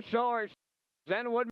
Shores. Zenwood.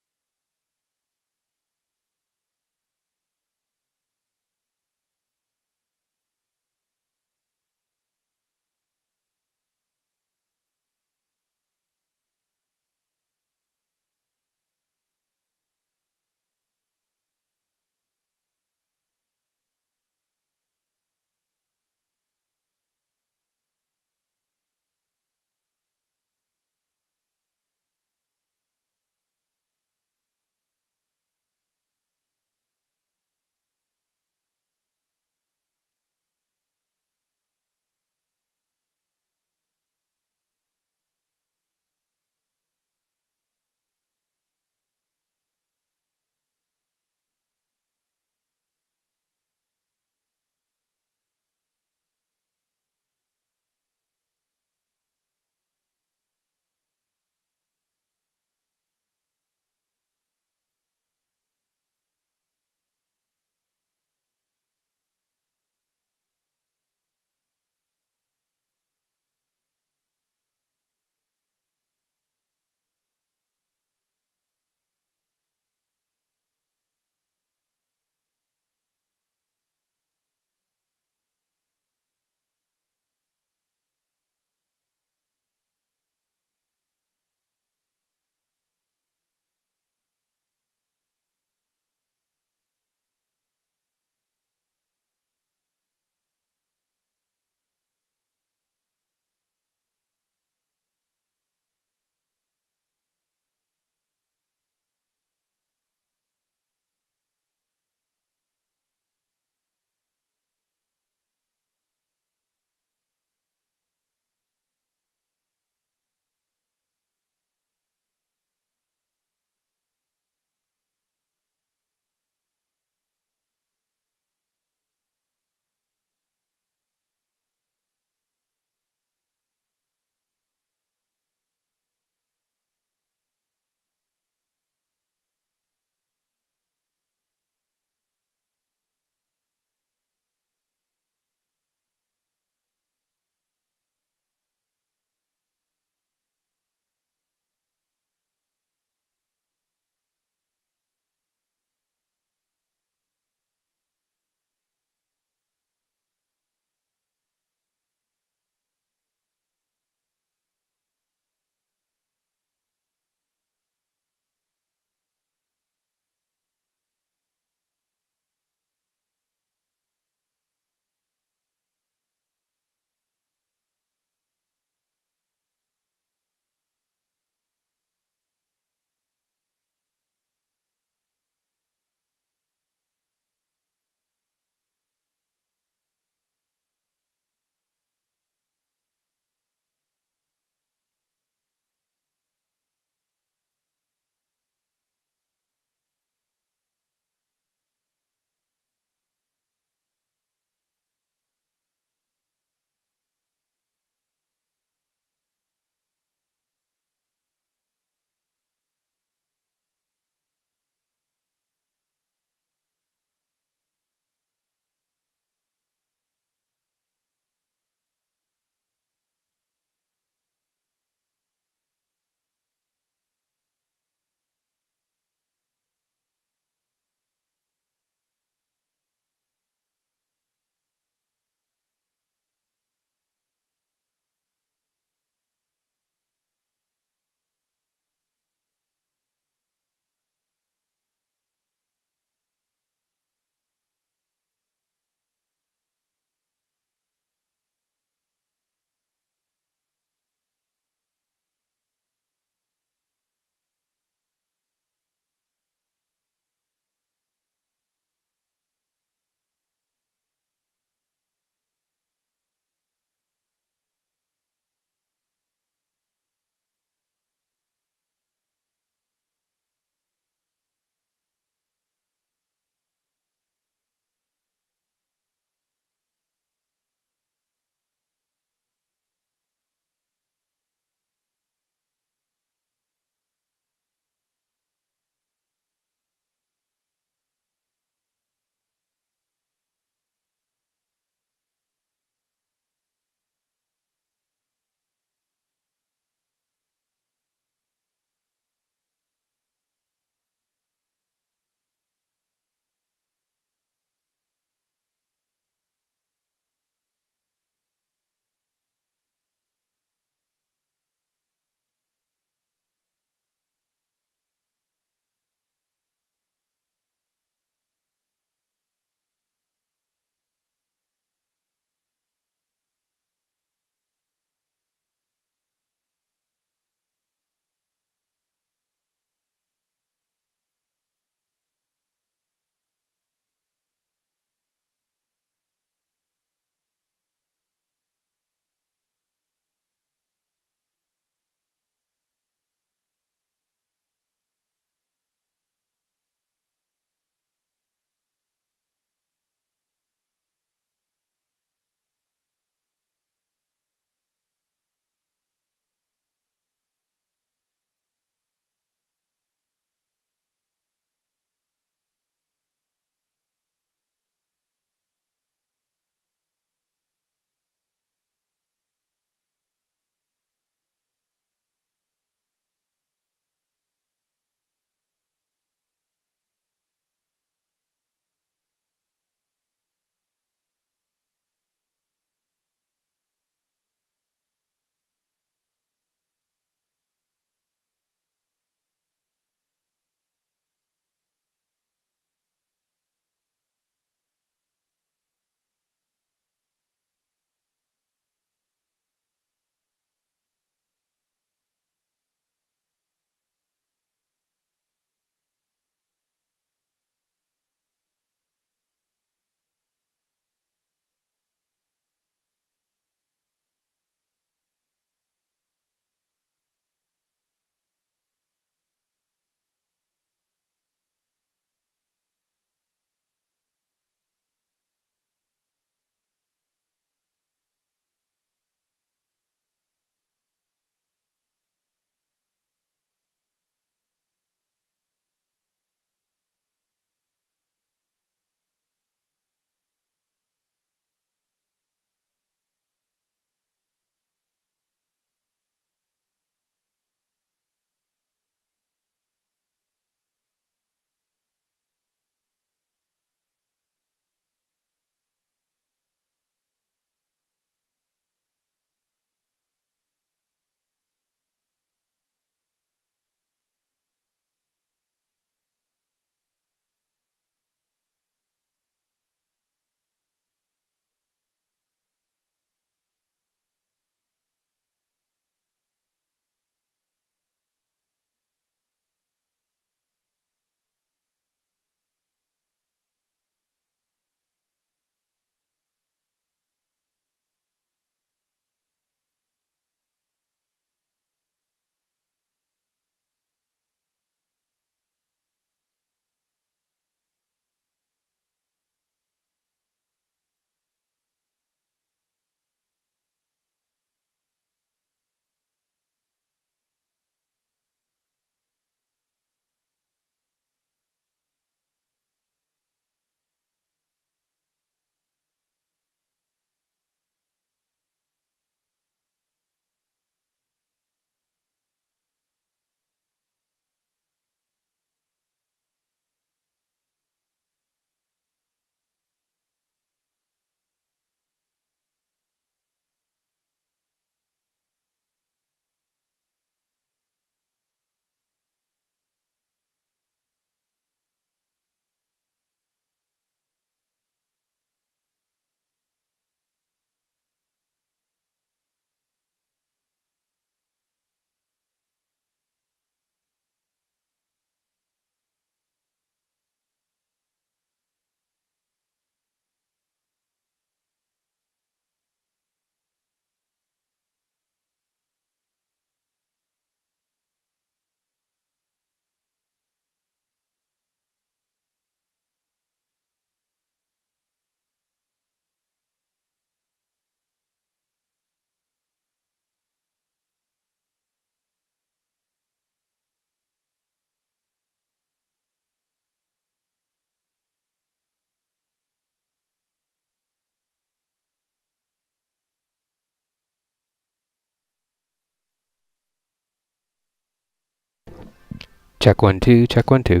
Check 1 2, check 1 2.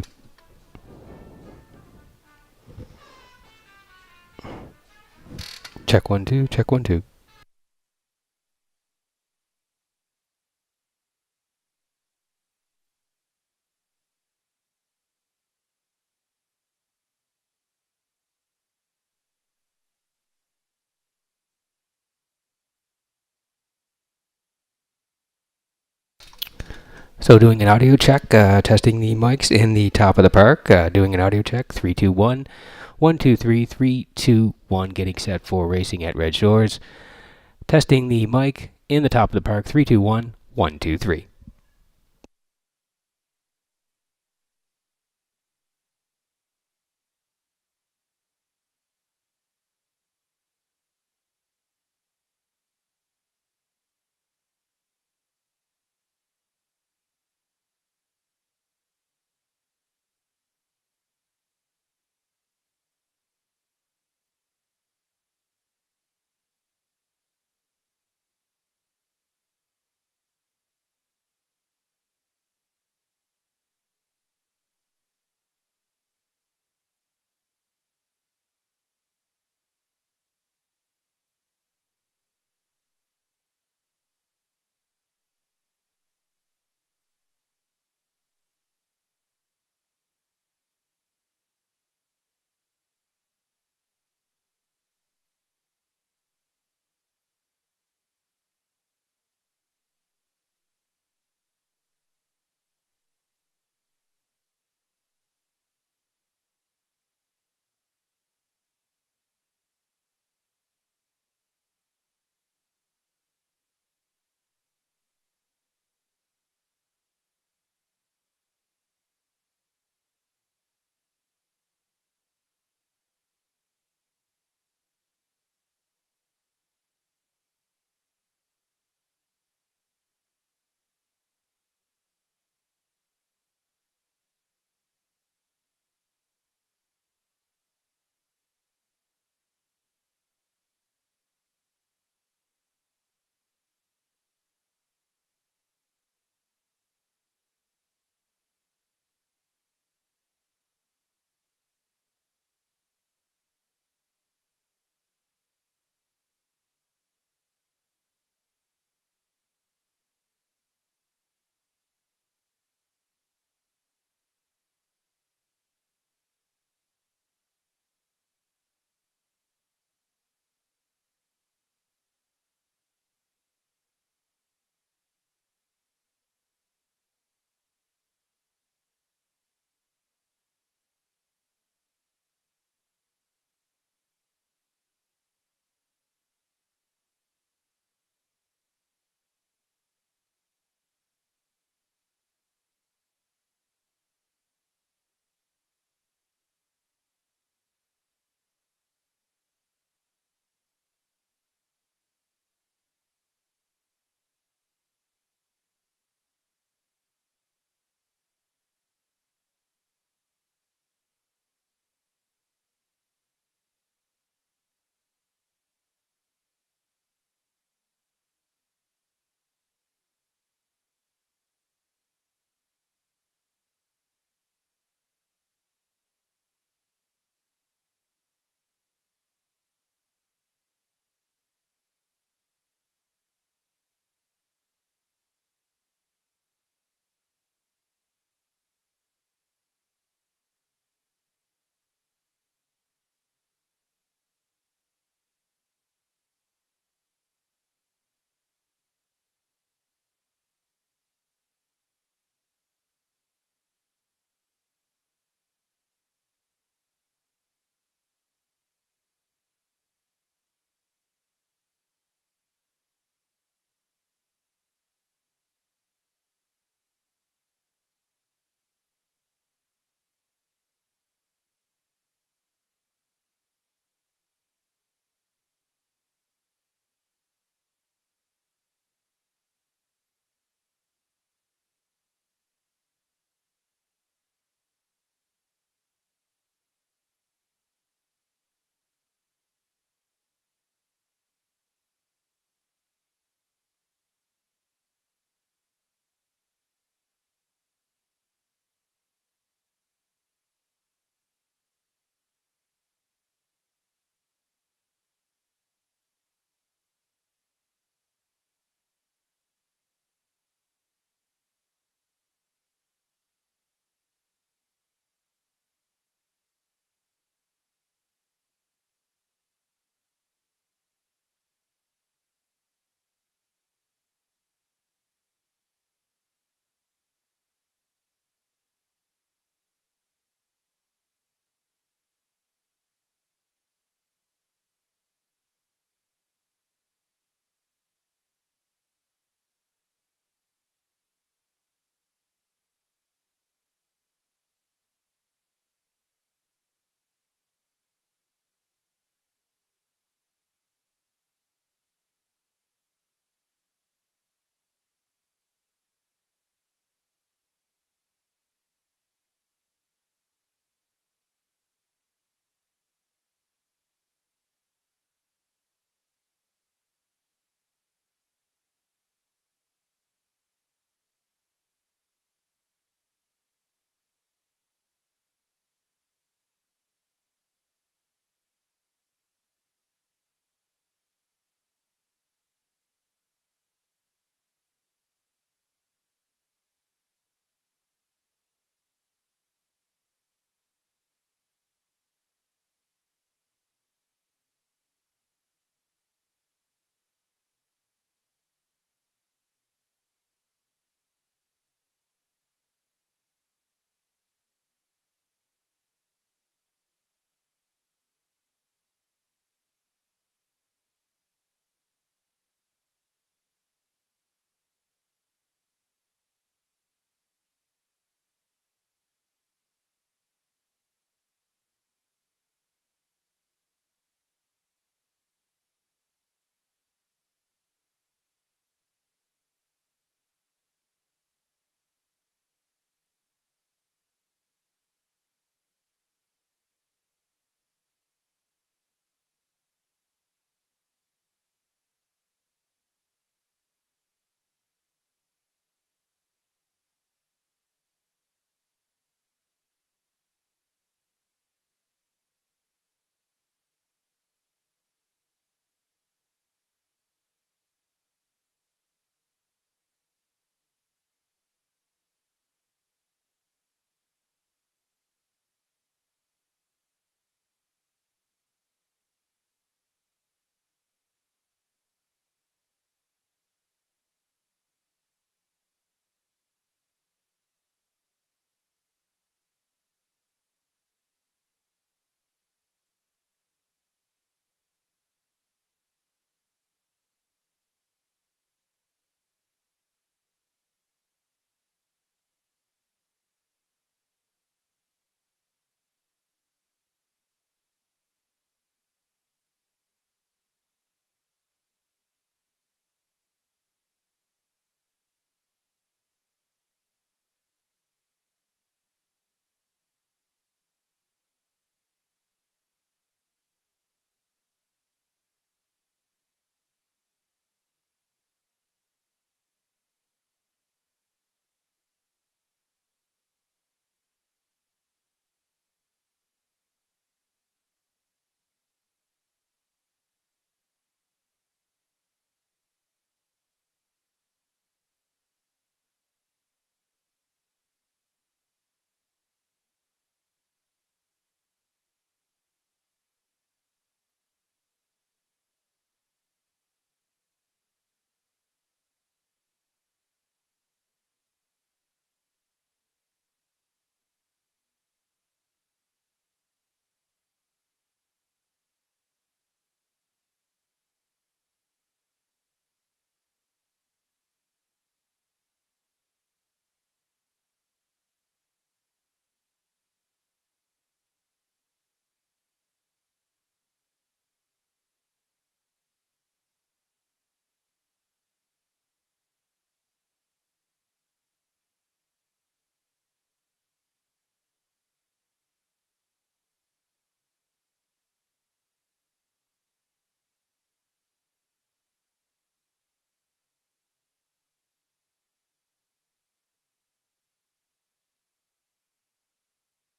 Check 1 2, check 1 2. So doing an audio check, testing the mics in the top of the park, doing an audio check, 3 2 1, 1 2 3, 3 2 1, getting set for racing at Red Shores. Testing the mic in the top of the park, 3 2 1, 1 2 3.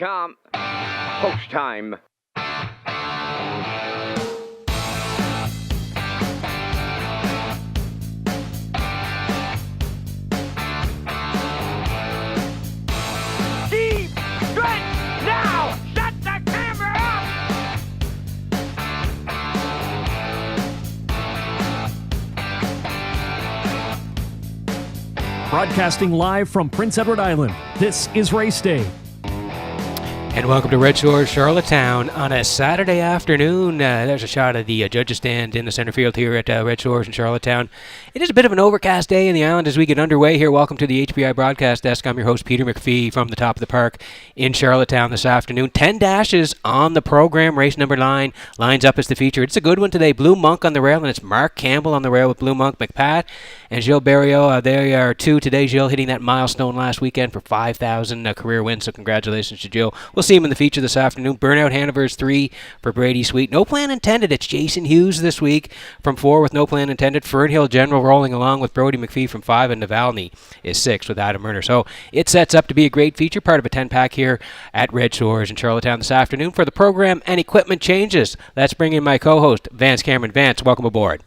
come. Post time. Deep stretch now. Shut the camera up. Broadcasting live from Prince Edward Island, this is Race Day. And welcome to Red Shores, Charlottetown on a Saturday afternoon. There's a shot of the judges' stand in the center field here at Red Shores in Charlottetown. It is a bit of an overcast day in the island as we get underway here. Welcome to the HPI broadcast desk. I'm your host, Peter McPhee, from the top of the park in Charlottetown this afternoon. 10 dashes on the program. Race number 9 lines up as the feature. It's a good one today. Blue Monk on the rail, and it's Mark Campbell on the rail with Blue Monk. McPat and Gilles Barrio, they are two today. Gilles hitting that milestone last weekend for 5,000 career wins, so congratulations to Gilles. We'll see him in the feature this afternoon. Burnout Hanover's 3 for Brady Sweet. No plan intended. It's Jason Hughes this week from 4 with no plan intended. Fernhill General rolling along with Brody McPhee from 5, and Navalny is 6 with Adam Murner. So it sets up to be a great feature, part of a 10-pack here at Red Shores in Charlottetown this afternoon. For the program and equipment changes, let's bring in my co-host, Vance Cameron. Vance, welcome aboard.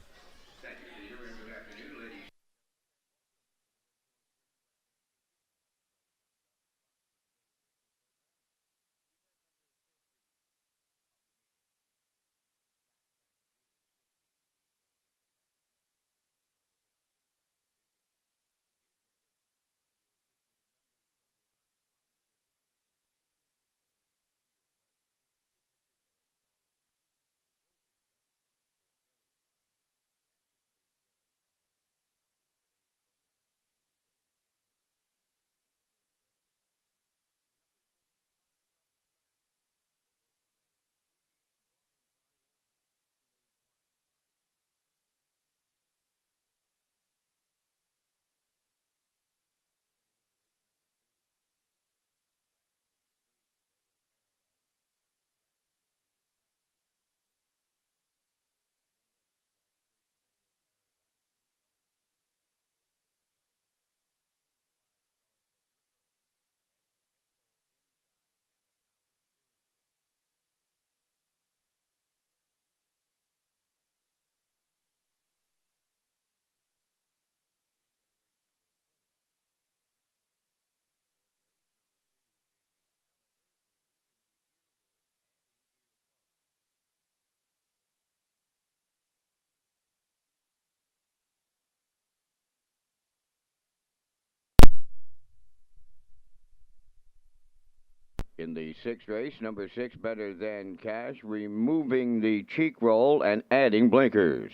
In the 6th race, number 6, Better Than Cash, removing the cheek roll and adding blinkers.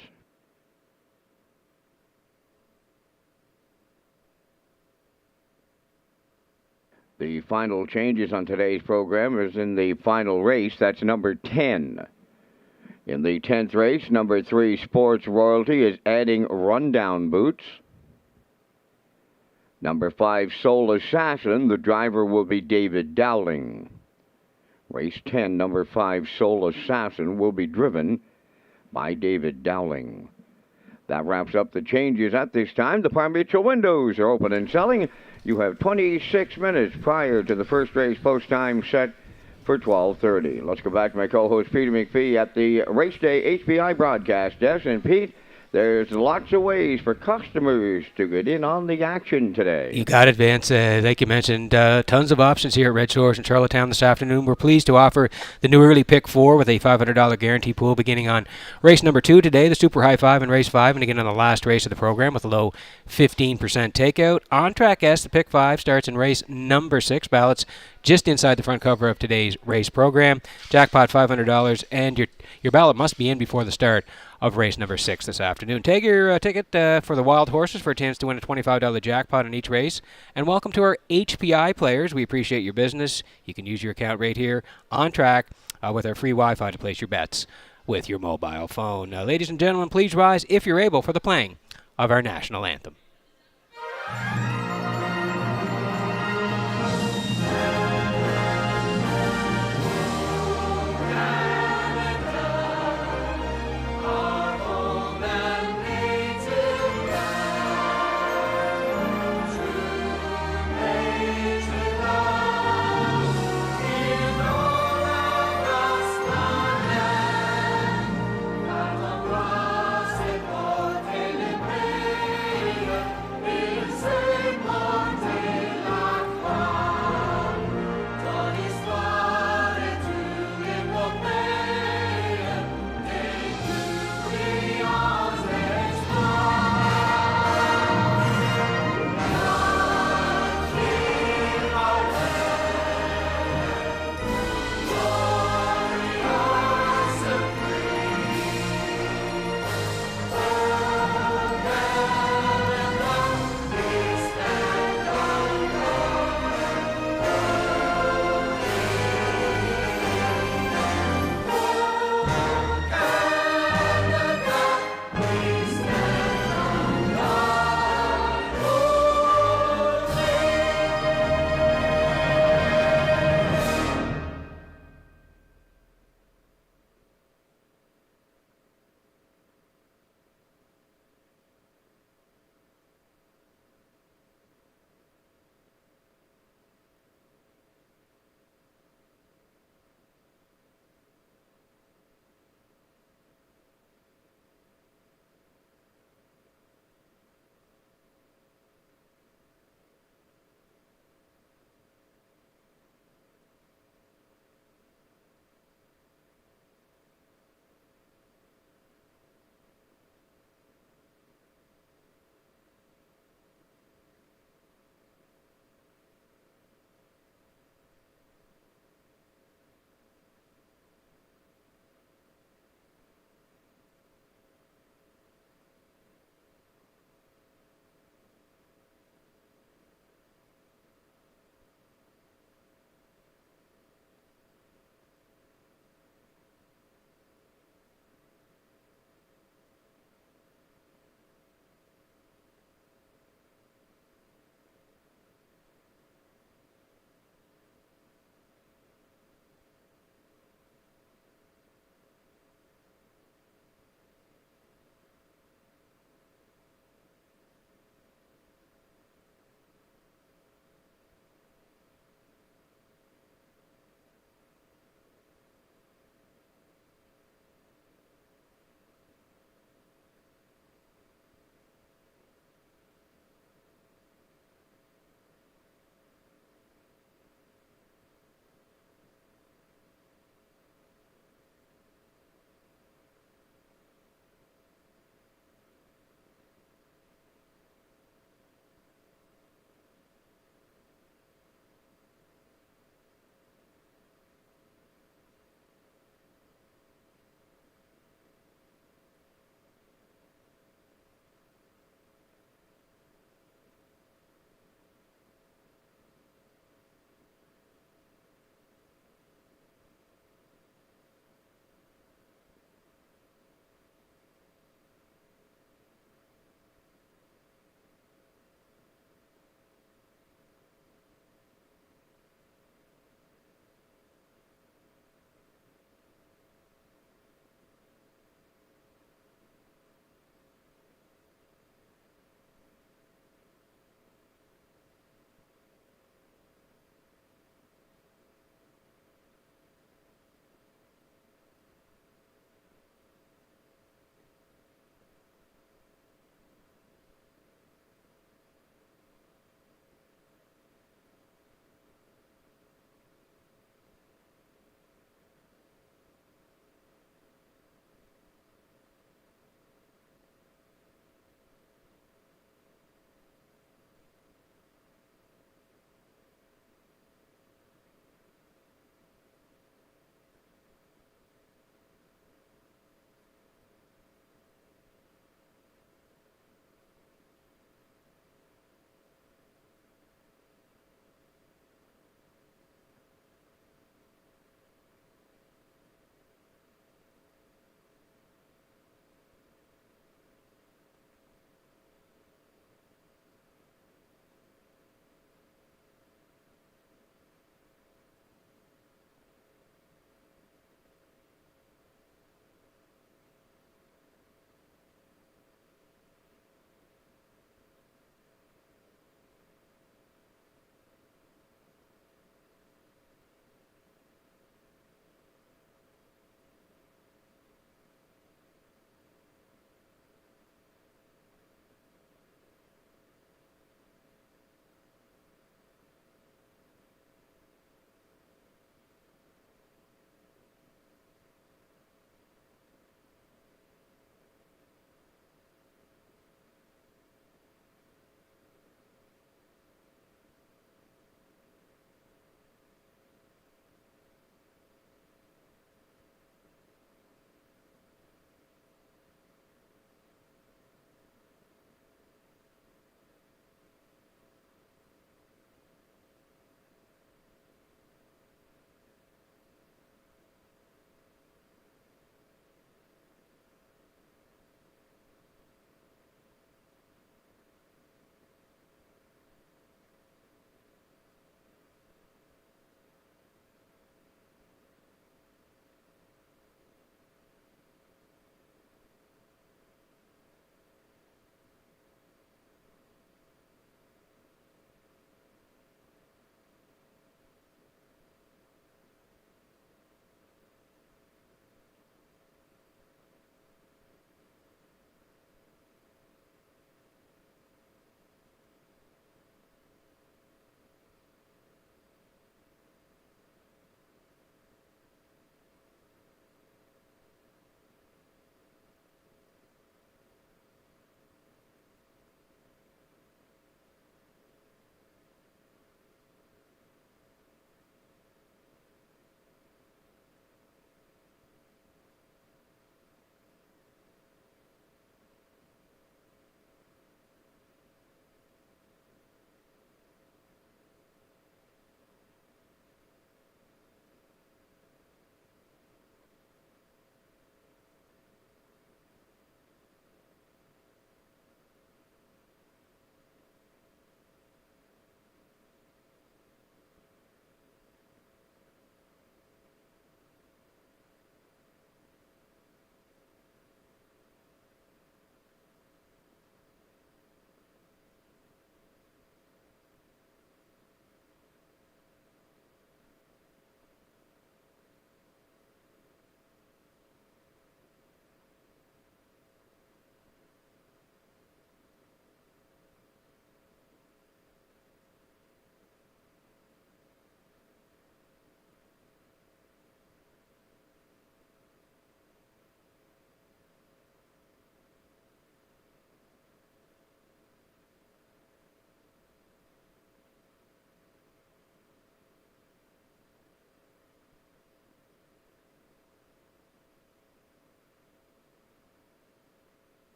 The final changes on today's program is in the final race. That's number 10. In the 10th race, number 3, Sports Royalty, is adding rundown boots. Number 5, Soul Assassin, the driver will be David Dowling. Race 10, number 5, Soul Assassin, will be driven by David Dowling. That wraps up the changes at this time. The provincial windows are open and selling. You have 26 minutes prior to the first race post time set for 12:30. Let's go back to my co-host Peter McPhee at the Race Day HPI broadcast desk. And Pete, there's lots of ways for customers to get in on the action today. You got it, Vance. Like you mentioned, tons of options here at Red Shores in Charlottetown this afternoon. We're pleased to offer the new early pick 4 with a $500 guarantee pool beginning on race number 2 today, the Super High 5 in race 5, and again on the last race of the program with a low 15% takeout. On Track S, the pick 5 starts in race number 6. Ballots just inside the front cover of today's race program. Jackpot $500, and your ballot must be in before the start of race number 6 this afternoon. Take your ticket for the Wild Horses for a chance to win a $25 jackpot in each race. And welcome to our HPI players. We appreciate your business. You can use your account right here on track with our free Wi-Fi to place your bets with your mobile phone. Ladies and gentlemen, please rise if you're able for the playing of our national anthem.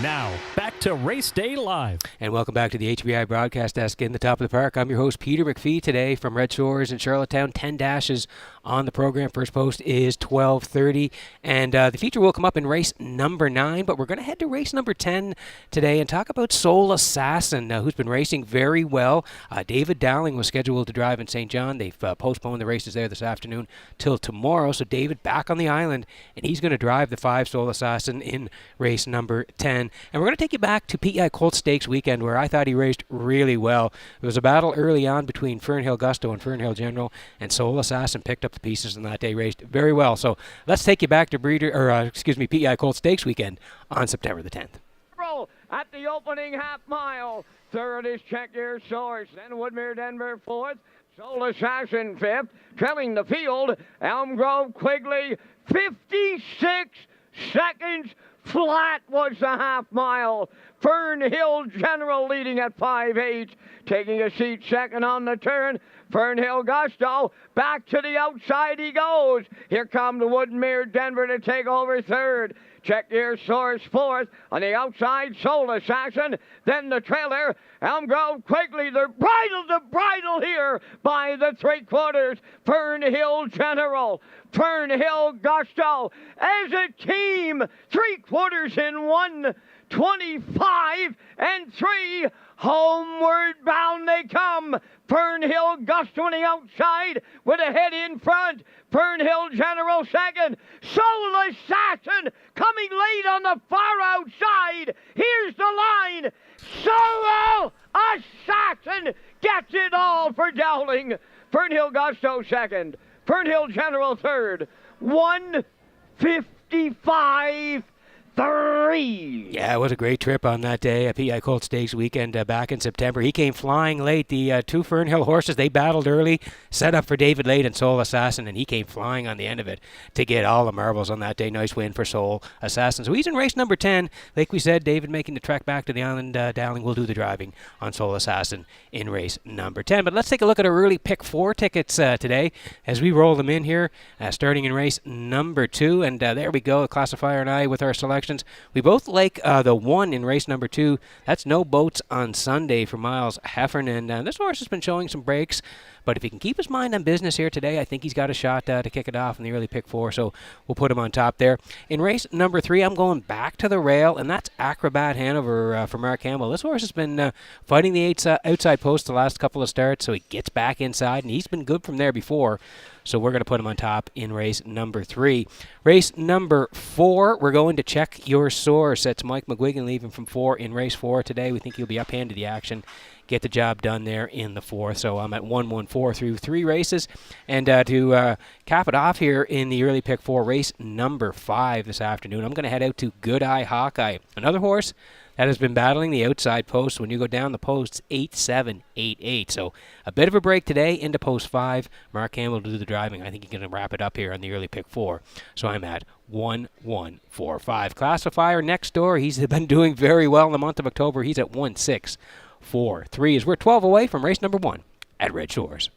Now, back to Race Day Live. And welcome back to the HBI Broadcast Desk in the top of the park. I'm your host, Peter McPhee, today from Red Shores in Charlottetown. 10 dashes on the program. First post is 12:30. And the feature will come up in race number 9, but we're going to head to race number 10 today and talk about Soul Assassin, who's been racing very well. David Dowling was scheduled to drive in St. John. They've postponed the races there this afternoon till tomorrow. So David back on the island, and he's going to drive the 5 Soul Assassin in race number 10. And we're going to take you back to PEI Colt Stakes weekend, where I thought he raced really well. There was a battle early on between Fernhill Gusto and Fernhill General, and Soul Assassin picked up the pieces on that day, raced very well. So let's take you back to PEI Colt Stakes weekend on September the 10th. At the opening half mile, third is Check Your Source, then Woodmere Denver fourth, Soul Assassin fifth, trailing the field, Elm Grove Quigley, 56 seconds flat was the half mile. Fernhill General leading at 5-8, taking a seat second on the turn. Fernhill Gusto, back to the outside he goes. Here comes Woodmere Denver to take over third. Check Your Source fourth. On the outside, Soul Assassin. Then the trailer, Elm Grove Quigley. They're bridle to bridle here by the 3/4. Fernhill General, Fernhill Gusto. As a team, 3/4 in 1, 25 and 3. Homeward bound they come. Fernhill Gusto on the outside with a head in front. Fernhill General second. Soul Assassin coming late on the far outside. Here's the line. Soul Assassin gets it all for Dowling. Fernhill Gusto second. Fernhill General third. 1:55. 3. Yeah, it was a great trip on that day at PEI Colt Stakes weekend back in September. He came flying late. The 2 Fernhill horses, they battled early, set up for David Late and Soul Assassin, and he came flying on the end of it to get all the marbles on that day. Nice win for Soul Assassin. So he's in race number 10. Like we said, David making the trek back to the island. Dowling will do the driving on Soul Assassin in race number 10. But let's take a look at our early pick 4 tickets today as we roll them in here, starting in race number 2. And there we go, the classifier and I with our selection. We both like the 1 in race number 2. That's No Boats on Sunday for Miles Heffernan. This horse has been showing some breaks, but if he can keep his mind on business here today, I think he's got a shot to kick it off in the early pick 4, so we'll put him on top there. In race number 3, I'm going back to the rail, and that's Acrobat Hanover for Mark Campbell. This horse has been fighting the outside post the last couple of starts, so he gets back inside, and he's been good from there before. So we're going to put him on top in race number 3. Race number 4, we're going to Check Your Source. That's Mike McGuigan leaving from 4 in race 4 today. We think he'll be uphanded the action, get the job done there in the 4th. So I'm at 1-1-4 through 3 races. And to cap it off here in the early pick 4, race number 5 this afternoon, I'm going to head out to Good Eye Hawkeye. Another horse that has been battling the outside post. When you go down the posts, 8-7, 8-8. So a bit of a break today into post 5. Mark Campbell will do the driving. I think he's going to wrap it up here on the early pick 4. So I'm at 1-1-4-5. Classifier next door. He's been doing very well in the month of October. He's at 1-6-4-3 as we're 12 away from race number 1 at Red Shores.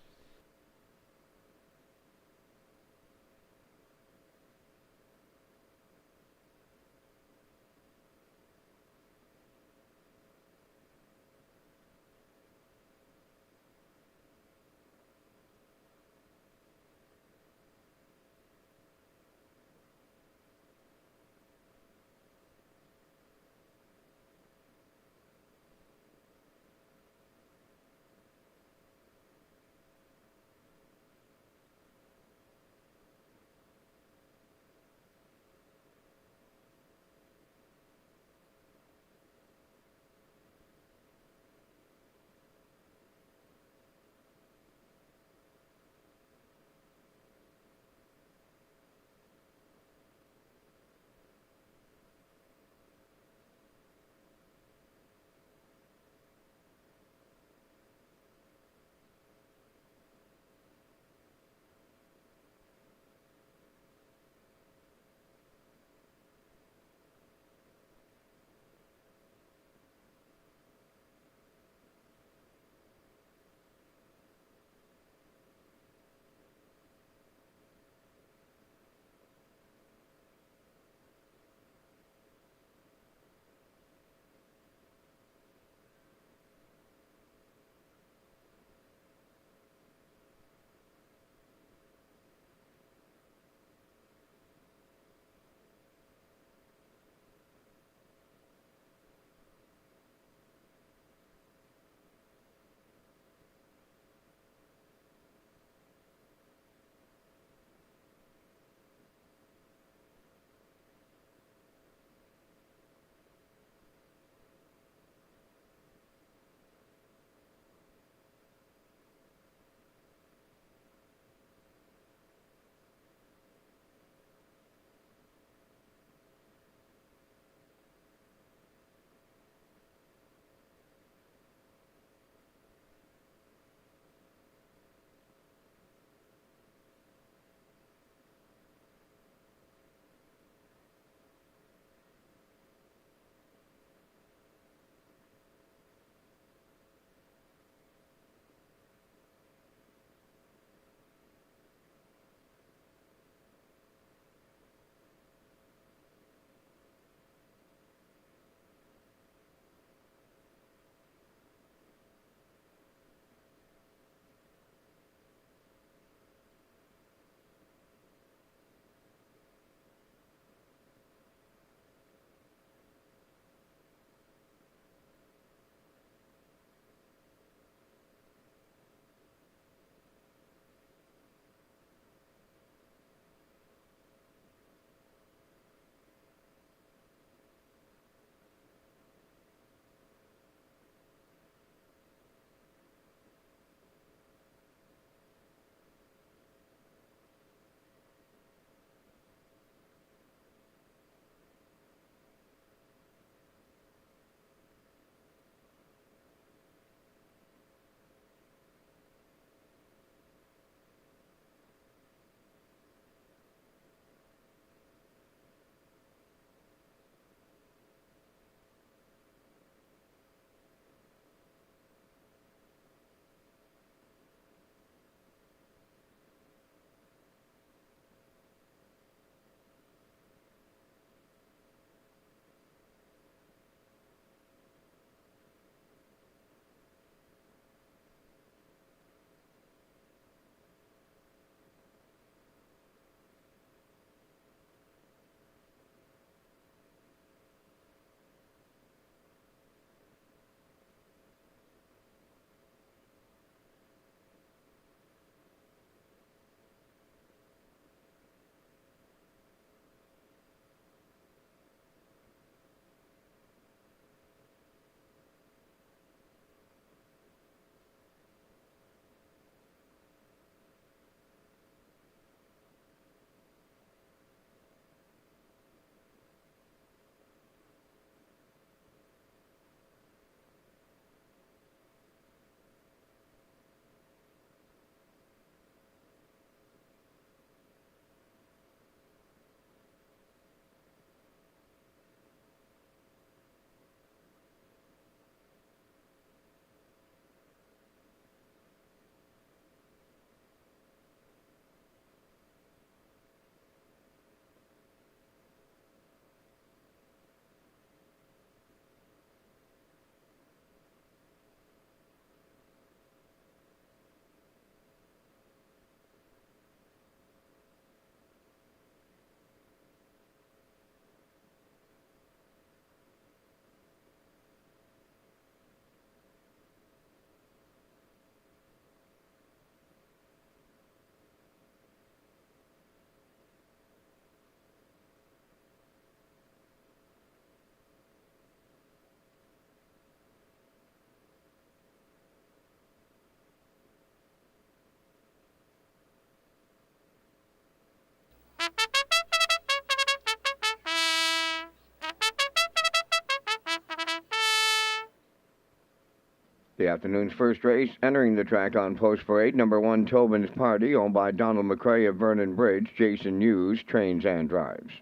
The afternoon's first race, entering the track on post parade, number 1 Tobin's Party, owned by Donald McCrae of Vernon Bridge. Jason Hughes trains and drives.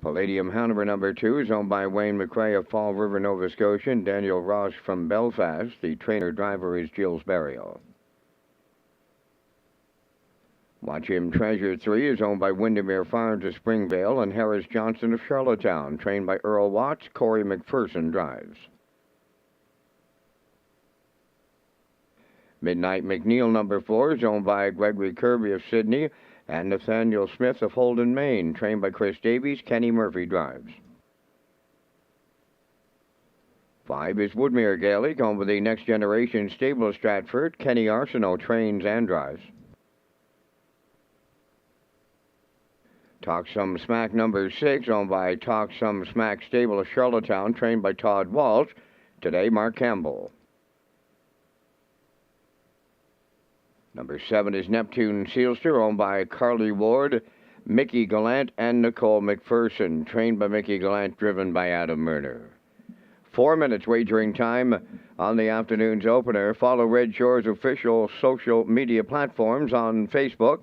Palladium Hanover number 2 is owned by Wayne McCrae of Fall River, Nova Scotia, and Daniel Ross from Belfast. The trainer-driver is Gilles Barrio. Watch Him Treasure 3 is owned by Windermere Farms of Springvale and Harris Johnson of Charlottetown, trained by Earl Watts. Corey McPherson drives. Midnight McNeil number 4 is owned by Gregory Kirby of Sydney and Nathaniel Smith of Holden, Maine, trained by Chris Davies. Kenny Murphy drives. 5 is Woodmere Gaelic, owned by the Next Generation Stable of Stratford. Kenny Arsenault trains and drives. Talk Some Smack number 6, owned by Talk Some Smack Stable of Charlottetown, trained by Todd Walsh. Today, Mark Campbell. Number 7 is Neptune Sealster, owned by Carly Ward, Mickey Gallant, and Nicole McPherson, trained by Mickey Gallant, driven by Adam Murner. 4 minutes wagering time on the afternoon's opener. Follow Red Shores' official social media platforms on Facebook,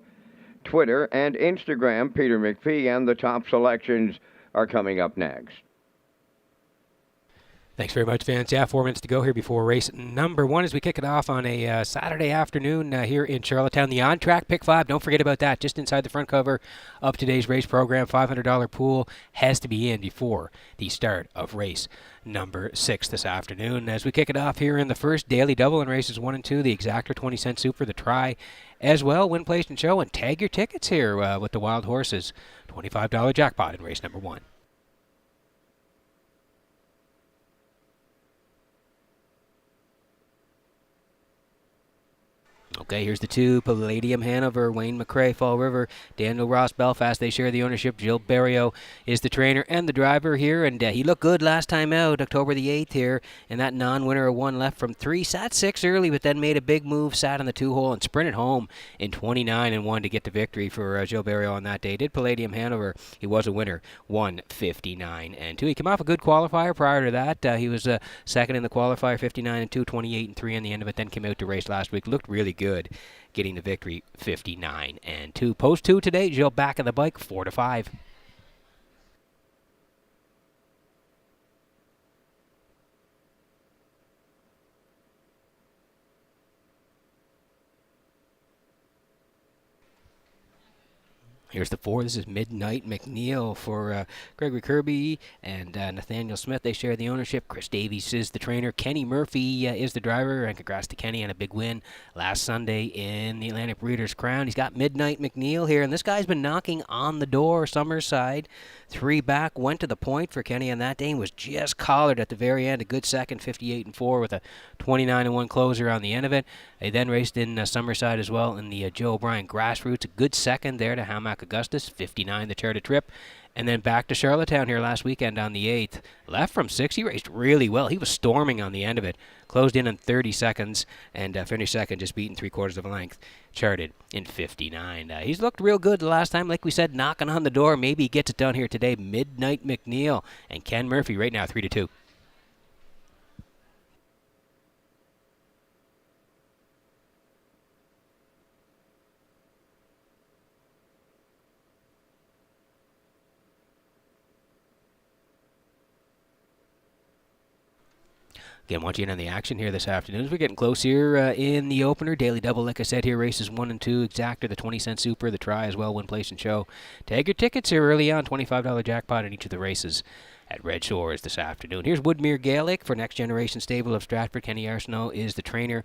Twitter, and Instagram. Peter McPhee and the top selections are coming up next. Thanks very much, Vance. Yeah, 4 minutes to go here before race number 1 as we kick it off on a Saturday afternoon here in Charlottetown. The on-track pick 5, don't forget about that, just inside the front cover of today's race program. $500 pool has to be in before the start of race number 6 this afternoon. As we kick it off here in the first daily double in races 1 and 2, the exactor 20-cent super, the try as well, win, place, and show, and tag your tickets here with the Wild Horses. $25 jackpot in race number 1. Okay, here's the 2, Palladium Hanover, Wayne McCrae, Fall River, Daniel Ross, Belfast. They share the ownership. Gilles Barrio is the trainer and the driver here, and he looked good last time out, October the 8th here, and that non-winner of 1 left from 3. Sat 6 early, but then made a big move, sat on the 2-hole, and sprinted home in 29-1 to get the victory for Gilles Barrio on that day. Did Palladium Hanover. He was a winner, 1:59-2. He came off a good qualifier prior to that. He was second in the qualifier, 59-2, 28-3 in the end of it, then came out to race last week. Looked really good, getting the victory, 59-2. Post 2 today, Gilles back on the bike, 4-5. Here's the 4. This is Midnight McNeil for Gregory Kirby and Nathaniel Smith. They share the ownership. Chris Davies is the trainer. Kenny Murphy is the driver. And congrats to Kenny on a big win last Sunday in the Atlantic Breeders' Crown. He's got Midnight McNeil here. And this guy's been knocking on the door. Summerside, 3 back, went to the point for Kenny on that day and was just collared at the very end. A good second, 58-4 with a 29-1 closer on the end of it. They then raced in Summerside as well in the Joe O'Brien Grassroots. A good second there to Hamac Augustus, 59 the charter trip. And then back to Charlottetown here last weekend on the 8th. Left from 6. He raced really well. He was storming on the end of it. Closed in 30 seconds and finished second, just beating 3/4 of a length. Charted in 59. He's looked real good the last time. Like we said, knocking on the door. Maybe he gets it done here today. Midnight McNeil and Ken Murphy right now, 3-2. Again, want you in on the action here this afternoon. As we're getting close here in the opener. Daily double, like I said here, races 1 and 2. Exactor, the 20-cent super, the try as well, win, place, and show. Tag your tickets here early on. $25 jackpot in each of the races at Red Shores this afternoon. Here's Woodmere Gaelic for Next Generation Stable of Stratford. Kenny Arsenault is the trainer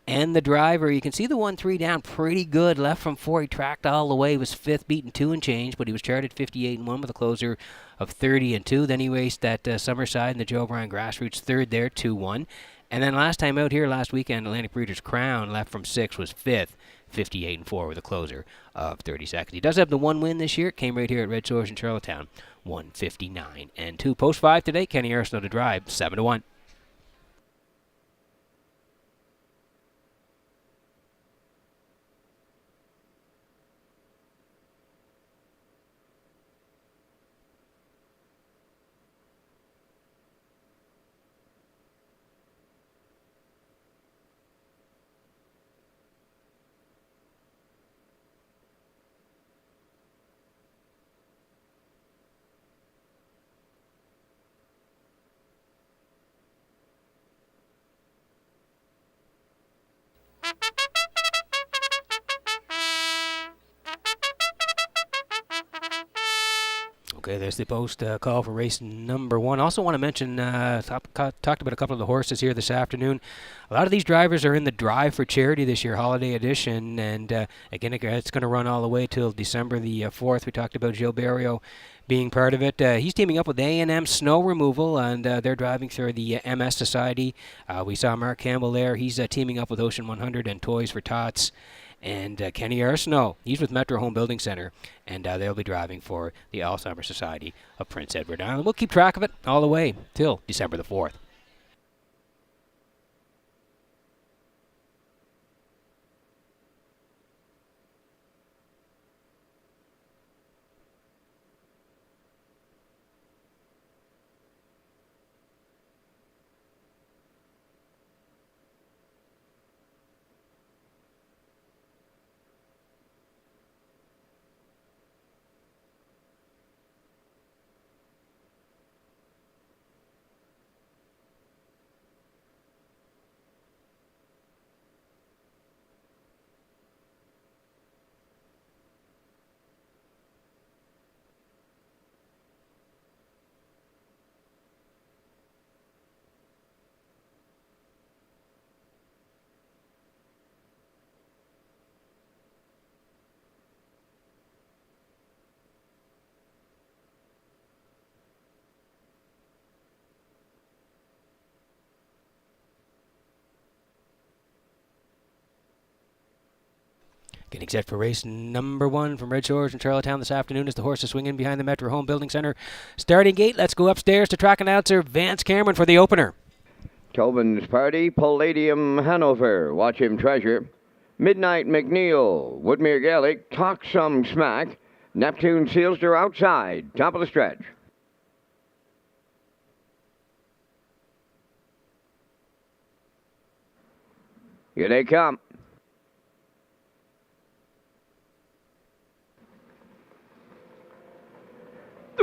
and the driver. You can see the 1-3 down pretty good. Left from 4. He tracked all the way. He was 5th, beaten 2 and change, but he was charted 58-1 with a closer of 30-2. Then he raced that Summerside in the Joe O'Brien Grassroots, 3rd there, 2-1. And then last time out here last weekend, Atlantic Breeders' Crown, left from 6, was 5th, 58-4 with a closer of 30 seconds. He does have the 1 win this year. It came right here at Red Shores in Charlottetown, 1:59-2. Post 5 today, Kenny Arsenault to drive, 7-1. Okay, there's the post call for race number 1. Also want to mention, talked about a couple of the horses here this afternoon. A lot of these drivers are in the Drive for Charity this year, holiday edition, and again, it's going to run all the way till December the 4th. We talked about Gil Barrio being part of it. He's teaming up with A&M Snow Removal, and they're driving through the MS Society. We saw Mark Campbell there. He's teaming up with Ocean 100 and Toys for Tots. And Kenny Arsenault, he's with Metro Home Building Center, and they'll be driving for the Alzheimer's Society of Prince Edward Island. We'll keep track of it all the way till December the 4th. Getting set for race number 1 from Redshores in Charlottetown this afternoon as the horses swing in behind the Metro Home Building Center starting gate. Let's go upstairs to track announcer Vance Cameron for the opener. Tobin's Party, Palladium Hanover, Watch Him Treasure, Midnight McNeil, Woodmere Gaelic, Talk Some Smack, Neptune Sealster outside, top of the stretch. Here they come.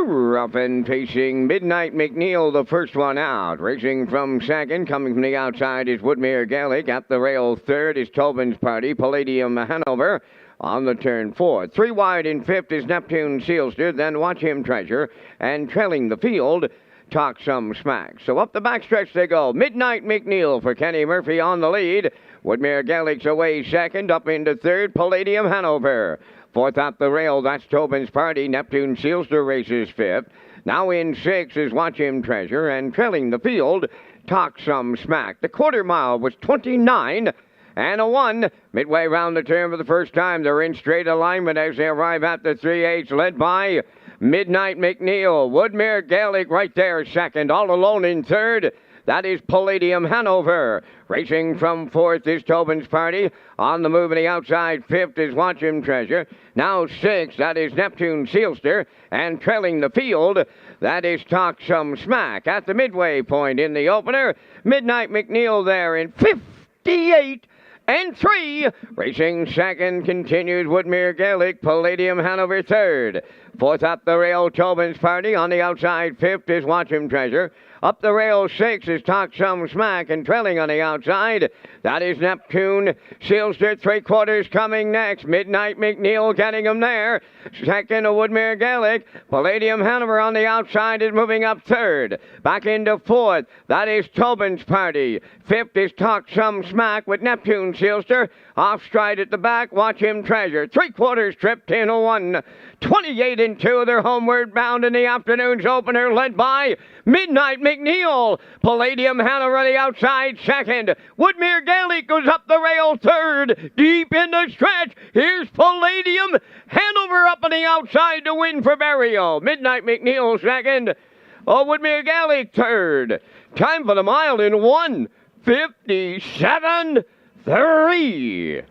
Rough and pacing Midnight McNeil, the first one out. Racing from second, coming from the outside is Woodmere Gaelic. At the rail third is Tobin's Party, Palladium Hanover. On the turn fourth. 3 wide in fifth is Neptune Sealster, then Watch Him Treasure. And trailing the field, Talk Some Smack. So up the backstretch they go. Midnight McNeil for Kenny Murphy on the lead. Woodmere Gaelic's away second, up into third, Palladium Hanover. Fourth up the rail, that's Tobin's Party. Neptune Sealster races fifth. Now in sixth is Watch Him Treasure, and trailing the field, Talk Some Smack. The quarter mile was 29 and a 1. Midway round the turn for the first time, they're in straight alignment as they arrive at the 3/8, led by Midnight McNeil. Woodmere Gaelic right there second, all alone in third. That is Palladium Hanover. Racing from fourth is Tobin's Party. On the move on the outside, fifth is Watch Him Treasure. Now sixth, that is Neptune Sealster. And trailing the field, that is Talk Some Smack. At the midway point in the opener, Midnight McNeil there in 58 and 3. Racing second continues Woodmere Gaelic, Palladium Hanover third. Fourth up the rail, Tobin's Party. On the outside, fifth is Watch Him Treasure. Up the rail, sixth is Talk Some Smack, and trailing on the outside, that is Neptune Sealster. 3/4 coming next. Midnight McNeil getting him there. Second, Woodmere Gaelic. Palladium Hanover on the outside is moving up third. Back into fourth, that is Tobin's Party. Fifth is Talk Some Smack with Neptune Sealster. Off stride at the back, Watch Him Treasure. 3/4 trip, 10-1. 28 and 2, they're homeward bound in the afternoon's opener, led by Midnight McNeil. Palladium Hanover on the outside second. Woodmere Gaelic goes up the rail third. Deep in the stretch, here's Palladium Hanover up on the outside to win for Barrio. Midnight McNeil second. Woodmere Gaelic third. Time for the mile in 1:57.3.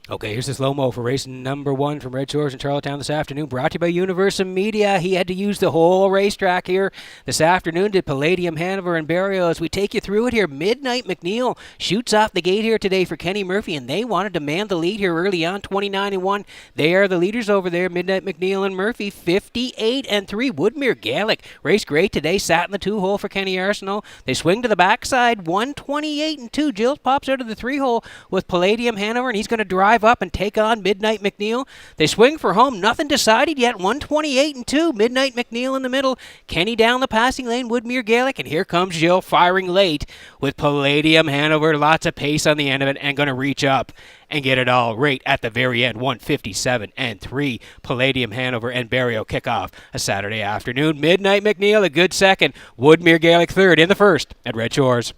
Okay, here's the slow-mo for race number 1 from Red Shores in Charlottetown this afternoon. Brought to you by Universal Media. He had to use the whole racetrack here this afternoon. Did Palladium, Hanover, and Barrio as we take you through it here. Midnight McNeil shoots off the gate here today for Kenny Murphy, and they want to demand the lead here early on, 29-1. They are the leaders over there, Midnight McNeil and Murphy, 58-3. Woodmere Gallic raced great today, sat in the 2-hole for Kenny Arsenault. They swing to the backside, 128-2. Jills pops out of the 3-hole with Palladium, Hanover, and he's going to drive up and take on Midnight McNeil. They swing for home. Nothing decided yet. 128-2. Midnight McNeil in the middle. Kenny down the passing lane. Woodmere Gallic. And here comes Jill firing late with Palladium Hanover. Lots of pace on the end of it and going to reach up and get it all right at the very end. 157-3. Palladium Hanover and Barrio kick off a Saturday afternoon. Midnight McNeil a good second. Woodmere Gallic third in the first at Red Shores.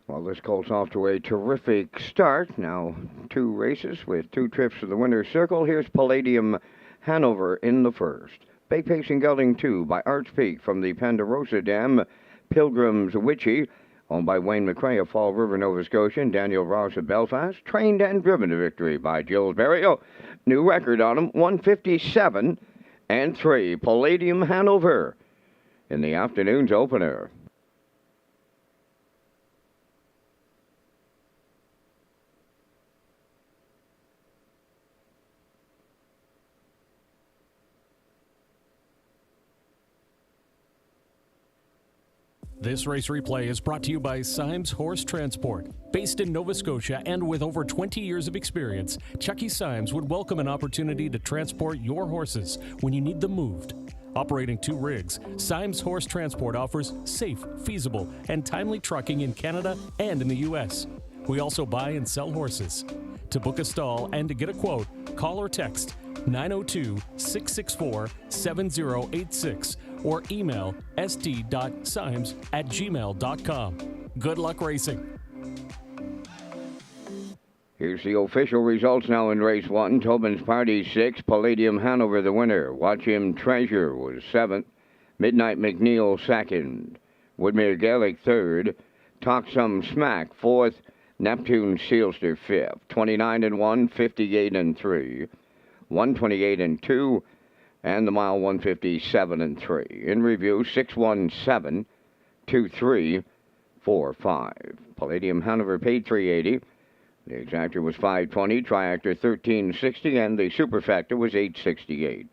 Well, this calls off to a terrific start. Now, 2 races with 2 trips to the winner's circle. Here's Palladium Hanover in the first. Bay Pacing Gelding 2 by Arch Peak from the Ponderosa Dam. Pilgrim's Witchy, owned by Wayne McRae of Fall River, Nova Scotia, and Daniel Ross of Belfast. Trained and driven to victory by Jill Barrio. New record on him, 157-3. Palladium Hanover in the afternoon's opener. This race replay is brought to you by Symes Horse Transport. Based in Nova Scotia and with over 20 years of experience, Chucky Symes would welcome an opportunity to transport your horses when you need them moved. Operating 2 rigs, Symes Horse Transport offers safe, feasible, and timely trucking in Canada and in the U.S. We also buy and sell horses. To book a stall and to get a quote, call or text 902-664-7086 or email st.symes@gmail.com. Good luck racing. Here's the official results now in race 1. Tobin's Party 6, Palladium Hanover the winner. Watch Him Treasure was 7th. Midnight McNeil 2nd. Woodmere Gallic 3rd. Talk Some Smack 4th. Neptune Sealster 5th. 29-1, 58-3. 128-2. And the mile 157-3. In review, 617, 23, 45. Palladium Hanover paid $380. The exactor was $520, triactor $1360, and the superfactor was $868.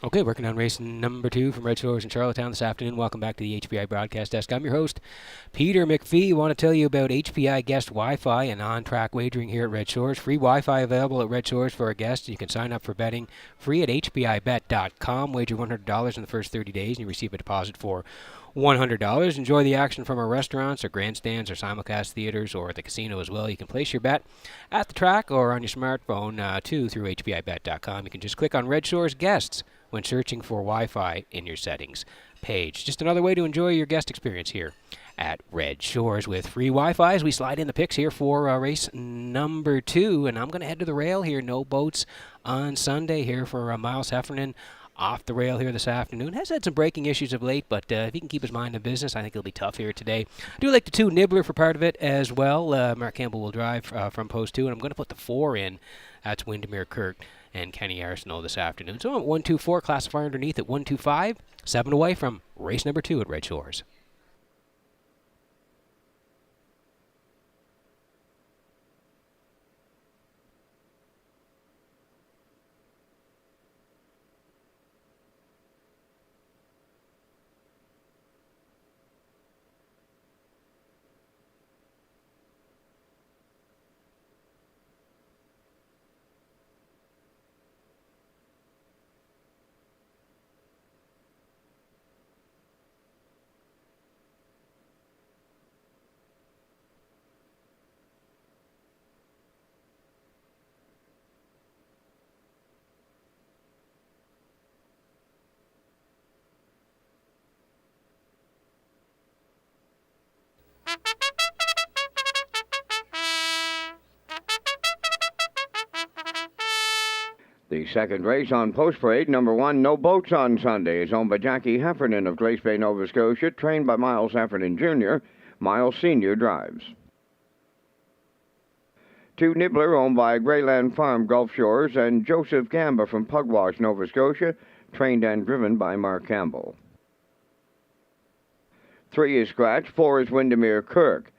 Okay, working on race number 2 from Red Shores in Charlottetown this afternoon. Welcome back to the HPI Broadcast Desk. I'm your host, Peter McPhee. I want to tell you about HPI Guest Wi-Fi and on-track wagering here at Red Shores. Free Wi-Fi available at Red Shores for our guests. You can sign up for betting free at hpibet.com. Wager $100 in the first 30 days, and you receive a deposit for $100. Enjoy the action from our restaurants, our grandstands, our simulcast theaters, or at the casino as well. You can place your bet at the track or on your smartphone too through hpibet.com. You can just click on Red Shores Guests when searching for Wi-Fi in your settings page. Just another way to enjoy your guest experience here at Red Shores with free Wi-Fi as we slide in the picks here for race number 2. And I'm going to head to the rail here. No boats on Sunday here for Miles Heffernan. Off the rail here this afternoon. Has had some braking issues of late, but if he can keep his mind in business, I think he'll be tough here today. I do like the 2 Nibbler for part of it as well. Mark Campbell will drive from post 2, and I'm going to put the 4 in. That's Windermere Kirk and Kenny Arsenault this afternoon. So I'm at 124, classifier underneath at 125. 7 away from race number 2 at Red Shores. The second race on Post Parade, number 1, No Boats on Sunday, is owned by Jackie Heffernan of Glace Bay, Nova Scotia, trained by Miles Heffernan Jr. Miles Sr. drives. 2 Nibbler, owned by Greyland Farm, Gulf Shores, and Joseph Gamba from Pugwash, Nova Scotia, trained and driven by Mark Campbell. 3 is Scratch, 4 is Windermere Kirk,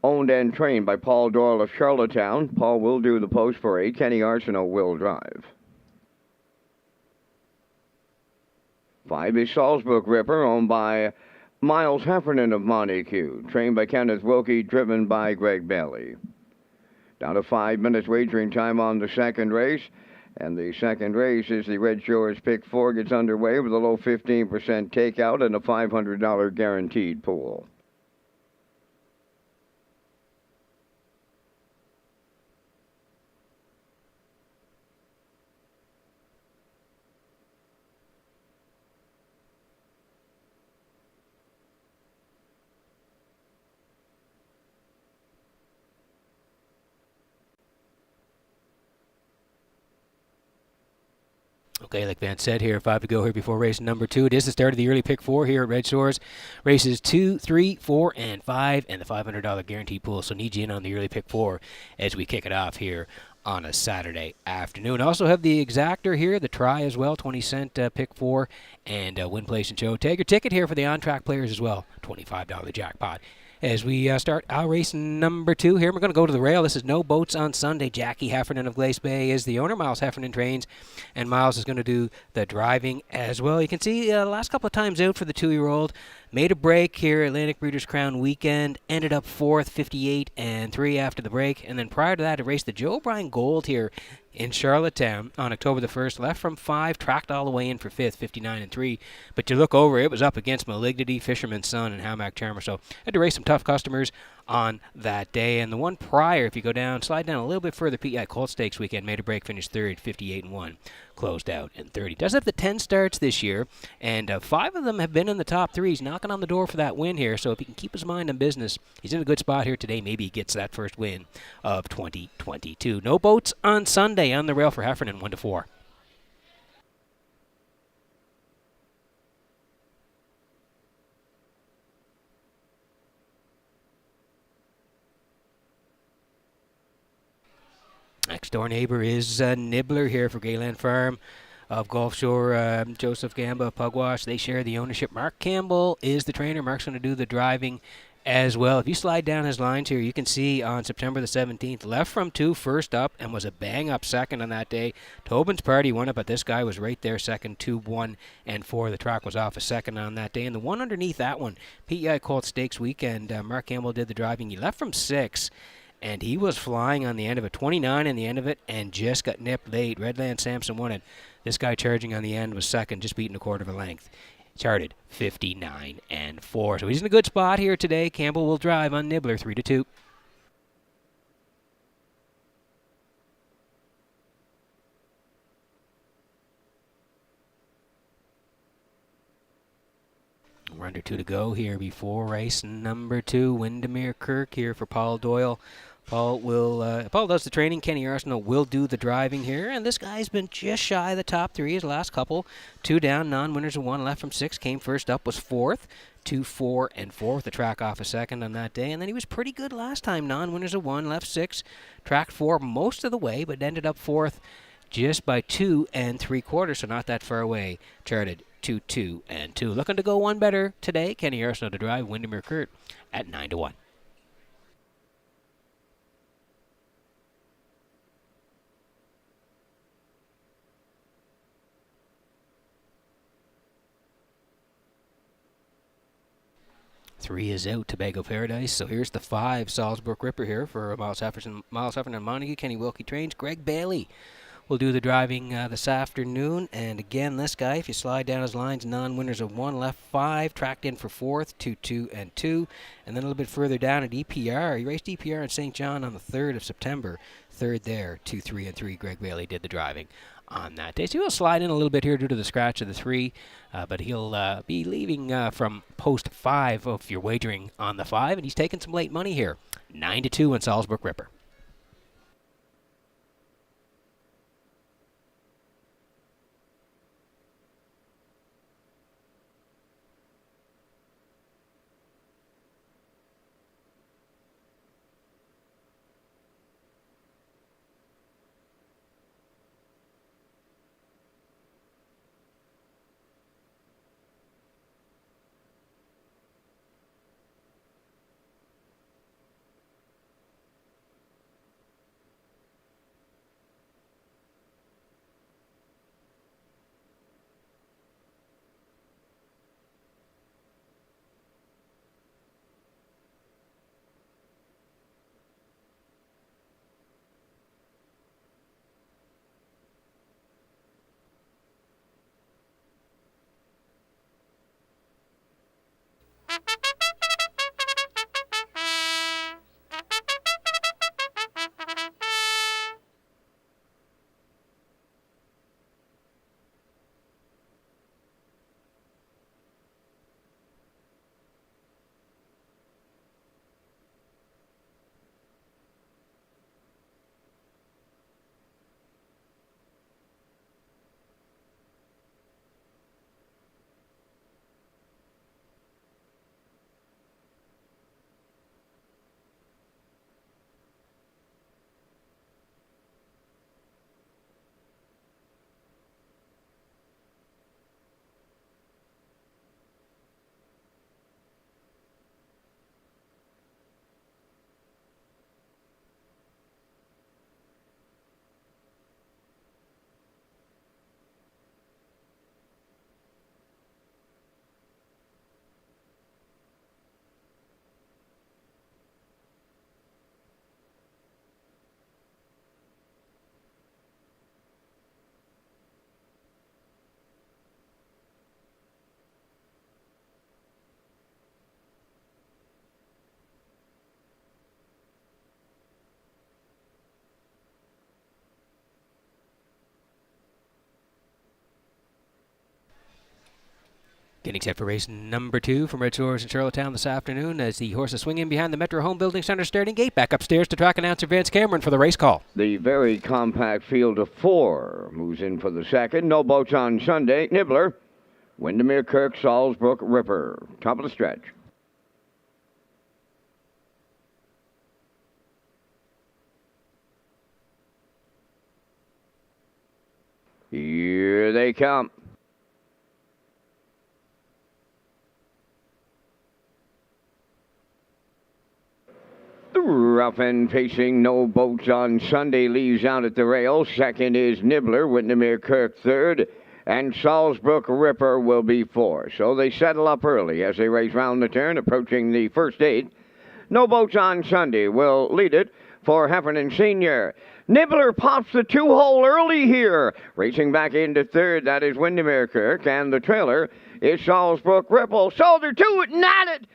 owned and trained by Paul Doyle of Charlottetown. Paul will do the Post Parade. Kenny Arsenault will drive. 5 is Salzburg Ripper, owned by Miles Heffernan of Montague, trained by Kenneth Wilkie, driven by Greg Bailey. Down to 5 minutes wagering time on the second race. And the second race is the Red Shores Pick 4 gets underway with a low 15% takeout and a $500 guaranteed pool. Okay, like Van said here, 5 to go here before race number 2. It is the start of the early pick 4 here at Red Shores. Races 2, 3, 4, and 5, and the $500 guarantee pool. So need you in on the early pick 4 as we kick it off here on a Saturday afternoon. Also have the exactor here, the try as well, 20-cent pick 4, and win, place, and show. Tag your ticket here for the on-track players as well, $25 jackpot. As we start our race number 2 here, we're going to go to the rail. This is No Boats on Sunday. Jackie Heffernan of Glace Bay is the owner. Miles Heffernan trains, and Miles is going to do the driving as well. You can see the last couple of times out for the 2-year-old. Made a break here at Atlantic Breeders' Crown weekend. Ended up 4th, 58 and 3 after the break. And then prior to that, it raced the Joe O'Brien Gold here in Charlottetown on October the 1st. Left from 5, tracked all the way in for 5th, 59 and 3. But you look over, it was up against Malignity, Fisherman's Son, and Hamac Charmer. So had to race some tough customers on that day. And the one prior, if you go down, slide down a little bit further, PEI Colt Stakes weekend, made a break, finished 3rd, 58 and 1. Closed out in 30. Does have the 10 starts this year, and 5 of them have been in the top 3. He's knocking on the door for that win here, so if he can keep his mind in business, he's in a good spot here today. Maybe he gets that first win of 2022. No Boats on Sunday on the rail for Heffernan, 1 to 4. Next door neighbor is Nibbler here for Gayland Farm of Gulf Shore. Joseph Gamba of Pugwash. They share the ownership. Mark Campbell is the trainer. Mark's going to do the driving as well. If you slide down his lines here, you can see on September the 17th, left from 2, first up, and was a bang-up second on that day. Tobin's Party won it, but this guy was right there second, 2, 1, and 4. The track was off a second on that day. And the one underneath that one, PEI Colt Stakes weekend, Mark Campbell did the driving. He left from 6, and he was flying on the end of it, 29 in the end of it, and just got nipped late. Redland Sampson won it. This guy charging on the end was second, just beating a quarter of a length. Charted 59 and 4. So he's in a good spot here today. Campbell will drive on Nibbler 3-2. We're under 2 to go here before race number 2. Windermere Kirk here for Paul Doyle. Paul does the training. Kenny Arsenault will do the driving here. And this guy's been just shy of the top 3 his last couple. 2 down, non-winners of 1, left from 6. Came first up, was 4th. 2, 4, and 4th. The track off a second on that day. And then he was pretty good last time. Non-winners of 1, left 6. Tracked 4 most of the way, but ended up 4th just by 2 3/4. So not that far away. Charted 2, 2, and 2. Looking to go one better today. Kenny Arsenault to drive. Windermere Kirk at 9-1. Three is out, Tobago Paradise. So here's the 5, Salzburg Ripper here for Miles Heffernan and Montague. Kenny Wilkie trains. Greg Bailey will do the driving this afternoon. And again, this guy, if you slide down his lines, non-winners of 1, left 5, tracked in for 4th, 2, 2, and 2. And then a little bit further down at EPR. He raced EPR in St. John on the 3rd of September. 3rd there, 2, 3, and 3. Greg Bailey did the driving on that day. So he'll slide in a little bit here due to the scratch of the 3, but he'll be leaving from post 5 if you're wagering on the 5, and he's taking some late money here. 9-2 in Salzburg Ripper. Getting set for race number 2 from Red Shores in Charlottetown this afternoon as the horses swing in behind the Metro Home Building Center starting gate. Back upstairs to track announcer Vance Cameron for the race call. The very compact field of 4 moves in for the second. No boats on Sunday. Nibbler, Windermere Kirk, Salzburg Ripper. Top of the stretch. Here they come. Rough and Pacing, No Boats on Sunday leaves out at the rail. Second is Nibbler, Windermere Kirk third, and Salisbrook Ripper will be fourth. So they settle up early as they race round the turn, approaching the first 8. No Boats on Sunday will lead it for Heffernan Sr. Nibbler pops the 2-hole early here. Racing back into third, that is Windermere Kirk, and the trailer is Salisbrook Ripple. So they're to it and at it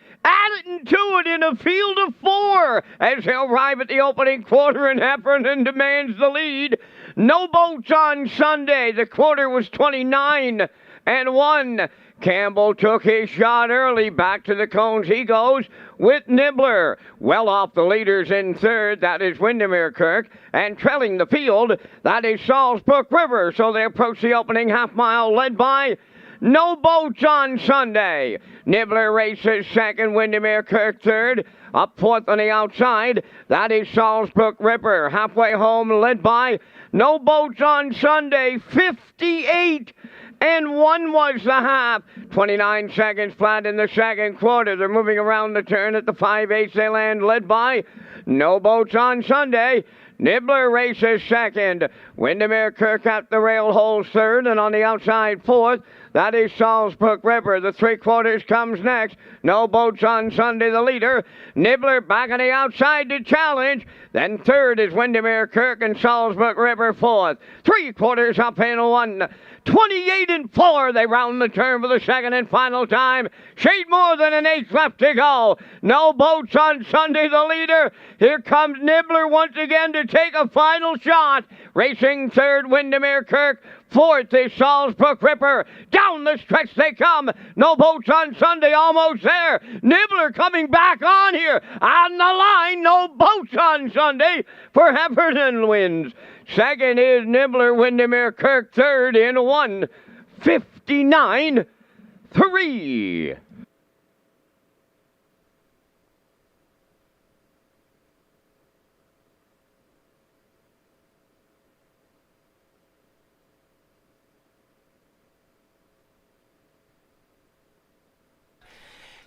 and to it in a field of 4 as they arrive at the opening quarter, and Heffernan demands the lead. No Boats on Sunday. The quarter was 29 and 1. Campbell took his shot early. Back to the cones he goes with Nibbler. Well off the leaders in third, that is Windermere Kirk. And trailing the field, that is Salisbrook River. So they approach the opening half mile led by No Boats on Sunday. Nibbler races second, Windermere Kirk third. Up fourth on the outside, that is Salisbrook Ripper. Halfway home led by No Boats on Sunday. 58 and 1 was the half. 29 seconds flat in the second quarter. They're moving around the turn at the 5/8. They land led by No Boats on Sunday. Nibbler races second. Windermere Kirk at the rail holds third, and on the outside fourth, that is Salisbrook River. The 3/4 comes next. No Boats on Sunday, the leader. Nibbler back on the outside to challenge. Then third is Windermere Kirk and Salisbrook River fourth. 3/4 up in 1. 28 and 4. They round the turn for the second and final time. Shade more than an 8 left to go. No Boats on Sunday, the leader. Here comes Nibbler once again to take a final shot. Racing third, Windermere Kirk. Fourth is Salisbrook Ripper. Down the stretch they come. No Boats on Sunday, almost there. Nibbler coming back on here. On the line, No Boats on Sunday for Heffernan wins. Second is Nibbler, Windermere Kirk third in 1:59.3.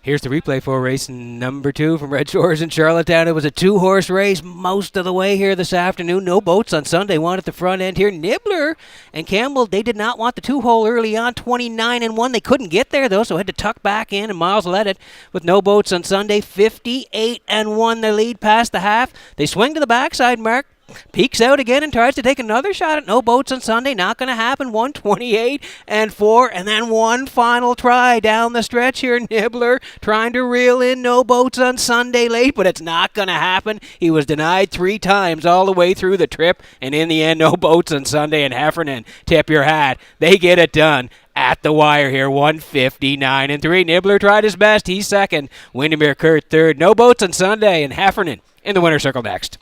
Here's the replay for race number 2 from Red Shores in Charlottetown. It was a 2-horse race most of the way here this afternoon. No Boats on Sunday. One at the front end here. Nibbler and Campbell, they did not want the 2-hole early on. 29 and 1. They couldn't get there, though, so had to tuck back in, and Miles led it with No Boats on Sunday. 58 and 1. Their lead past the half. They swing to the backside, Mark. Peeks out again and tries to take another shot at No Boats on Sunday. Not going to happen. 1:28 and 4. And then one final try down the stretch here. Nibbler trying to reel in No Boats on Sunday late, but it's not going to happen. He was denied 3 times all the way through the trip. And in the end, No Boats on Sunday and Heffernan, tip your hat. They get it done at the wire here. 1:59 and 3. Nibbler tried his best. He's second. Windermere Kirk third. No Boats on Sunday and Heffernan in the winner's circle next.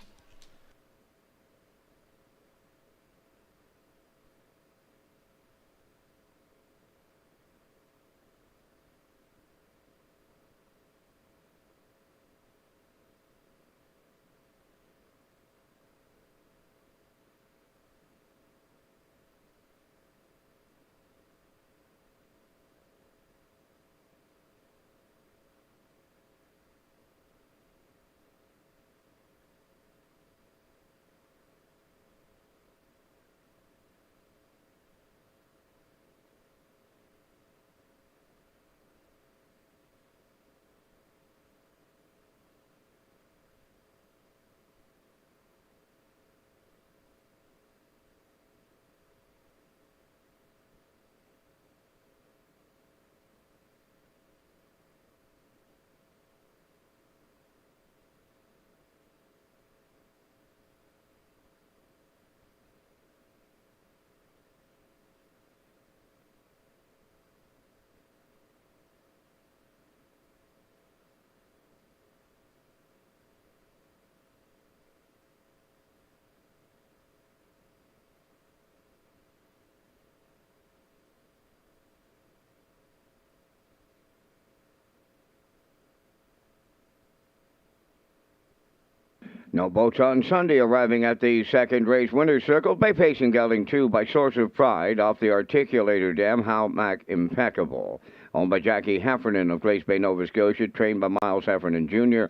No Boats on Sunday arriving at the second race winner's circle by pacing gelding 2 by Source of Pride off the Articulator Dam, Hal Mac Impeccable. Owned by Jackie Heffernan of Glace Bay, Nova Scotia, trained by Miles Heffernan Jr.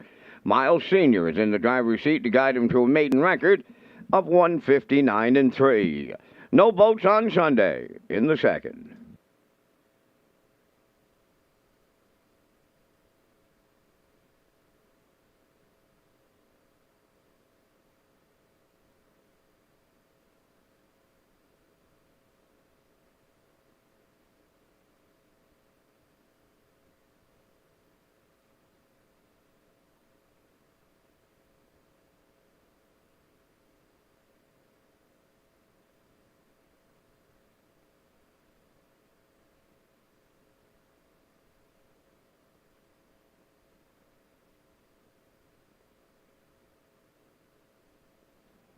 Miles Sr. is in the driver's seat to guide him to a maiden record of 1:59.3. No boats on Sunday in the second.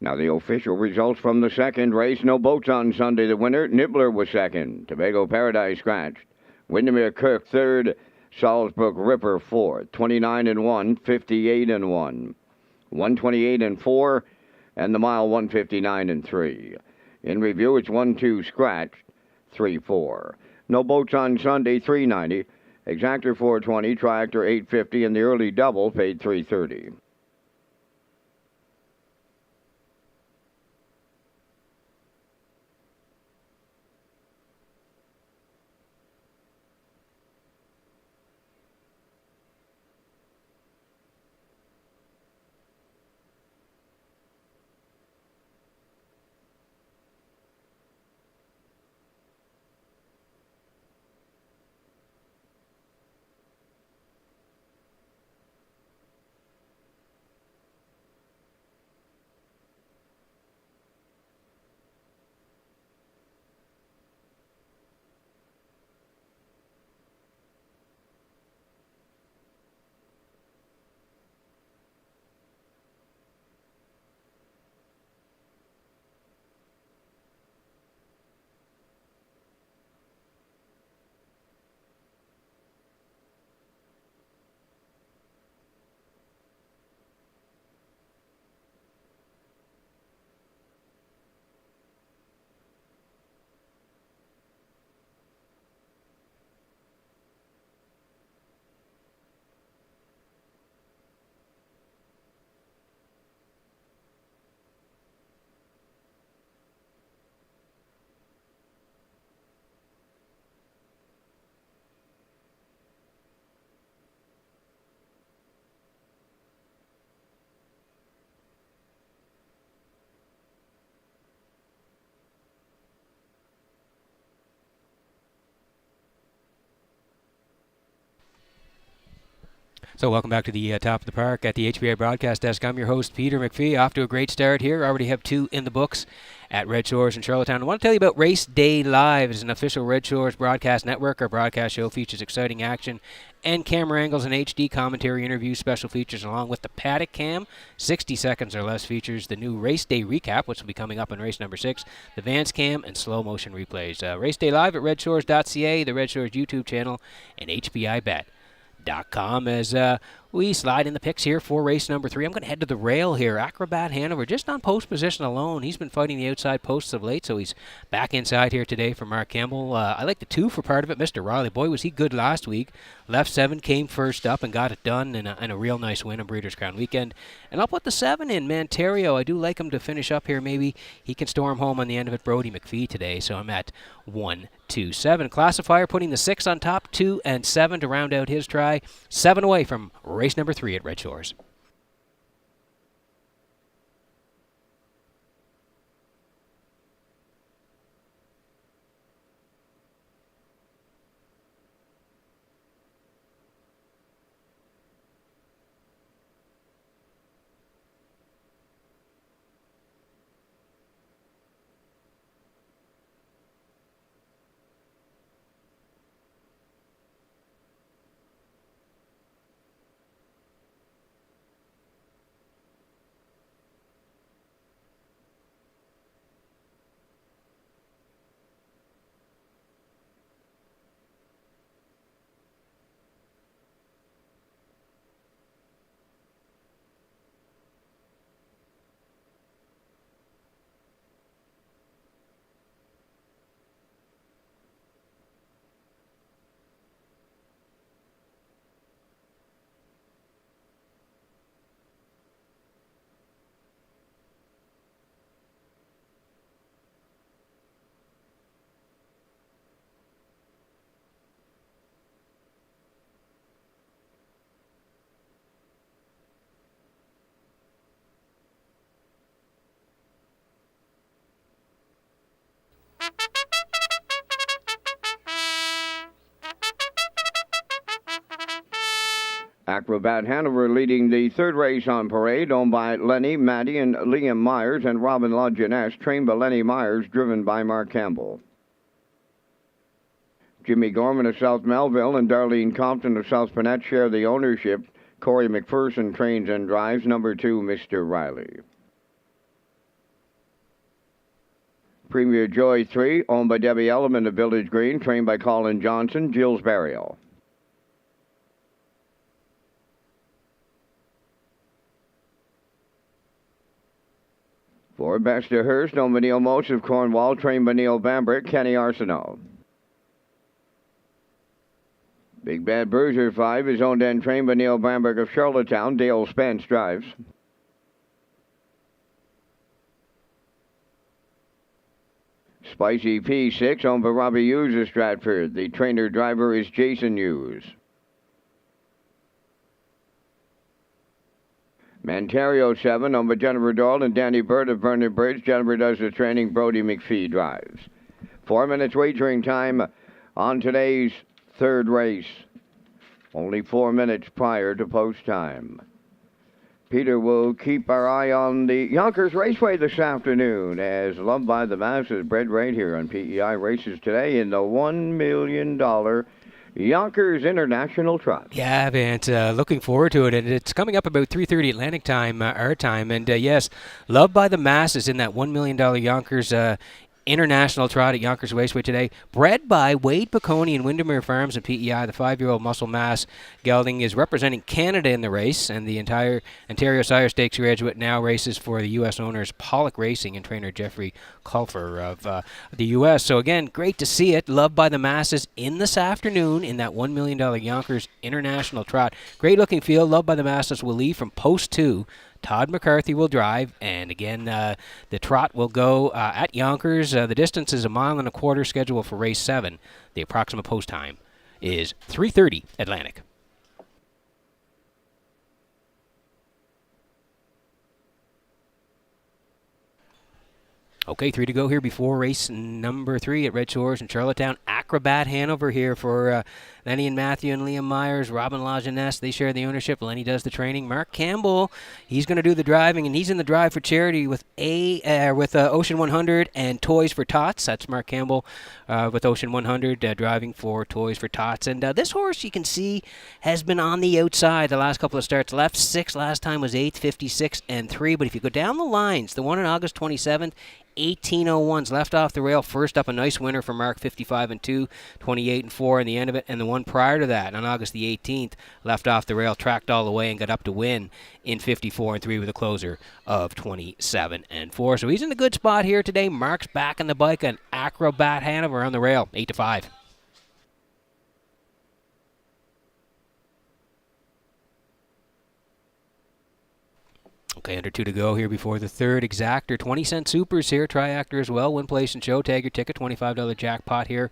Now the official results from the second race. No boats on Sunday. The winner, Nibbler, was second. Tobago Paradise scratched. Windermere Kirk third. Salzburg Ripper fourth. 29-1, 58-1. 128-4, and the mile 159-3. In review, it's 1-2 scratched, 3-4. No boats on Sunday, 390. Exactor 420, Triactor 850, and the early double paid 330. So welcome back to the top of the park at the HBI broadcast desk. I'm your host, Peter McPhee. Off to a great start here. Already have 2 in the books at Red Shores in Charlottetown. I want to tell you about Race Day Live. It's an official Red Shores broadcast network. Our broadcast show features exciting action and camera angles and HD commentary, interviews, special features, along with the Paddock Cam. 60 seconds or less features the new Race Day recap, which will be coming up in race number 6, the Vance Cam, and slow motion replays. Race Day Live at Redshores.ca, the Red Shores YouTube channel, and HBIBet.com as we slide in the picks here for race number 3. I'm going to head to the rail here. Acrobat Hanover just on post position alone. He's been fighting the outside posts of late, so he's back inside here today for Mark Campbell. I like the 2 for part of it. Mr. Riley, boy, was he good last week. Left 7, came first up and got it done in a real nice win on Breeders' Crown weekend. And I'll put the 7 in, Manterio. I do like him to finish up here. Maybe he can storm home on the end of it. Brody McPhee today, so I'm at 1, 2, 7. Classifier putting the 6 on top, 2 and 7 to round out his try. 7 away from race number 3 at Red Shores. Acrobat Hanover leading the third race on parade, owned by Lenny, Maddie, and Liam Myers, and Robin Lajeunesse, trained by Lenny Myers, driven by Mark Campbell. Jimmy Gorman of South Melville and Darlene Compton of South Panett share the ownership. Corey McPherson trains and drives number 2, Mr. Riley. Premier Joy 3, owned by Debbie Elliman of Village Green, trained by Colin Johnson, Jill's Burial. For Bester Hurst, owned by Neil Mose of Cornwall, trained by Neil Bambrick, Kenny Arsenault. Big Bad Bruiser 5 is owned and trained by Neil Bamberg of Charlottetown. Dale Spence drives. Spicy P6 owned by Robbie Hughes of Stratford. The trainer-driver is Jason Hughes. Mantario 7 owned by Jennifer Doyle and Danny Bird of Vernon Bridge. Jennifer does the training. Brody McPhee drives. 4 minutes wagering time on today's third race. Only 4 minutes prior to post time. Peter will keep our eye on the Yonkers Raceway this afternoon, as Loved by the Masses bred right here on PEI Races today in the $1 million Yonkers International Trot. Yeah, Vance, looking forward to it, and it's coming up about 3:30 Atlantic time, our time, and yes, Loved by the Masses in that $1 million Yonkers International Trot at Yonkers Raceway today. Bred by Wade Piccone and Windermere Farms and PEI, the 5-year-old muscle mass gelding is representing Canada in the race, and the entire Ontario Sire Stakes graduate now races for the U.S. owners Pollock Racing and trainer Jeffrey Kulfer of the U.S. So again, great to see it. Loved by the Masses in this afternoon in that $1 million Yonkers International Trot. Great looking field. Loved by the Masses will leave from post 2. Todd McCarthy will drive, and again, the trot will go at Yonkers. The distance is 1.25 miles scheduled for race 7. The approximate post time is 3:30 Atlantic. Okay, 3 to go here before race number 3 at Redshores in Charlottetown. Acrobat Hanover here for Lenny and Matthew and Liam Myers. Robin Lajeunesse, they share the ownership. Lenny does the training. Mark Campbell, he's going to do the driving, and he's in the drive for charity with Ocean 100 and Toys for Tots. That's Mark Campbell with Ocean 100 driving for Toys for Tots. And this horse, you can see, has been on the outside the last couple of starts. Left 6 last time, was 8th, 56 and 3. But if you go down the lines, the one on August 27th, 1801's left off the rail. First up, a nice winner for Mark, 55 and 2, 28 and 4 in the end of it. And the one prior to that, on August the 18th, left off the rail, tracked all the way, and got up to win in 54 and 3 with a closer of 27 and 4. So he's in a good spot here today. Mark's back on the bike, and Acrobat Hanover on the rail, 8 to 5. Okay, under 2 to go here before the third. Exactor, 20-cent supers here. Triactor as well. Win, place, and show. Tag your ticket, $25 jackpot here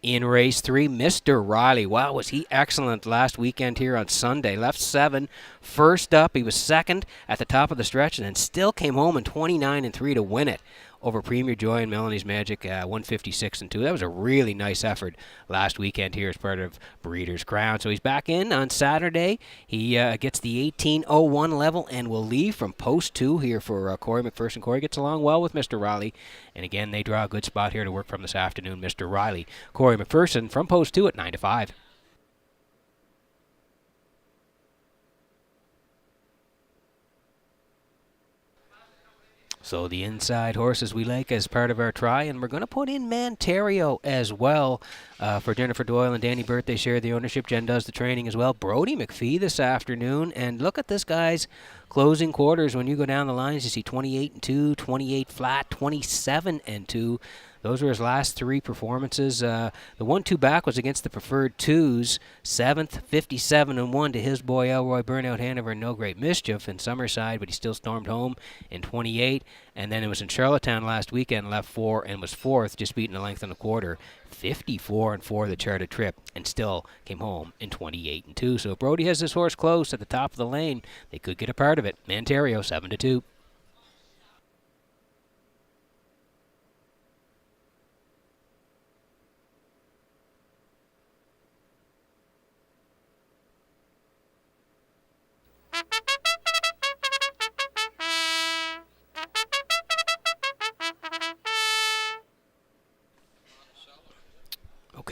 in race 3. Mr. Riley, wow, was he excellent last weekend here on Sunday. Left 7. First up, he was second at the top of the stretch, and then still came home in 29 and 3 to win it over Premier Joy and Melanie's Magic, 156 and 2. That was a really nice effort last weekend here as part of Breeders' Crown. So he's back in on Saturday. He gets the 1801 level and will leave from post 2 here for Corey McPherson. Corey gets along well with Mr. Riley. And again, they draw a good spot here to work from this afternoon. Mr. Riley, Corey McPherson from post 2 at 9 to 5. So the inside horses we like as part of our try, and we're going to put in Mantario as well for Jennifer Doyle and Danny Burt. They share the ownership. Jen does the training as well. Brody McPhee this afternoon, and look at this guy's closing quarters. When you go down the lines, you see 28 and 2, 28 flat, 27 and 2. Those were his last 3 performances. The 1-2 back was against the preferred 2s. 7th, 57 and 1 to his boy Elroy Burnout Hanover. No great mischief in Summerside, but he still stormed home in 28. And then it was in Charlottetown last weekend, left 4 and was 4th, just beating a length and a quarter. 54 and 4 the charted trip, and still came home in 28 and 2. So if Brody has this horse close at the top of the lane, they could get a part of it. Mantario 7 to 2.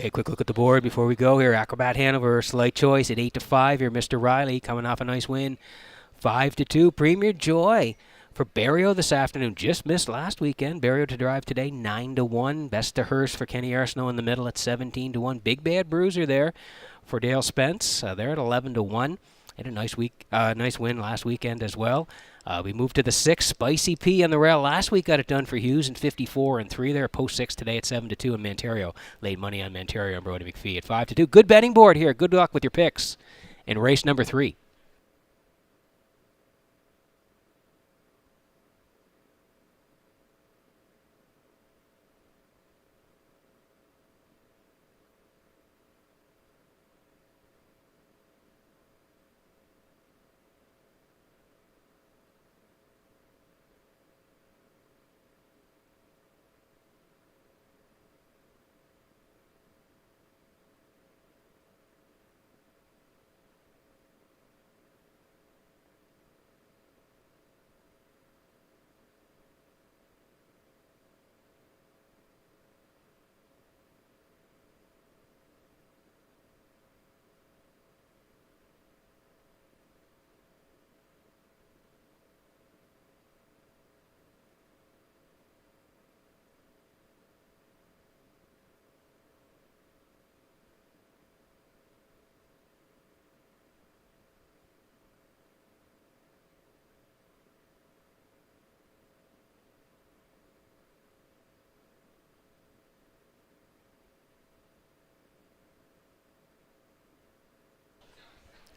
Okay, quick look at the board before we go here. Acrobat Hanover, slight choice at 8-5 here. Mr. Riley coming off a nice win. 5-2. Premier Joy for Barrio this afternoon. Just missed last weekend. Barrio to drive today, 9-1. Best to Hearst for Kenny Arsenault in the middle at 17-1. Big Bad Bruiser there for Dale Spence. They're at 11-1. Had a nice win last weekend as well. We moved to the 6. Spicy P on the rail. Last week got it done for Hughes in 54-3 there. Post 6 today at 7-2. And Manterio laid money on Manterio and Brody McPhee at 5-2. Good betting board here. Good luck with your picks in race number 3.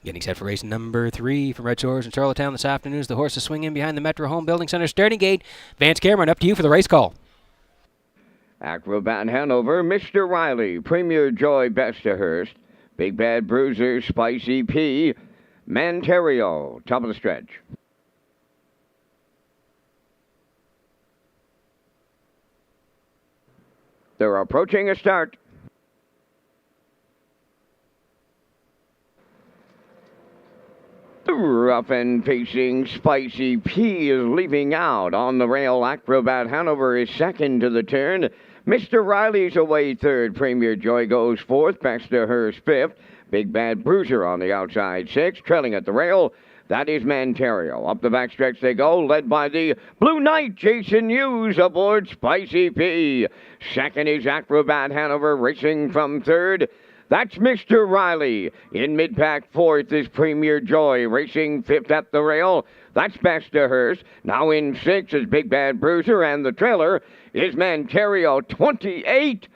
Getting set for race number 3 from Redshores in Charlottetown this afternoon as the horses swing in behind the Metro Home Building Center starting gate. Vance Cameron, up to you for the race call. Acrobat Hanover, Mr. Riley, Premier Joy, Best to Hearst, Big Bad Bruiser, Spicy P, Manterio, top of the stretch. They're approaching a start. The rough and pacing Spicy P is leaving out on the rail. Acrobat Hanover is second to the turn. Mr. Riley's away third. Premier Joy goes fourth. Best to Hearst fifth. Big Bad Bruiser on the outside sixth. Trailing at the rail, that is Manterio. Up the backstretch they go, led by the Blue Knight, Jason Hughes, aboard Spicy P. Second is Acrobat Hanover, racing from third. That's Mr. Riley. In mid-pack fourth is Premier Joy, racing fifth at the rail. That's Best to Hearst. Now in sixth is Big Bad Bruiser, and the trailer is Manterio. 28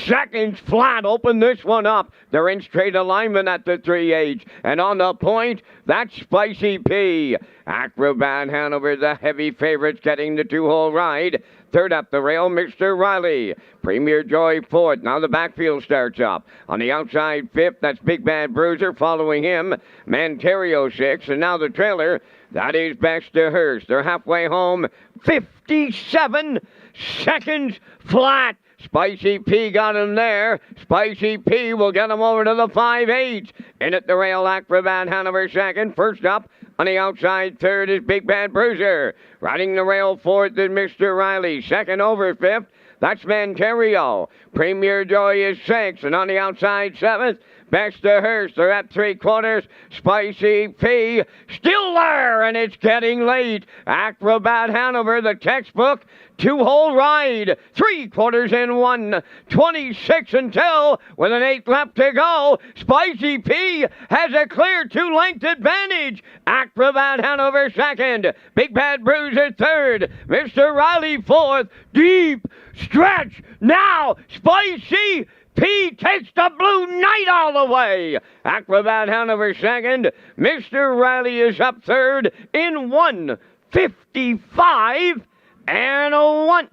seconds flat. Open this one up. They're in straight alignment at the 3H. And on the point, that's Spicy P. Acrobat Hanover, the heavy favorites, getting the 2-hole ride. Third up the rail, Mr. Riley. Premier Joy fourth. Now the backfield starts up. On the outside fifth, that's Big Bad Bruiser. Following him, Manterio sixth. And now the trailer, that is Best to Hearst. They're halfway home. 57 seconds flat. Spicy P got him there. Spicy P will get him over to the 5-8. In at the rail, Acrobat Hanover second. First up on the outside third is Big Bad Bruiser. Riding the rail fourth is Mr. Riley. Second over fifth, that's Manterio. Premier Joy is sixth. And on the outside seventh, Best to Hearst. They're at 3/4. Spicy P still there, and it's getting late. Acrobat Hanover, the textbook 2-hole ride. 3/4 in 1. 26 until, with an 8 left to go. Spicy P has a clear 2-length advantage. Acrobat Hanover second. Big Bad Bruiser third. Mr. Riley fourth. Deep stretch. Now, Spicy P takes the Blue Knight all the way. Acrobat Hanover second. Mr. Riley is up third in 1:55 and a 1.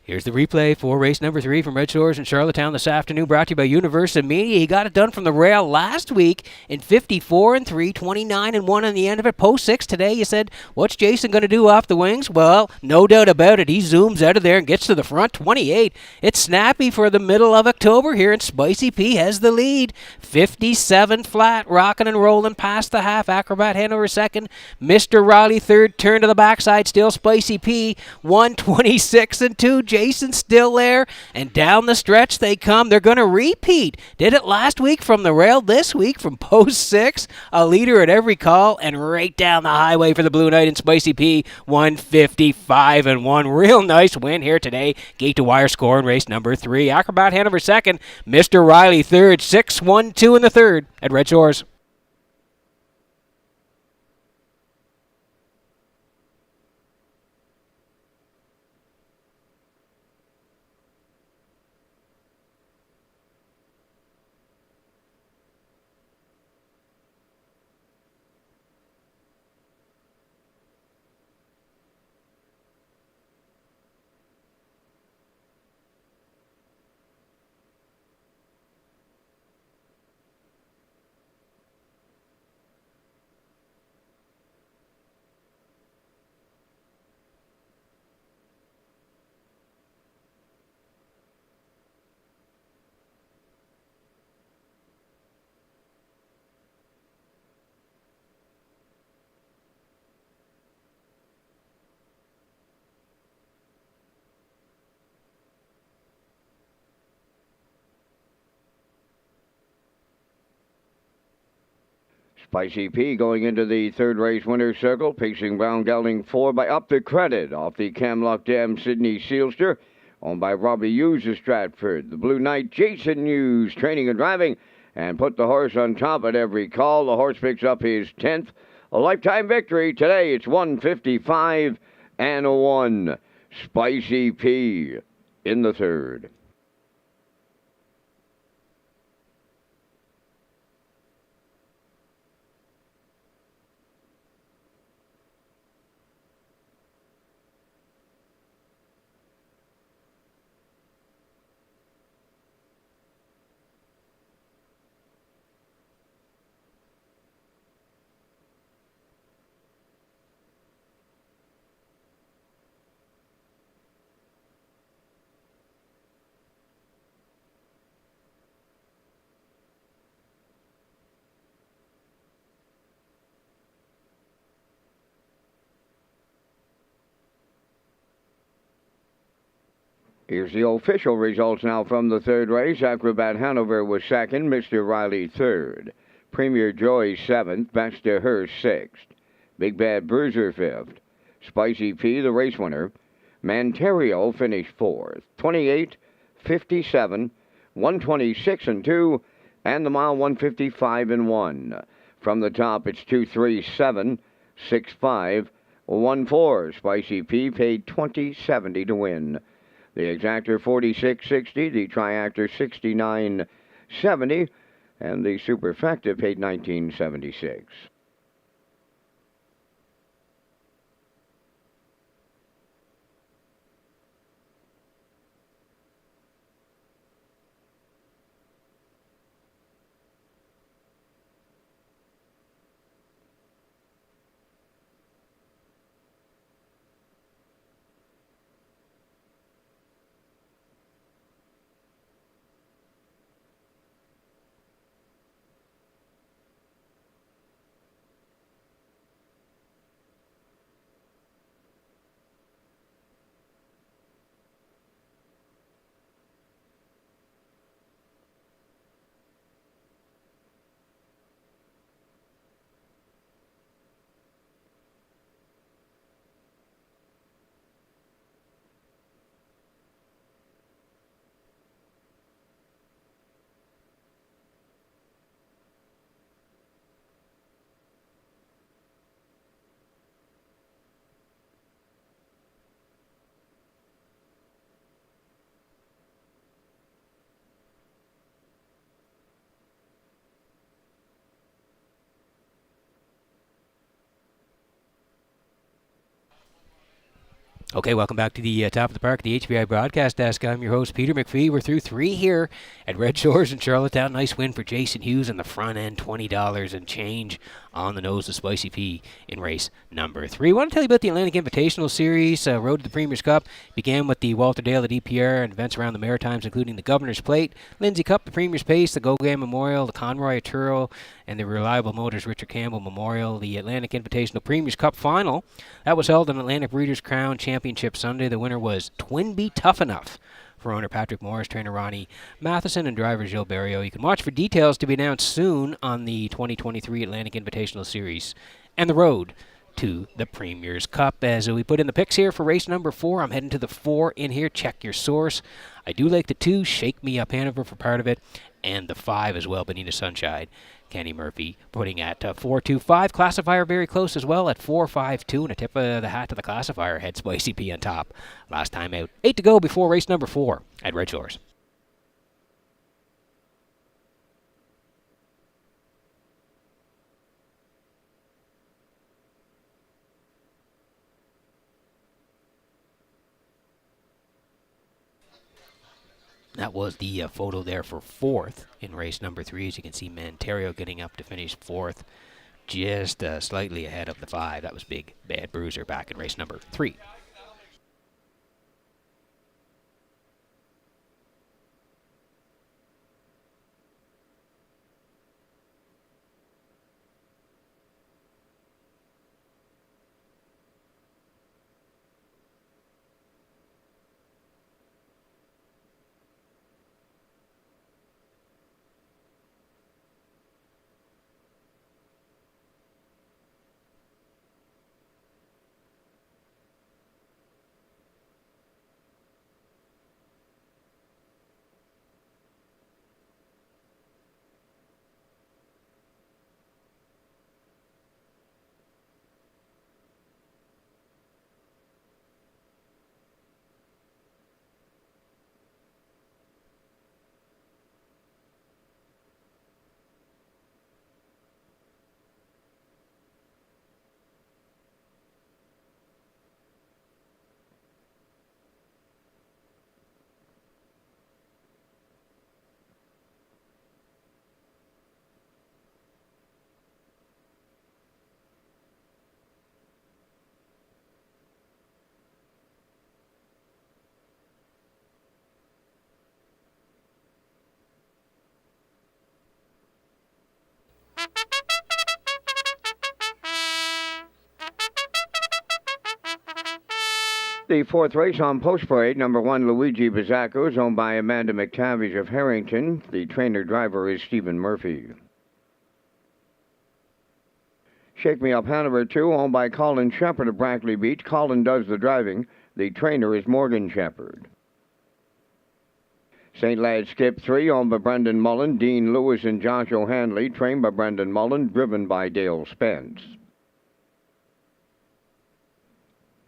Here's the replay for race number 3 from Red Shores in Charlottetown this afternoon, brought to you by Universal Media. He got it done from the rail last week in 54 and 3, 29 and 1 on the end of it. Post 6 today. You said, what's Jason going to do off the wings? Well, no doubt about it. He zooms out of there and gets to the front. 28. It's snappy for the middle of October here, and Spicy P has the lead. 57 flat, rocking and rolling past the half. Acrobat Hanover second. Mr. Riley third. Turn to the backside. Still Spicy P. 126 and 2. Jason still there, and down the stretch they come. They're going to repeat. Did it last week from the rail, this week from post 6. A leader at every call, and right down the highway for the Blue Knight and Spicy P. 155 and 1. Real nice win here today. Gate to wire score in race number 3. Acrobat Hanover second. Mr. Riley third. 6-1-2 in the third at Red Shores. Spicy P going into the third race winner's circle, pacing Brown Gelding 4 by Up the Credit off the Camlock Dam Sydney Sealster, owned by Robbie Hughes of Stratford. The Blue Knight Jason Hughes training and driving, and put the horse on top at every call. The horse picks up his 10th lifetime victory. Today it's 155 and a 1. Spicy P in the third. Here's the official results now from the third race. Acrobat Hanover was second, Mr. Riley third, Premier Joy seventh, Best to Her sixth, Big Bad Bruiser fifth, Spicy P, the race winner, Manterio finished fourth, 28, 57, 126 and 2, and the mile 155 and 1. From the top, it's 237, 65, 14. Spicy P paid $20.70 to win. The exactor $46.60, the triactor $69.70, and the superfecta paid $19.76. Okay, welcome back to the top of the park, the HBI broadcast desk. I'm your host, Peter McPhee. We're through 3 here at Red Shores in Charlottetown. Nice win for Jason Hughes on the front end, $20 and change on the nose of Spicy P in race number 3. I want to tell you about the Atlantic Invitational Series. Road to the Premier's Cup began with the Walter Dale at DPR and events around the Maritimes, including the Governor's Plate, Lindsay Cup, the Premier's Pace, the Gauguin Memorial, the Conroy Arturo, and the Reliable Motors Richard Campbell Memorial. The Atlantic Invitational Premier's Cup final, that was held on Atlantic Breeders' Crown Championship Sunday. The winner was Twin B Tough Enough for owner Patrick Morris, trainer Ronnie Matheson, and driver Gilles Barrio. You can watch for details to be announced soon on the 2023 Atlantic Invitational Series and the road to the Premier's Cup. As we put in the picks here for race number 4, I'm heading to the 4 in here. Check your source. I do like the 2, Shake Me Up Hanover for part of it, and the 5 as well, Benita Sunshine. Kenny Murphy putting at 4.25. Classifier very close as well at 4.52, and a tip of the hat to the classifier had Spicy P on top last time out. 8 to go before race number 4 at Red Shores. That was the photo there for 4th in race number 3. As you can see, Manterio getting up to finish 4th, just slightly ahead of the 5. That was Big Bad Bruiser back in race number 3. The 4th race on Post Parade, number 1, Luigi Bizzacco, is owned by Amanda McTavish of Harrington. The trainer-driver is Stephen Murphy. Shake Me Up Hanover 2, owned by Colin Shepard of Brackley Beach. Colin does the driving. The trainer is Morgan Shepard. St. Lad Skip 3, owned by Brendan Mullen, Dean Lewis, and Josh O'Hanley, trained by Brendan Mullen, driven by Dale Spence.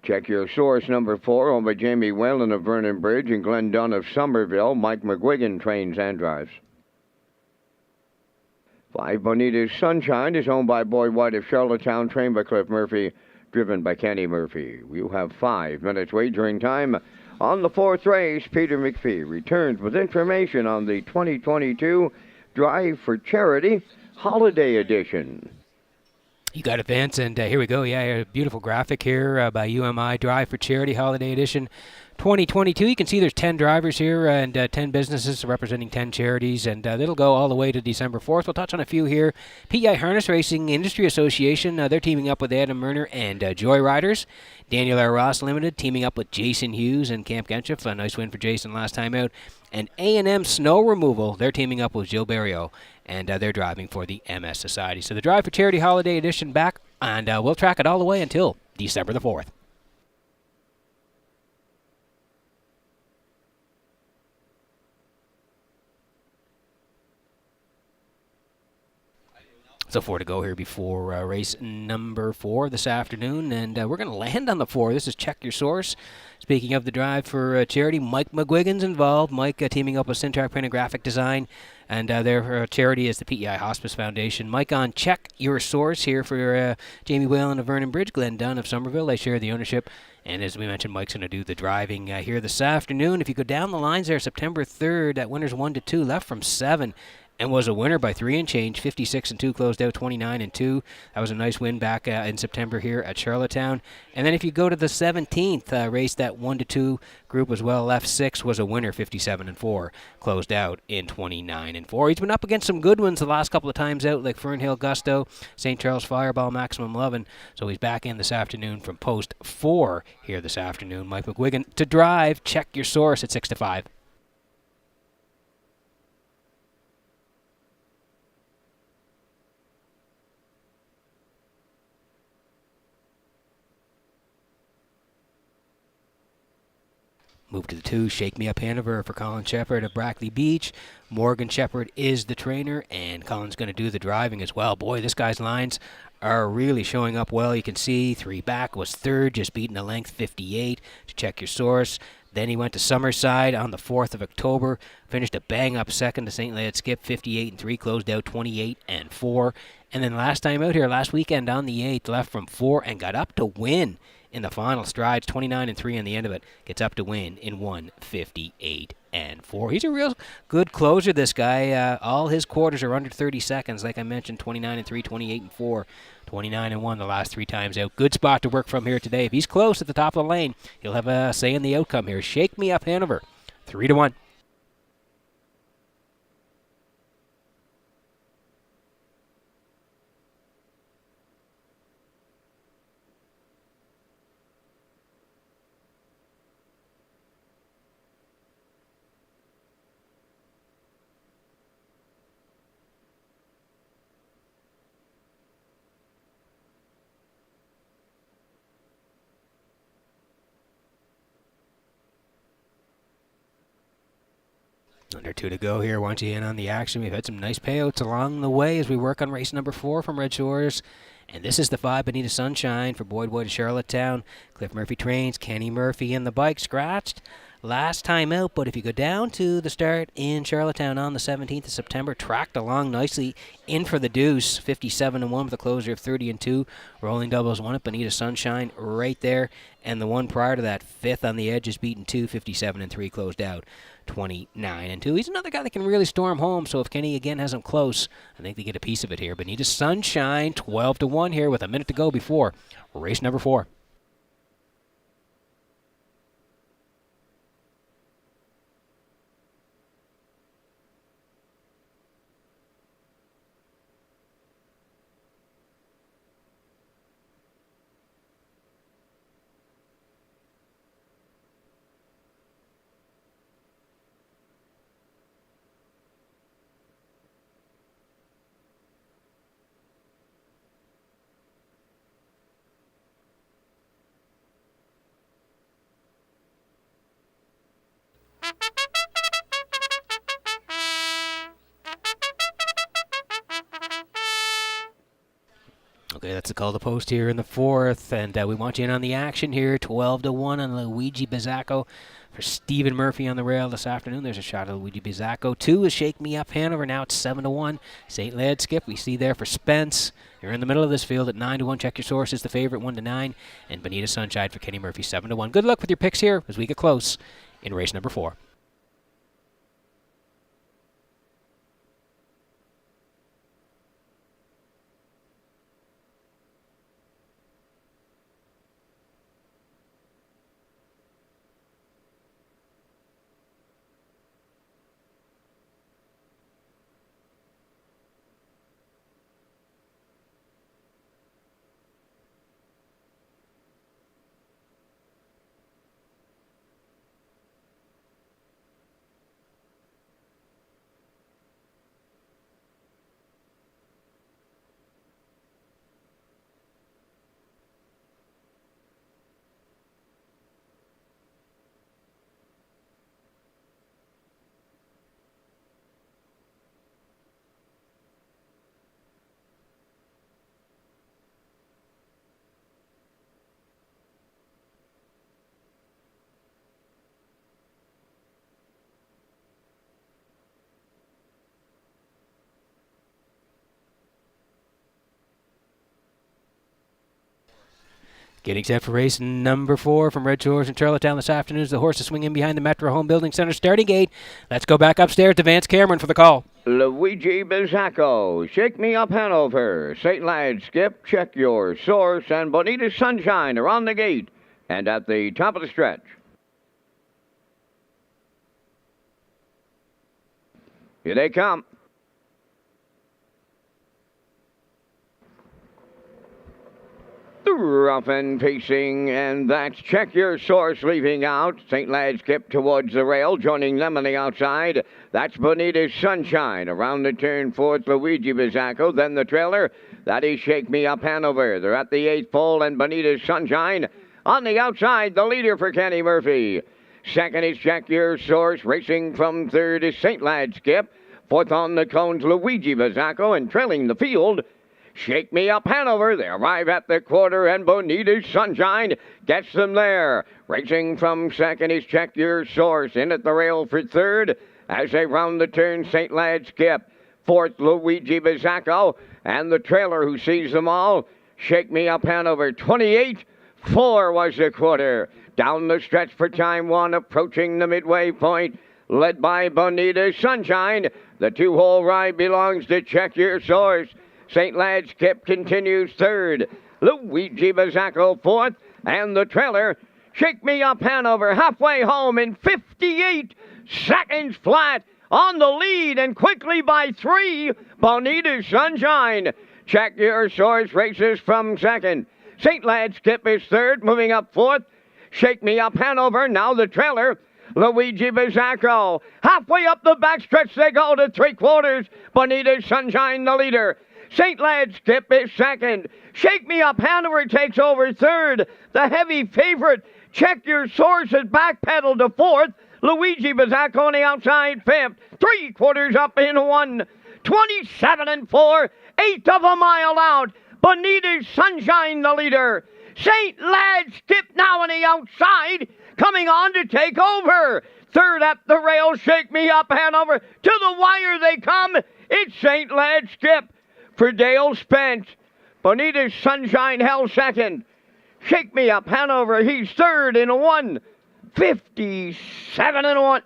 Check Your Source, number 4, owned by Jamie Whalen of Vernon Bridge and Glenn Dunn of Somerville. Mike McGuigan trains and drives. 5, Bonita's Sunshine, is owned by Boyd White of Charlottetown, trained by Cliff Murphy, driven by Kenny Murphy. You have 5 minutes wagering time on the 4th race. Peter McPhee returns with information on the 2022 Drive for Charity Holiday Edition. You got it, Vince, and here we go. Yeah, a beautiful graphic here by UMI, Drive for Charity Holiday Edition 2022. You can see there's 10 drivers here and 10 businesses representing 10 charities, and it'll go all the way to December 4th. We'll touch on a few here. PEI Harness Racing Industry Association, they're teaming up with Adam Murner and Joyriders. Daniel R. Ross Limited teaming up with Jason Hughes and Camp Genship. A nice win for Jason last time out. And A&M Snow Removal, they're teaming up with Gilles Barrio, and they're driving for the MS Society. So the Drive for Charity Holiday Edition back, and we'll track it all the way until December the 4th. So 4 to go here before race number 4 this afternoon, and we're going to land on the 4. This is Check Your Source. Speaking of the drive for charity, Mike McGuigan's involved. Mike teaming up with Syntax Print and Graphic Design, and their charity is the PEI Hospice Foundation. Mike on Check Your Source here for Jamie Whalen of Vernon Bridge, Glenn Dunn of Somerville. They share the ownership. And as we mentioned, Mike's going to do the driving here this afternoon. If you go down the lines there, September 3rd, that winner's 1-2, left from 7. And was a winner by 3 and change. 56-2, closed out 29-2. That was a nice win back in September here at Charlottetown. And then if you go to the 17th race, that 1-2 group as well, left 6, was a winner, 57-4, closed out in 29-4. He's been up against some good ones the last couple of times out, like Fernhill Gusto, St. Charles Fireball, Maximum Lovin'. So he's back in this afternoon from post 4 here this afternoon. Mike McGuigan to drive. Check Your Source at 6-5. Move to the 2, Shake Me Up Hanover for Colin Shepard of Brackley Beach. Morgan Shepard is the trainer, and Colin's going to do the driving as well. Boy, this guy's lines are really showing up well. You can see 3 back was 3rd, just beating a length 58 to Check Your Source. Then he went to Summerside on the 4th of October, finished a bang-up 2nd to St. Leonard Skip, 58-3, closed out 28-4. And then last time out here, last weekend on the 8th, left from 4 and got up to win in the final strides, 29-3 on the end of it, gets up to win in 1:58-4. He's a real good closer, this guy. All his quarters are under 30 seconds. Like I mentioned, 29-3, 28-4, 29-1 the last 3 times out. Good spot to work from here today. If he's close at the top of the lane, he'll have a say in the outcome here. Shake Me Up Hanover, 3-1. Under 2 to go here. Want you in on the action. We've had some nice payouts along the way as we work on race number 4 from Redshores. And this is the 5, Bonita Sunshine for Boyd Wood of Charlottetown. Cliff Murphy trains. Kenny Murphy in the bike. Scratched last time out, but if you go down to the start in Charlottetown on the 17th of September, tracked along nicely in for the deuce, 57-1 with a closer of 30-2. Rolling doubles won it. Bonita Sunshine right there. And the one prior to that, 5th on the edge, is beaten 2, 57-3, closed out 29-2. He's another guy that can really storm home, so if Kenny again has him close, I think they get a piece of it here. Bonita Sunshine, 12-1 here with a minute to go before race number 4. Okay, that's the call to post here in the 4th, and we want you in on the action here. 12-1 on Luigi Bizzacco for Stephen Murphy on the rail this afternoon. There's a shot of Luigi Bizzacco. 2 is Shake Me Up Hanover. Now it's 7-1. St. Led Skip, we see there for Spence. You're in the middle of this field at 9-1. Check Your Source is the favorite, 1-9. And Bonita Sunshine for Kenny Murphy, 7-1. Good luck with your picks here as we get close in race number 4. Getting set for race number 4 from Red Shores in Charlottetown this afternoon as the horses swing in behind the Metro Home Building Center starting gate. Let's go back upstairs to Vance Cameron for the call. Luigi Bizzacco, Shake Me Up Hanover, St. Lad Skip, Check Your Source, and Bonita Sunshine are on the gate and at the top of the stretch. Here they come. Rough and pacing, and that's Check Your Source leaving out. St. Lad's Skip towards the rail, joining them on the outside. That's Bonita's Sunshine. Around the turn, fourth, Luigi Bizzacco. Then the trailer, that is Shake Me Up Hanover. They're at the 8th pole, and Bonita's Sunshine. On the outside, the leader for Kenny Murphy. Second is Check Your Source. Racing from third is St. Lad's Skip. Fourth on the cones, Luigi Bizzacco, and trailing the field, Shake Me Up Hanover. They arrive at the quarter, and Bonita's Sunshine gets them there. Racing from second is Check Your Source. In at the rail for third as they round the turn, St. Lad's Skip. Fourth, Luigi Bizzacco, and the trailer who sees them all, Shake Me Up Hanover. 28-4 was the quarter. Down the stretch for time one, approaching the midway point, led by Bonita's Sunshine. The 2-hole ride belongs to Check Your Source. St. Lad's Skip continues third. Luigi Bizzacco fourth. And the trailer, Shake Me Up Hanover, halfway home in 58 seconds flat. On the lead and quickly by 3, Bonita's Sunshine. Check Your Source races from second. St. Lad's Skip is third, moving up fourth. Shake Me Up Hanover, now the trailer, Luigi Bizzacco. Halfway up the backstretch they go to 3/4. Bonita's Sunshine the leader. St. Lad's Skip is second. Shake Me Up Hanover takes over third. The heavy favorite, Check Your Source, is backpedaled to fourth. Luigi Bizzacco on the outside fifth. 3/4 up in 1. 27-4. 1/8 of a mile out. Bonita's Sunshine the leader. St. Lad's Skip now on the outside, coming on to take over. Third at the rail, Shake Me Up Hanover. To the wire they come. It's St. Lad's Skip. For Dale Spence, Bonita's Sunshine held second. Shake Me Up Hanover, he's third in 1:57-1.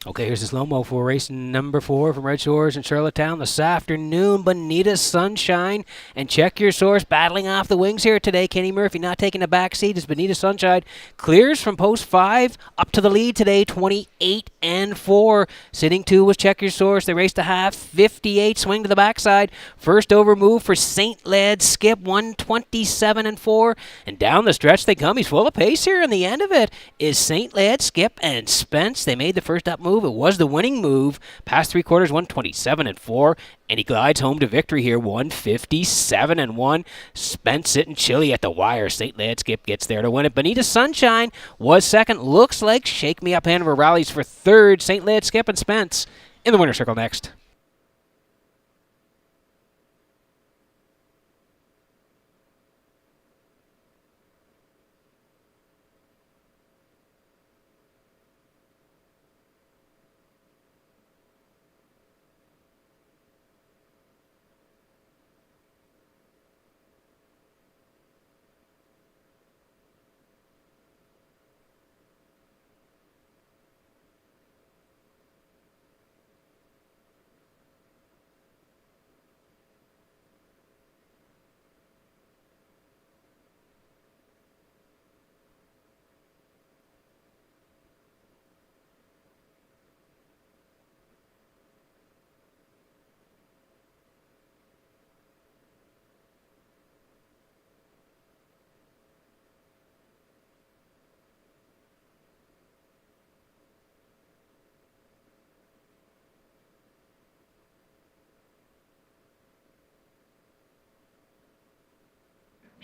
Okay, here's the slow-mo for race number 4 from Red Shores in Charlottetown this afternoon. Bonita's Sunshine and Check Your Source battling off the wings here today. Kenny Murphy not taking a back seat as Bonita's Sunshine clears from post 5 up to the lead today, 28-4. Sitting 2 was Check Your Source. They raced a half, 58, swing to the backside. First over move for St. Lad's Skip, 127-4. And down the stretch they come. He's full of pace here, and the end of it is St. Lad's Skip and Spence. They made the first up move. It was the winning move. Past 3/4, 127-4, and he glides home to victory here, 157-1. Spence sitting chilly at the wire. St. Lad's Skip gets there to win it. Bonita's Sunshine was second. Looks like Shake Me Up Hanover rallies for third. St. Lad's Skip and Spence in the winner's circle next.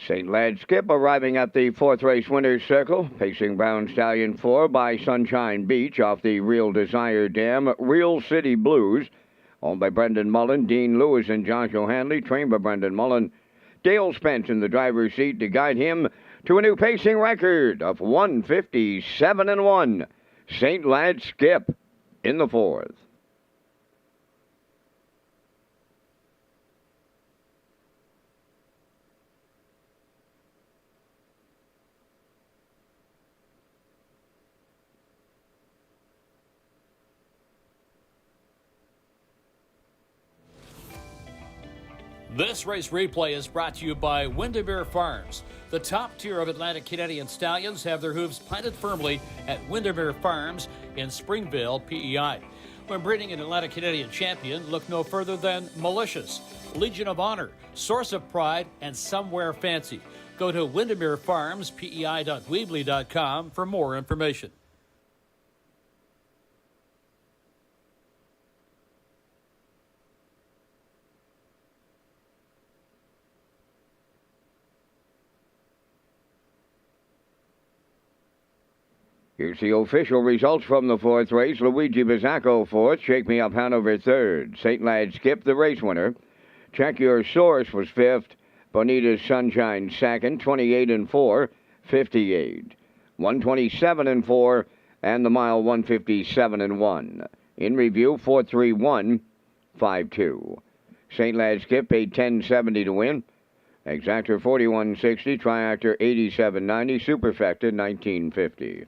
St. Lad's Skip arriving at the 4th race winner's circle, pacing Brown Stallion 4 by Sunshine Beach off the Real Desire Dam, Real City Blues, owned by Brendan Mullen, Dean Lewis, and Joshua Hanley, trained by Brendan Mullen. Dale Spence in the driver's seat to guide him to a new pacing record of 157-1. St. Lad Skip in the fourth. This race replay is brought to you by Windermere Farms. The top tier of Atlantic Canadian stallions have their hooves planted firmly at Windermere Farms in Springvale, PEI. When breeding an Atlantic Canadian champion, look no further than Malicious, Legion of Honor, Source of Pride, and Somewhere Fancy. Go to windermerefarmspei.weebly.com for more information. Here's the official results from the fourth race. Luigi Bizzacco fourth, Shake Me Up Hanover third, St. Lad Skip the race winner. Check Your Source was fifth, Bonita's Sunshine second, 28-4, 58. 127-4, and the mile 157-1. In review, 431, 52. St. Lad Skip paid $10.70 to win. Exactor $41.60, Triactor $87.90, Superfecta $19.50.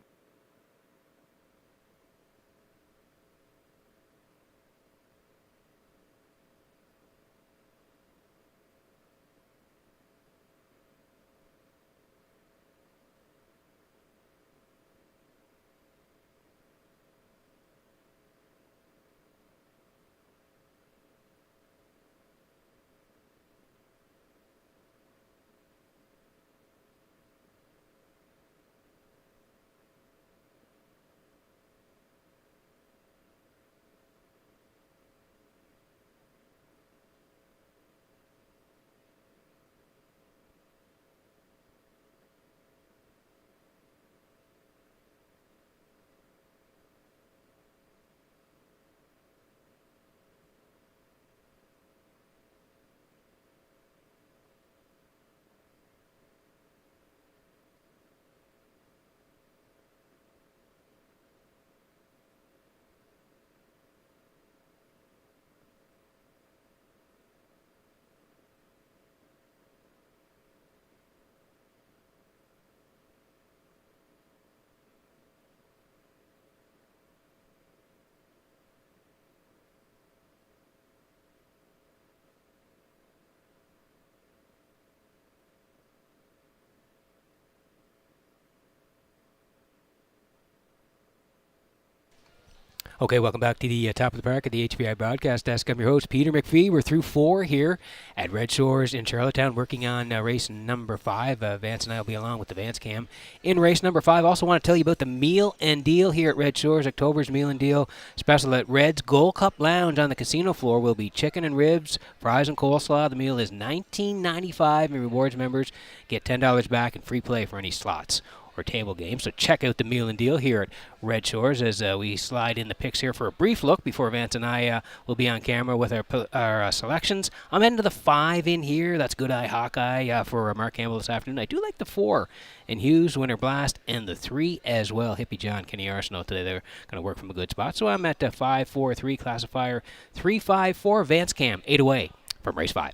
Okay, welcome back to the top of the park at the HPI broadcast desk. I'm your host, Peter McPhee. We're through 4 here at Red Shores in Charlottetown, working on race number 5. Vance and I will be along with the Vance Cam in race number 5. Also want to tell you about the Meal and Deal here at Red Shores. October's Meal and Deal special at Red's Gold Cup Lounge on the casino floor will be chicken and ribs, fries and coleslaw. The meal is $19.95, and rewards members get $10 back and free play for any slots or table games. So check out the Meal and Deal here at Red Shores as we slide in the picks here for a brief look before Vance and I will be on camera with our selections. I'm into the 5 in here. That's Good Eye Hawkeye for Mark Campbell this afternoon. I do like the 4 in Hughes, Winter Blast, and the 3 as well. Hippie John, Kenny Arsenault today. They're going to work from a good spot. So I'm at 5-4-3 classifier, 3-5-4 Vance Cam, 8 away from race 5.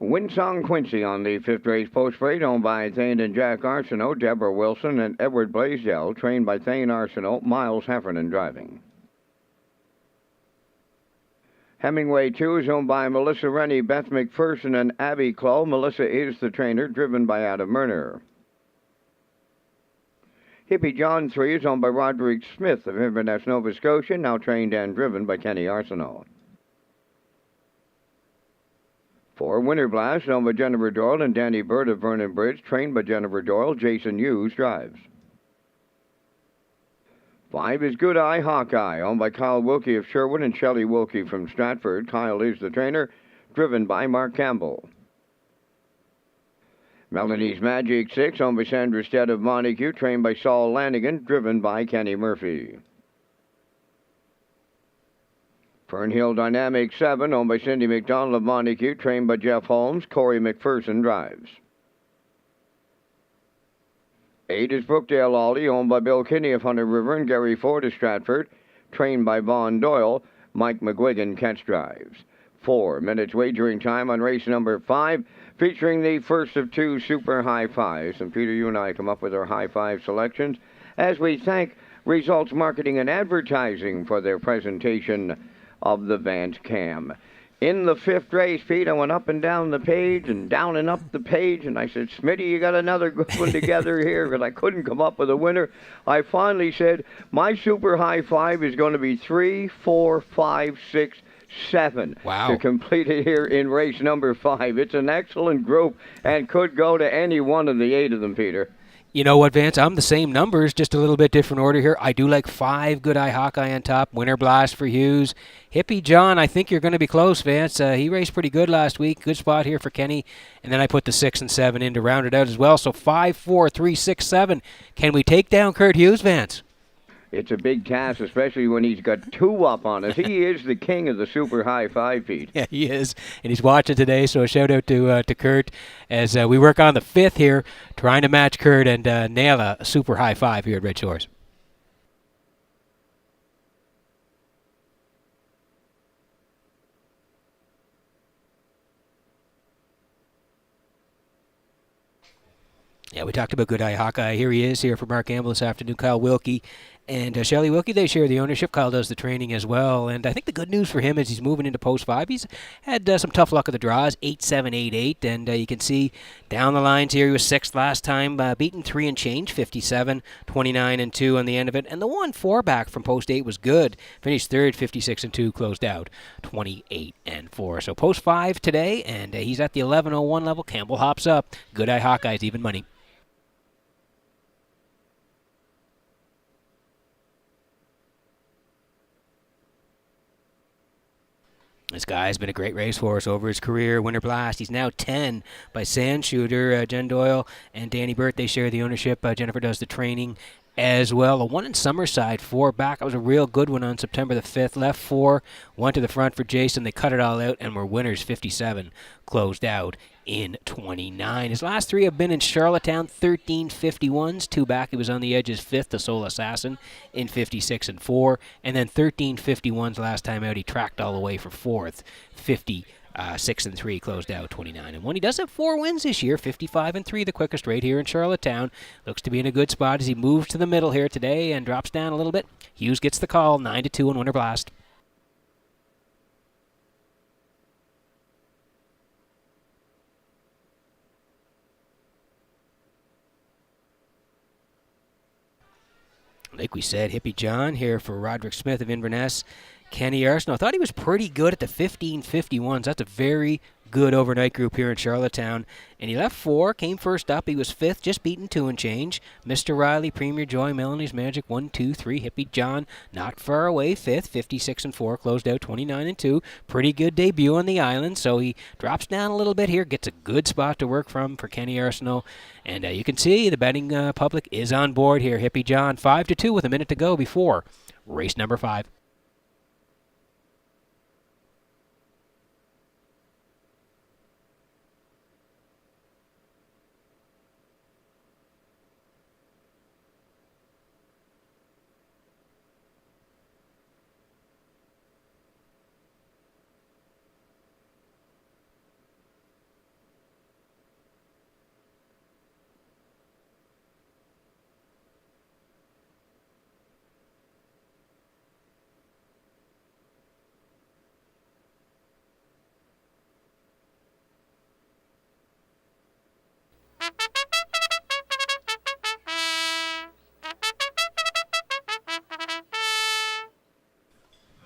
Winsong Quincy on the fifth race post freight, owned by Thane and Jack Arsenault, Deborah Wilson, and Edward Blaisdell, trained by Thane Arsenault, Miles Heffernan driving. Hemingway 2 is owned by Melissa Rennie, Beth McPherson, and Abby Clough. Melissa is the trainer, driven by Adam Murner. Hippie John 3 is owned by Roderick Smith of Inverness, Nova Scotia, now trained and driven by Kenny Arsenault. 4, Winter Blast, owned by Jennifer Doyle and Danny Bird of Vernon Bridge, trained by Jennifer Doyle. Jason Hughes drives. 5 is Good Eye Hawkeye, owned by Kyle Wilkie of Sherwood and Shelley Wilkie from Stratford. Kyle is the trainer, driven by Mark Campbell. Melanie's Magic 6, owned by Sandra Stead of Montague, trained by Saul Lanigan, driven by Kenny Murphy. Fernhill Dynamic 7, owned by Cindy McDonald of Montague, trained by Jeff Holmes. Corey McPherson drives. 8 is Brookdale Ollie, owned by Bill Kinney of Hunter River and Gary Ford of Stratford, trained by Vaughn Doyle. Mike McGuigan catch drives. 4 minutes wagering time on race number 5, featuring the first of 2 super high fives. And Peter, you and I come up with our high five selections as we thank Results Marketing and Advertising for their presentation of the Vance Cam. In the fifth race, Pete, I went up and down the page and down and up the page, and I said, Smitty, you got another good one together here, because I couldn't come up with a winner. I finally said, my super high five is going to be 3, 4, 5, 6, 7. Wow. To complete it here in race number 5. It's an excellent group and could go to any one of the 8 of them, Peter. You know what, Vance? I'm the same numbers, just a little bit different order here. I do like 5 Good Eye Hawkeye on top, Winter Blast for Hughes. Hippie John, I think you're going to be close, Vance. He raced pretty good last week. Good spot here for Kenny. And then I put the 6 and 7 in to round it out as well. So 5, 4, 3, 6, 7. Can we take down Kurt Hughes, Vance? It's a big task, especially when he's got 2 up on us. He is the king of the super high five, Pete. Yeah, he is. And he's watching today, so a shout-out to Kurt as we work on the 5th here, trying to match Kurt and nail a super high five here at Red Shores. Yeah, we talked about Good Eye Hawkeye. Here he is here for Mark Campbell this afternoon. Kyle Wilkie and Shelley Wilkie, they share the ownership. Kyle does the training as well. And I think the good news for him is he's moving into post 5. He's had some tough luck at the draws, 8, 7, 8, 8. And you can see down the lines here, he was 6th last time, beaten 3 and change, 57, 29 and 2 on the end of it. And the 1-4 back from post 8 was good. Finished 3rd, 56 and 2, closed out 28 and 4. So post 5 today, and he's at the 11:01 level. Campbell hops up. Good Eye Hawkeye's even money. This guy's been a great racehorse over his career. Winter Blast, he's now 10 by Sand Shooter. Jen Doyle and Danny Burt, they share the ownership. Jennifer does the training as well. A 1 in Summerside, 4 back. That was a real good one on September the 5th. Left 4, 1 to the front for Jason. They cut it all out and were winners. 57 closed out in 29. His last 3 have been in Charlottetown, 13 51s. 2 back, he was on the edges. 5th, the Soul Assassin in 56 and 4. And then 13 51s last time out. He tracked all the way for 4th, 6 and 3, closed out 29 and 1. He does have 4 wins this year, 55 and 3, the quickest right here in Charlottetown. Looks to be in a good spot as he moves to the middle here today and drops down a little bit. Hughes gets the call, 9-2 on Winter Blast. Like we said, Hippie John here for Roderick Smith of Inverness. Kenny Arsenault, I thought he was pretty good at the 15-51s. That's a very good overnight group here in Charlottetown. And he left 4, came first up. He was 5th, just beaten 2 and change. Mr. Riley, Premier Joy, Melanie's Magic, 1, 2, 3. Hippie John, not far away, 5th, 56 and 4, closed out 29 and 2. Pretty good debut on the island, so he drops down a little bit here, gets a good spot to work from for Kenny Arsenault. And you can see the betting public is on board here. Hippie John, 5-2 with a minute to go before race number 5.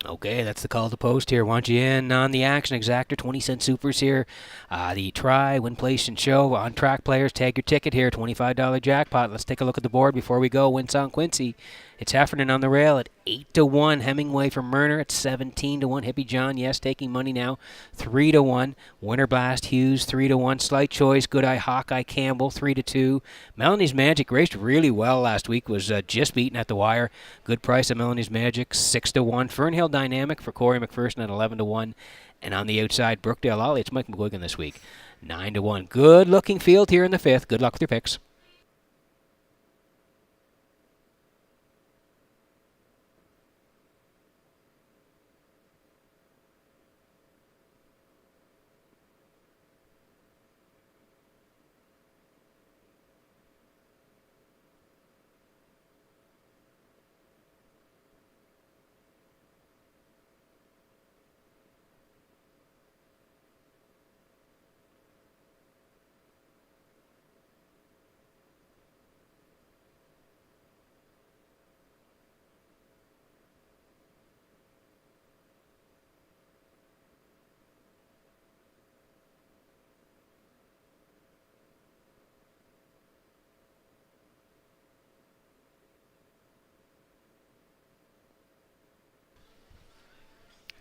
Okay, that's the call to post here. Want you in on the action exactor, 20-cent supers here. The try, win, place, and show. On track players, tag your ticket here, $25 jackpot. Let's take a look at the board before we go. Wins on Quincy. It's Heffernan on the rail at 8-1. Hemingway from Murner at 17-1. Hippie John, yes, taking money now, 3-1. Winter Blast Hughes, 3-1. Slight Choice, Good Eye Hawkeye Campbell, 3-2. Melanie's Magic raced really well last week, was just beaten at the wire. Good price of Melanie's Magic, 6-1. Fernhill Dynamic for Corey McPherson at 11-1. And on the outside, Brookdale Ollie, it's Mike McGuigan this week, 9-1. Good looking field here in the fifth. Good luck with your picks.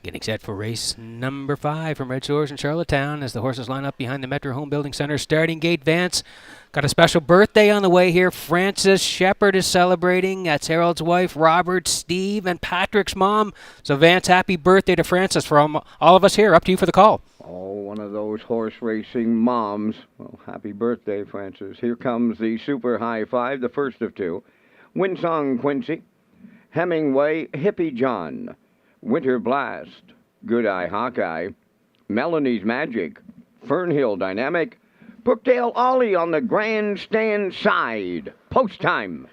Getting set for race number 5 from Redshores in Charlottetown as the horses line up behind the Metro Home Building Center. Starting gate, Vance. Got a special birthday on the way here. Frances Shepard is celebrating. That's Harold's wife, Robert, Steve, and Patrick's mom. So, Vance, happy birthday to Frances from all of us here. Up to you for the call. Oh, one of those horse racing moms. Well, happy birthday, Frances. Here comes the super high five, the first of two. Winsong Quincy, Hemingway, Hippie John, Winter Blast, Good Eye Hawkeye, Melanie's Magic, Fernhill Dynamic, Brookdale Ollie on the grandstand side. Post time.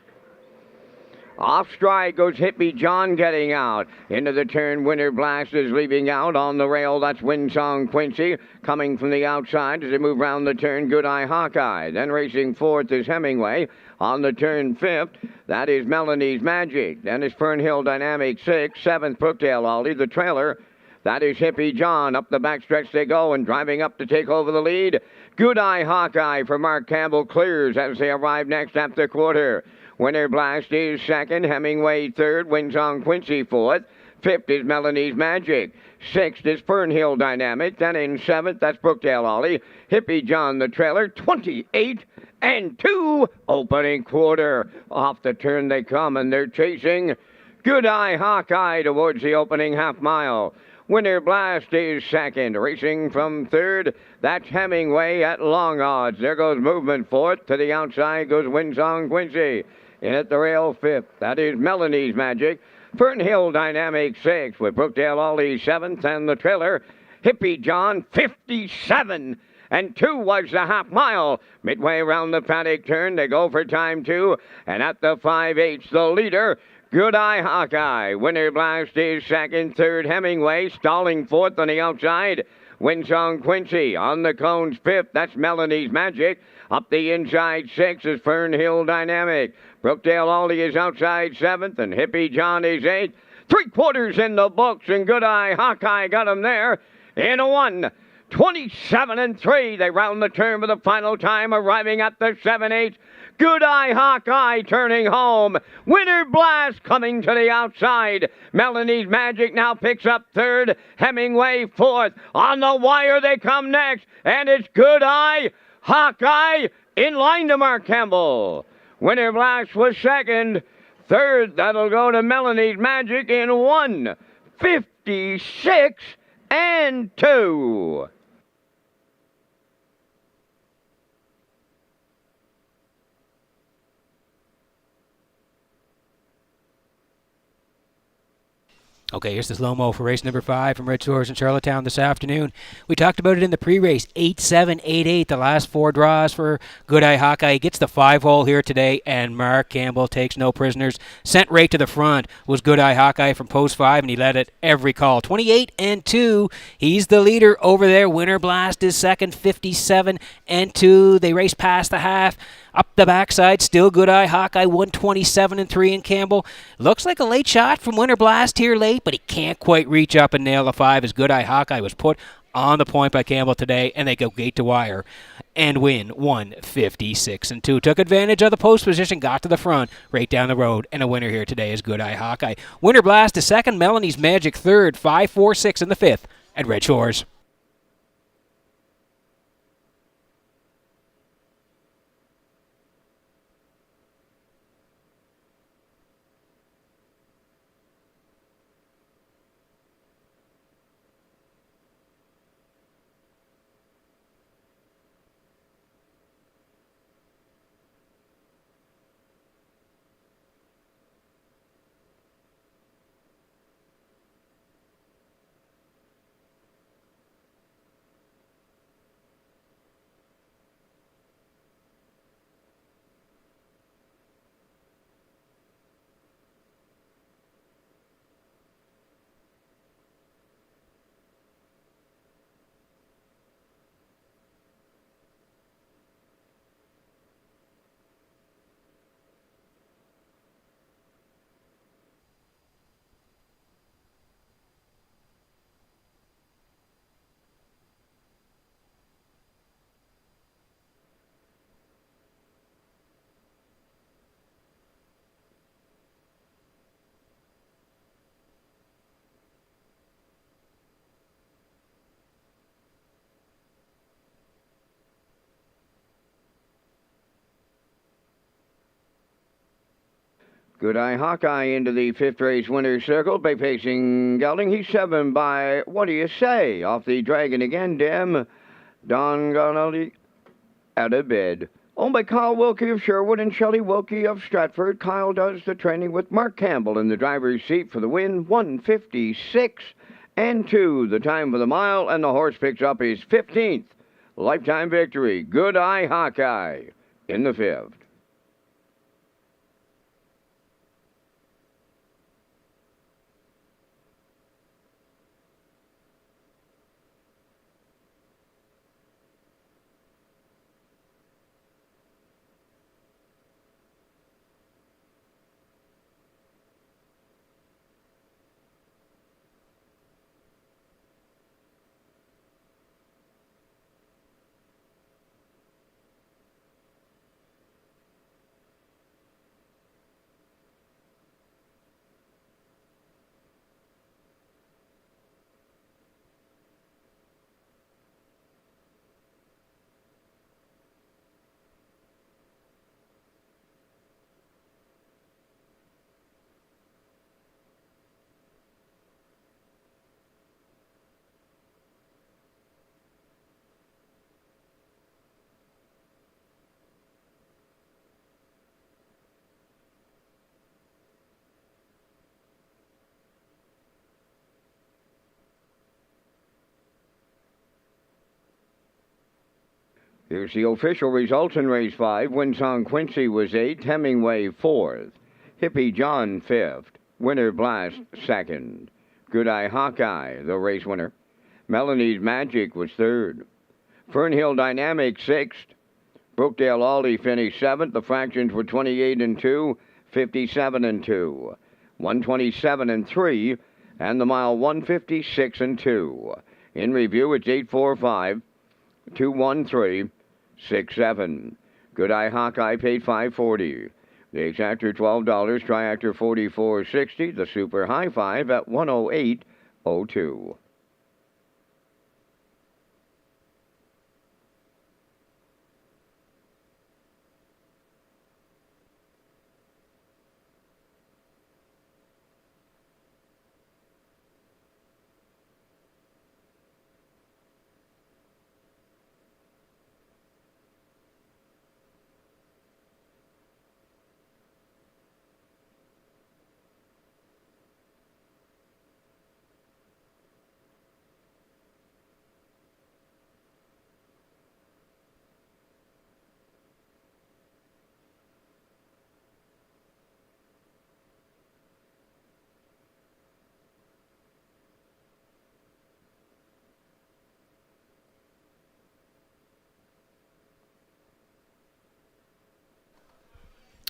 Off stride goes Hippie John getting out. Into the turn, Winter Blast is leaving out. On the rail, that's Winsong Quincy. Coming from the outside as they move round the turn, Good Eye Hawkeye. Then racing fourth is Hemingway. On the turn fifth, that is Melanie's Magic. Then is Fernhill Dynamic sixth. Seventh, Brookdale Ollie. The trailer, that is Hippie John. Up the backstretch they go and driving up to take over the lead. Good Eye Hawkeye for Mark Campbell clears as they arrive next at the quarter. Winter Blast is second, Hemingway third, Winsong Quincy fourth. Fifth is Melanie's Magic. Sixth is Fernhill Dynamic. Then in seventh, that's Brookdale Ollie. Hippie John the trailer, 28-2. Opening quarter. Off the turn they come and they're chasing Good Eye Hawkeye towards the opening half mile. Winter Blast is second. Racing from third, that's Hemingway at long odds. There goes movement fourth. To the outside goes Winsong Quincy. In at the rail fifth, that is Melanie's Magic. Fernhill Dynamic sixth with Brookdale Ollie seventh and the trailer Hippie John 57-2 was the half mile. Midway around the paddock turn, they go for time 2. And at the 5/8, the leader, Good Eye Hawkeye. Winter Blast is second, third Hemingway, stalling fourth on the outside. Winsong Quincy on the cones fifth, that's Melanie's Magic. Up the inside sixth is Fernhill Dynamic. Brookdale Ollie is outside seventh, and Hippie John is eighth. 3/4 in the books, and Good Eye Hawkeye got him there in a 1. 27-3. They round the turn for the final time, arriving at the 7/8. Good Eye Hawkeye turning home. Winter Blast coming to the outside. Melanie's Magic now picks up third. Hemingway fourth. On the wire they come next, and it's Good Eye Hawkeye in line to Mark Campbell. Winter Blast was second. Third, that'll go to Melanie's Magic in 1:56-2. Okay, here's the slow-mo for race number 5 from Redshores in Charlottetown this afternoon. We talked about it in the pre-race, 8-7, 8-8, the last 4 draws for Good Eye Hawkeye. He gets the 5-hole here today, and Mark Campbell takes no prisoners. Sent right to the front was Good Eye Hawkeye from post 5, and he led at every call. 28-2, he's the leader over there. Winter Blast is second, 57-2. They race past the half. Up the backside, still Good Eye Hawkeye, 127-3 in Campbell. Looks like a late shot from Winter Blast here late, but he can't quite reach up and nail the 5 as Good Eye Hawkeye was put on the point by Campbell today, and they go gate to wire and win 156-2. Took advantage of the post position, got to the front, right down the road, and a winner here today is Good Eye Hawkeye. Winter Blast is second, Melanie's Magic third, 5-4-6 in the fifth at Red Shores. Good Eye Hawkeye into the fifth race winner's circle by pacing Gelding. He's 7 by, what do you say? Off the Dragon again, Dem. Don Gonaldi out of bed. Owned by Kyle Wilkie of Sherwood and Shelley Wilkie of Stratford. Kyle does the training with Mark Campbell in the driver's seat for the win. 156-2, the time for the mile, and the horse picks up his 15th lifetime victory. Good Eye Hawkeye in the fifth. Here's the official results in race 5. Winsong Quincy was 8th, Hemingway 4th, Hippie John 5th, Winter Blast 2nd, Good Eye Hawkeye, the race winner. Melanie's Magic was 3rd, Fernhill Dynamic 6th, Brookdale Aldi finished 7th. The fractions were 28-2, 57-2, 127-3, and the mile 156-2. In review, it's 845, 213, 6-7. Good Eye Hawkeye paid $5.40. The exactor $12, triactor $44.60. The super high five at $108.02.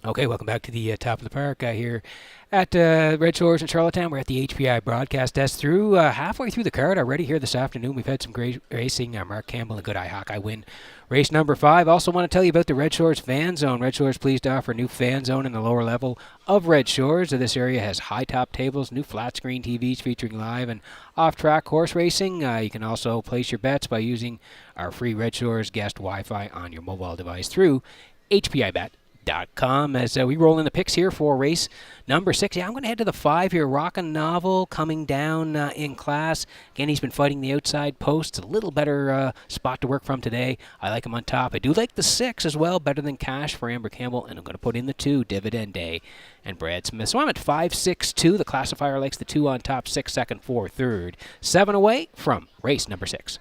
Okay, welcome back to the top of the park here at Red Shores in Charlottetown. We're at the HPI broadcast desk through halfway through the card already here this afternoon. We've had some great racing. Mark Campbell and Good Eye Hawkeye win race number 5. Also want to tell you about the Red Shores Fan Zone. Red Shores pleased to offer a new fan zone in the lower level of Red Shores. This area has high top tables, new flat screen TVs featuring live and off-track horse racing. You can also place your bets by using our free Red Shores guest Wi-Fi on your mobile device through HPIBet.com as we roll in the picks here for race number 6. Yeah, I'm going to head to the 5 here. Rockin' Novel coming down in class. Again, he's been fighting the outside posts. A little better spot to work from today. I like him on top. I do like the 6 as well, better than Cash for Amber Campbell, and I'm going to put in the 2, Dividend Day and Brad Smith. So I'm at 5, 6, 2. The classifier likes the 2 on top, 6 second, 4 third. 7 away from race number 6.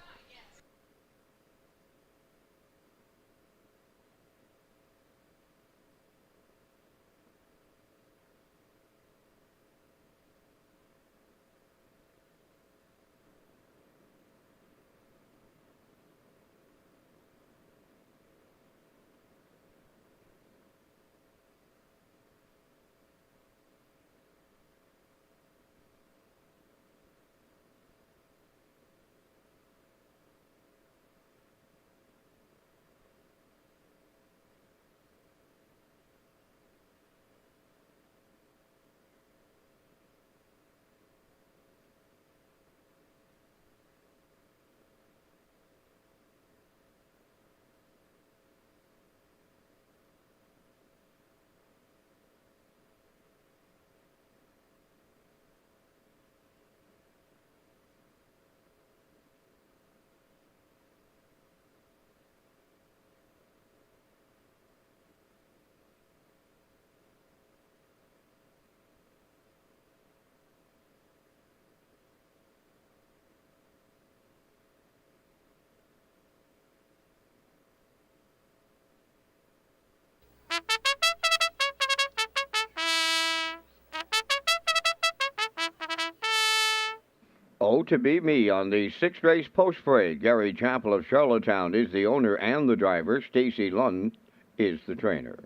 Oh, to beat me on the 6th race post parade. Gary Chappell of Charlottetown is the owner and the driver. Stacy Lund is the trainer.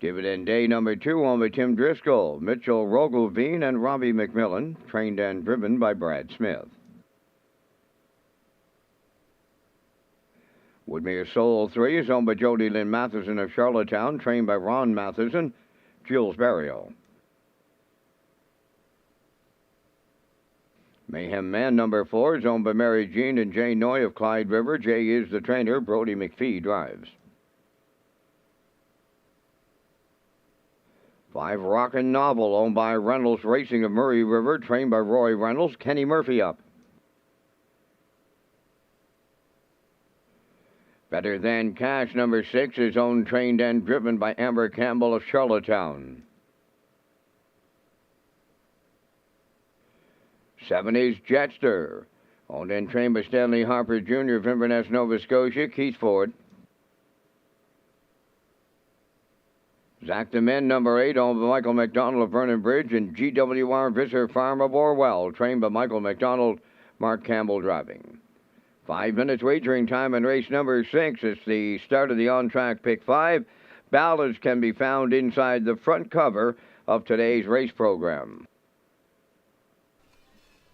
Dividend Day number 2 on by Tim Driscoll, Mitchell Rogelveen, and Robbie McMillan, trained and driven by Brad Smith. Woodmere Soul 3 is owned by Jody Lynn Matheson of Charlottetown, trained by Ron Matheson, Jules Barrio. Mayhem Man number 4 is owned by Mary Jean and Jay Noy of Clyde River. Jay is the trainer. Brody McPhee drives. 5 Rockin' Novel, owned by Reynolds Racing of Murray River, trained by Roy Reynolds. Kenny Murphy up. Better Than Cash number 6 is owned, trained, and driven by Amber Campbell of Charlottetown. 7 is Jetster, owned and trained by Stanley Harper Jr. of Inverness, Nova Scotia. Keith Ford. Zach the Men number 8, owned by Michael McDonald of Vernon Bridge, and GWR Visser Farm of Orwell, trained by Michael McDonald. Mark Campbell driving. 5 minutes wagering time in race number 6. It's the start of the on-track pick 5. Ballots can be found inside the front cover of today's race program.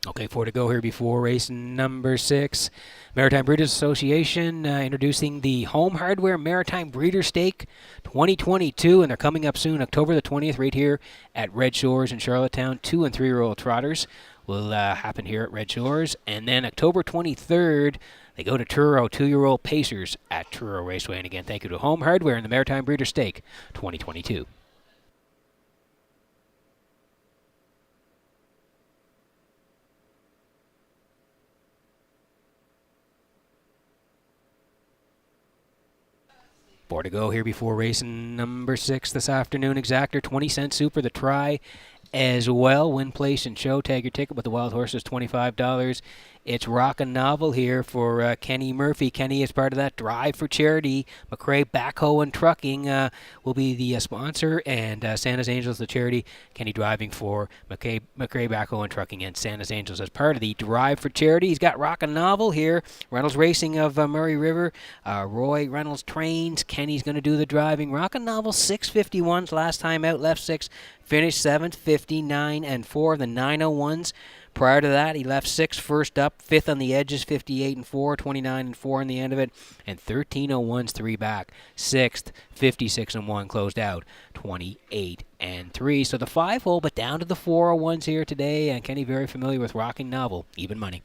Okay, 4 to go here before race number 6. Maritime Breeders Association introducing the Home Hardware Maritime Breeder Stake 2022, and they're coming up soon, October the 20th, right here at Red Shores in Charlottetown. 2- and 3-year-old trotters will happen here at Red Shores. And then October 23rd, they go to Truro, 2-year-old Pacers at Truro Raceway. And again, thank you to Home Hardware and the Maritime Breeder Stake 2022. Four to go here before race number 6 this afternoon. Exactor, 20-cent super, the try as well. Win, place, and show. Tag your ticket with the wild horses, $25. It's Rockin' Novel here for Kenny Murphy. Kenny is part of that Drive for Charity. McRae Backhoe and Trucking will be the sponsor, and Santa's Angels, the charity. Kenny driving for McRae Backhoe and Trucking and Santa's Angels as part of the Drive for Charity. He's got Rockin' Novel here. Reynolds Racing of Murray River. Roy Reynolds trains. Kenny's going to do the driving. Rockin' Novel 651s last time out, left 6, finished 7th, 59 and 4 of the 901s. Prior to that, he left 6th first up, 5th on the edges, 58 and 4, 29 and 4 in the end of it, and 1301s 3 back. 6th, 56 and 1 closed out, 28 and 3. So the 5-hole, but down to the 401s here today, and Kenny very familiar with Rocking Novel, even money.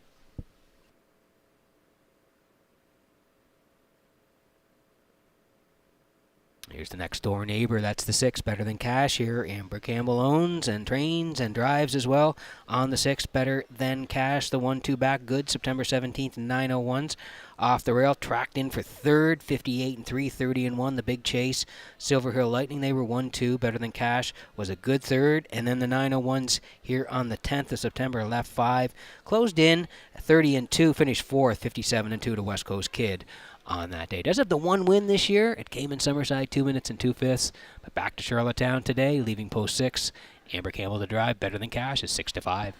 Here's the next door neighbor. That's the 6, Better Than Cash here. Amber Campbell owns and trains and drives as well on the 6, Better Than Cash. The 1-2 back good, September 17th, 901s. Off the rail, tracked in for 3rd, 58 and 3, 30 and 1. The Big Chase, Silver Hill Lightning, they were 1-2. Better Than Cash was a good 3rd. And then the 901s here on the 10th of September left 5. Closed in 30 and 2, finished 4th, 57 and 2 to West Coast Kid on that day. Does have the 1 win this year. It came in Summerside, 2 minutes and 2/5. But back to Charlottetown today, leaving post 6. Amber Campbell to drive. Better Than Cash is 6-5.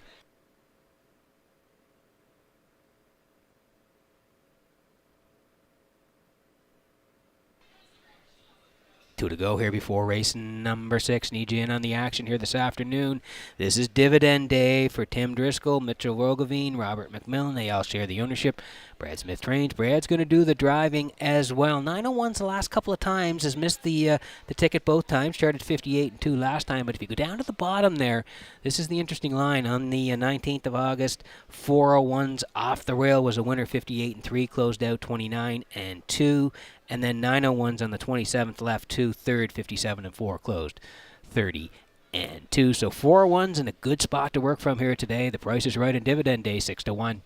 2 to go here before race number 6. Need you in on the action here this afternoon. This is dividend day for Tim Driscoll, Mitchell Rogovine, Robert McMillan. They all share the ownership. Brad Smith trains. Brad's going to do the driving as well. 901s the last couple of times. Has missed the ticket both times. Started 58 and 2 last time. But if you go down to the bottom there, this is the interesting line. On the 19th of August, 401s off the rail was a winner, 58 and 3. Closed out 29 and 2. And then 901s on the 27th left 2, 3rd, 57 and 4, closed 30 and 2. So 401s in a good spot to work from here today. The price is right in dividend day, 6-1.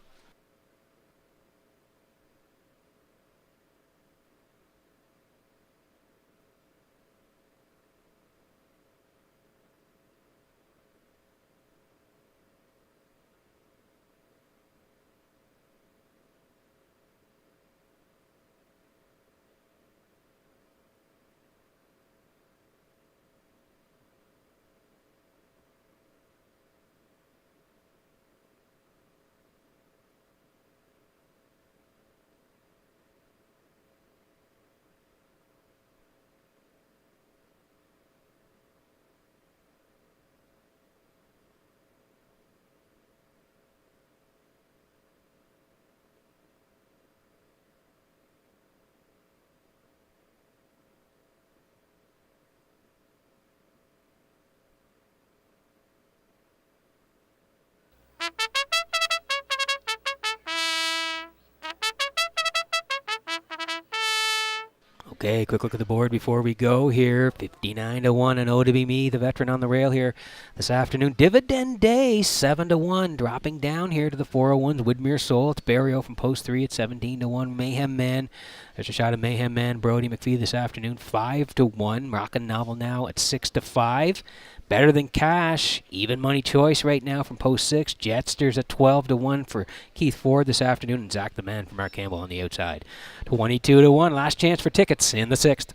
Okay, quick look at the board before we go here. 59-1, and oh to be me, the veteran on the rail here this afternoon. Dividend day, 7-1, dropping down here to the 401s. Widmer Soul, it's Barrio from post 3 at 17-1. Mayhem Man, there's a shot of Mayhem Man. Brody McPhee this afternoon, 5-1. Rockin' Novel now at 6-5. Better Than Cash, even money choice right now from post 6. Jetsters at 12-1 for Keith Ford this afternoon, and Zach the Man from Mark Campbell on the outside. 22-1, last chance for tickets in the 6th.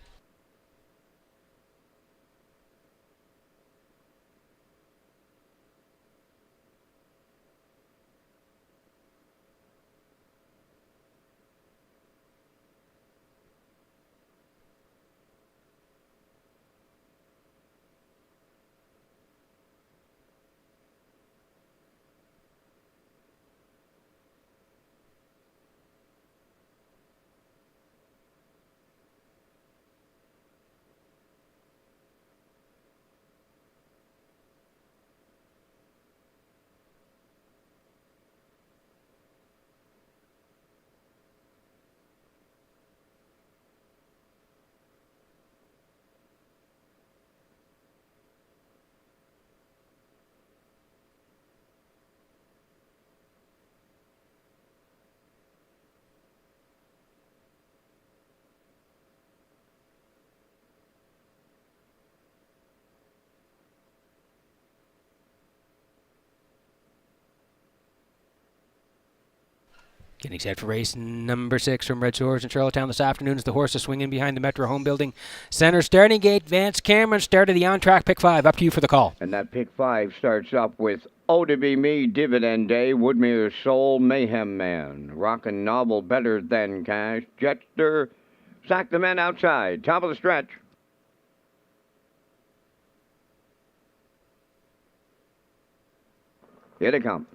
Getting set for race number 6 from Red Shores in Charlottetown this afternoon as the horse is swinging behind the Metro Home Building Center starting gate. Vance Cameron started the on-track pick 5. Up to you for the call. And that pick 5 starts up with Oh to Be Me, Dividend Day, Woodmere Soul, Mayhem Man, Rockin' Novel, Better Than Cash, Jetster, Sack the Men outside, top of the stretch. Here they come.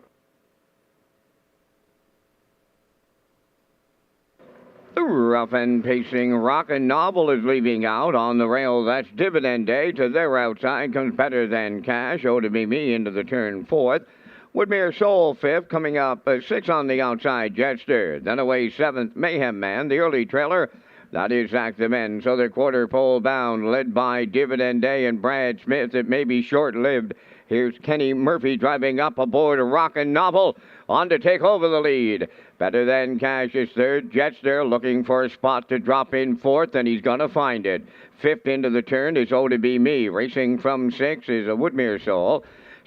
Rough and pacing Rockin' Novel is leaving out on the rail. That's Dividend Day. To their outside comes Better Than Cash. Oh to Be Me into the turn 4th. Woodmere Soul 5th. Coming up 6 on the outside, Jetster. Then away 7th, Mayhem Man. The early trailer, that is Sack the Men. So they're quarter pole bound, led by Dividend Day and Brad Smith. It may be short-lived. Here's Kenny Murphy driving up aboard a Rockin' Novel on to take over the lead. Better Than Cash is 3rd. Jetster looking for a spot to drop in 4th, and he's going to find it. 5th into the turn is Oh to Be Me. Racing from 6 is a Woodmere Soul.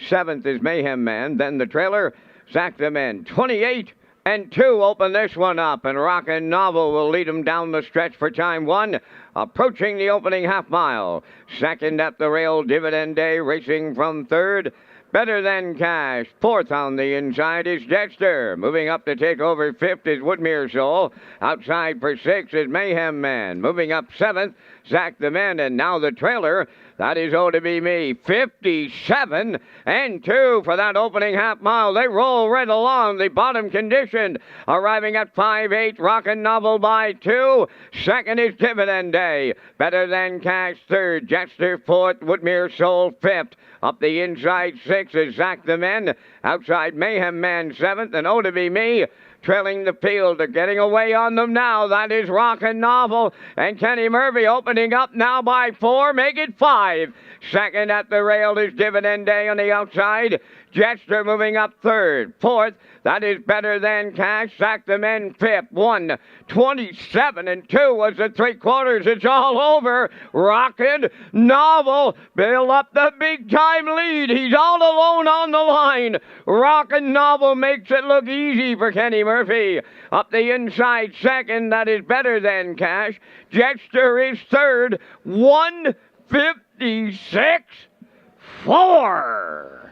7th is Mayhem Man. Then the trailer, Sack the Men. 28 and 2 open this one up, and Rockin' Novel will lead them down the stretch for time 1, approaching the opening half mile. 2nd at the rail, Dividend Day, racing from 3rd. Better Than Cash. 4th on the inside is Jetster. Moving up to take over 5th is Woodmere Soul. Outside for 6 is Mayhem Man. Moving up 7th, Sack the Men, and now the trailer. That is Oh to Be Me. 57 and 2 for that opening half mile. They roll right along the bottom conditioned. Arriving at 5-8, Rockin' Novel by 2. 2nd is Dividend Day. Better Than Cash 3rd. Jetster 4th. Woodmere Soul 5th. Up the inside 6 is Sack the Men. Outside Mayhem Man 7th, and Oh to Be Me trailing the field. They're getting away on them now. That is Rockin' Novel. And Kenny Murphy opening up now by 4. Make it 5. 2nd at the rail is Dividend Day on the outside. Jetster moving up 3rd. 4th, that is Better Than Cash. Sack the Men 5th. 1, 27 and 2 was the 3/4. It's all over. Rockin' Novel build up the big-time lead. He's all alone on the line. Rockin' Novel makes it look easy for Kenny Murphy. Up the inside 2nd, that is Better Than Cash. Jetster is 3rd. 1:56.4.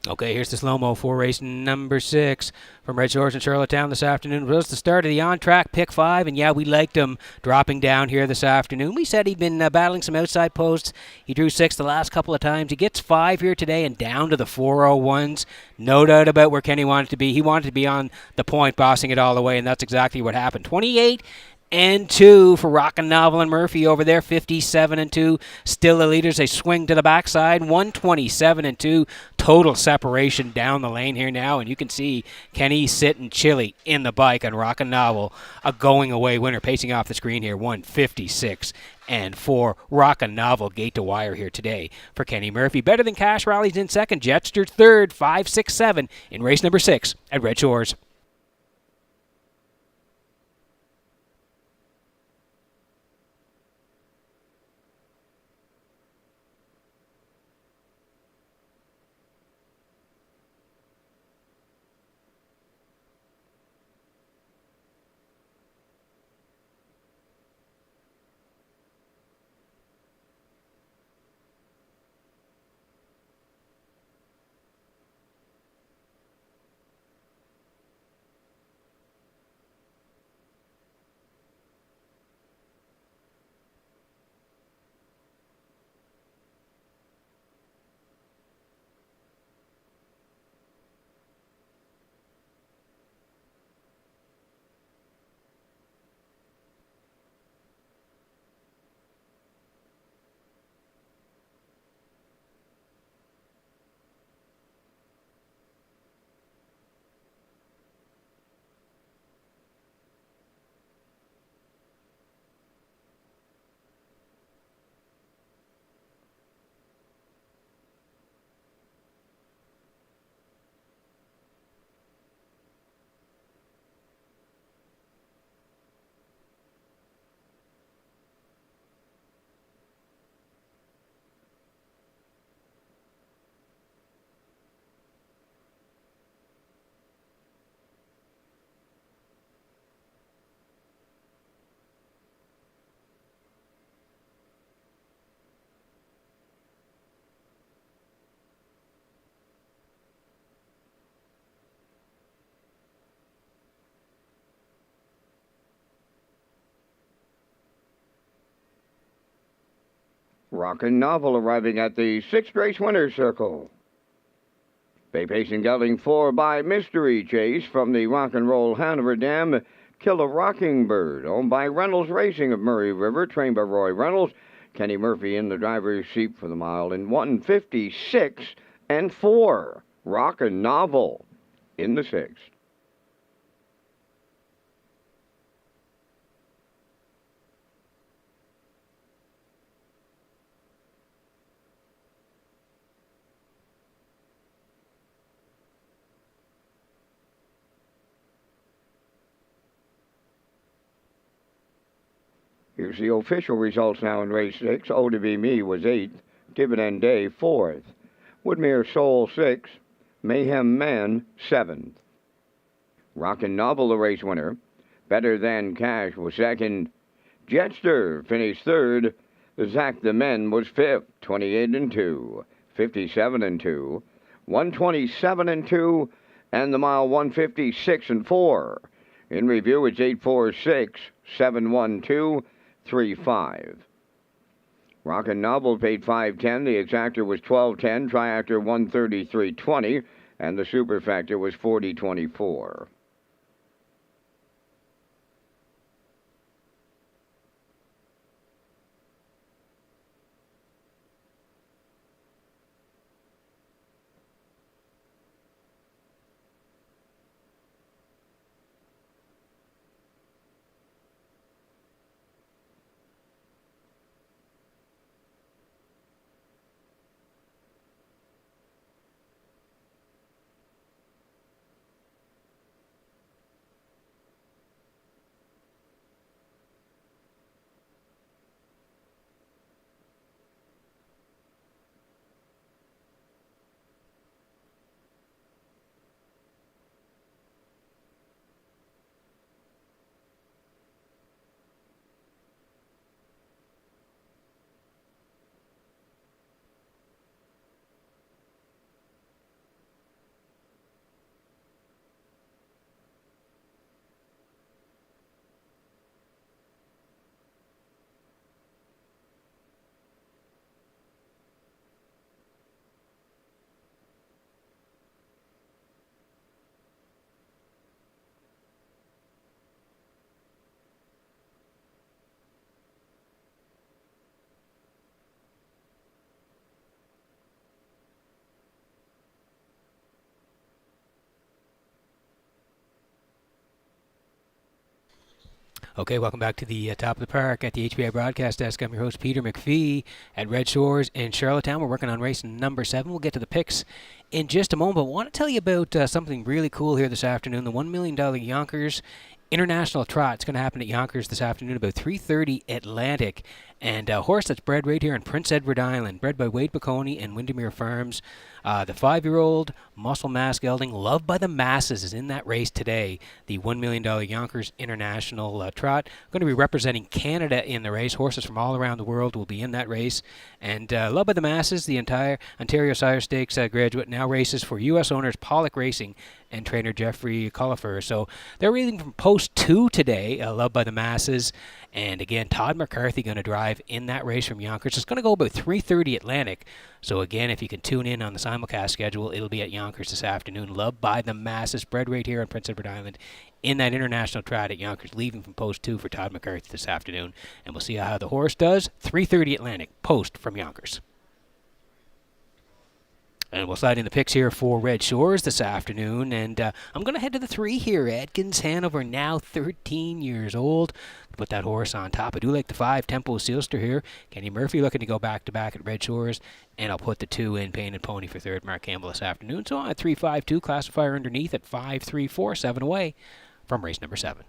Okay, here's the slow-mo for race number 6 from Red Shores in Charlottetown this afternoon. It was the start of the on-track pick 5, and yeah, we liked him dropping down here this afternoon. We said he'd been battling some outside posts. He drew 6 the last couple of times. He gets 5 here today and down to the 401s. No doubt about where Kenny wanted to be. He wanted to be on the point, bossing it all the way, and that's exactly what happened. 28 and 2 for Rockin' Novel and Murphy over there. 57 and 2. Still the leaders. They swing to the backside. 127 and 2. Total separation down the lane here now. And you can see Kenny sitting chilly in the bike on Rockin' Novel. A going away winner pacing off the screen here. 156 and 4. Rockin' Novel gate to wire here today for Kenny Murphy. Better Than Cash rallies in 2nd. Jetster 3rd. 5-6-7 in race number 6 at Red Shores. Rockin' Novel arriving at the 6th race winner's circle. Bay Pacing gelding 4 by Mystery Chase from the Rock and Roll Hanover Dam. Kill a Rocking Bird, owned by Reynolds Racing of Murray River, trained by Roy Reynolds. Kenny Murphy in the driver's seat for the mile in 1:56 and 4. Rockin' Novel in the 6th. Here's the official results now in race 6. O to Be Me was 8th. Dividend Day 4th. Woodmere Soul 6th. Mayhem Man 7th. Rockin' Novel, the race winner. Better Than Cash was 2nd. Jetster finished 3rd. Zach the Men was 5th. 28 and 2. 57 and 2. 127 and 2. And the mile 156 and 4. In review, it's 846, 712. 3-5. Rockin' Novel paid $5.10. The exactor was $12.10. Triactor $133.20, and the superfactor was $40.24. Okay, welcome back to the top of the park at the HBI broadcast desk. I'm your host, Peter McPhee at Red Shores in Charlottetown. We're working on race number 7. We'll get to the picks in just a moment, but I want to tell you about something really cool here this afternoon. The $1 million Yonkers International Trot. It's going to happen at Yonkers this afternoon about 3:30 Atlantic. And a horse that's bred right here in Prince Edward Island, bred by Wade Bacone and Windermere Farms. The 5-year-old muscle mass gelding, loved by the masses, is in that race today. The $1 million Yonkers International Trot. Going to be representing Canada in the race. Horses from all around the world will be in that race. And loved by the masses, the entire Ontario Sire Stakes graduate now races for U.S. owners Pollock Racing and trainer Jeffrey Collifer. So they're reading from Post 2 today, loved by the masses. And again, Todd McCarthy going to drive in that race from Yonkers. It's going to go about 3:30 Atlantic. So again, if you can tune in on the simulcast schedule, it'll be at Yonkers this afternoon. Loved by the masses, bred right here on Prince Edward Island in that international trot at Yonkers, leaving from Post 2 for Todd McCarthy this afternoon. And we'll see how the horse does. 3:30 Atlantic, Post from Yonkers. And we'll slide in the picks here for Red Shores this afternoon. And I'm going to head to the 3 here. Atkins Hanover, now 13 years old. Put that horse on top. I do like the 5, Tempo Sealster here. Kenny Murphy looking to go back-to-back at Red Shores. And I'll put the 2 in Pain and Pony for 3rd, Mark Campbell this afternoon. So on 3-5-2, classifier underneath at 5-3-4, 7 away from race number 7.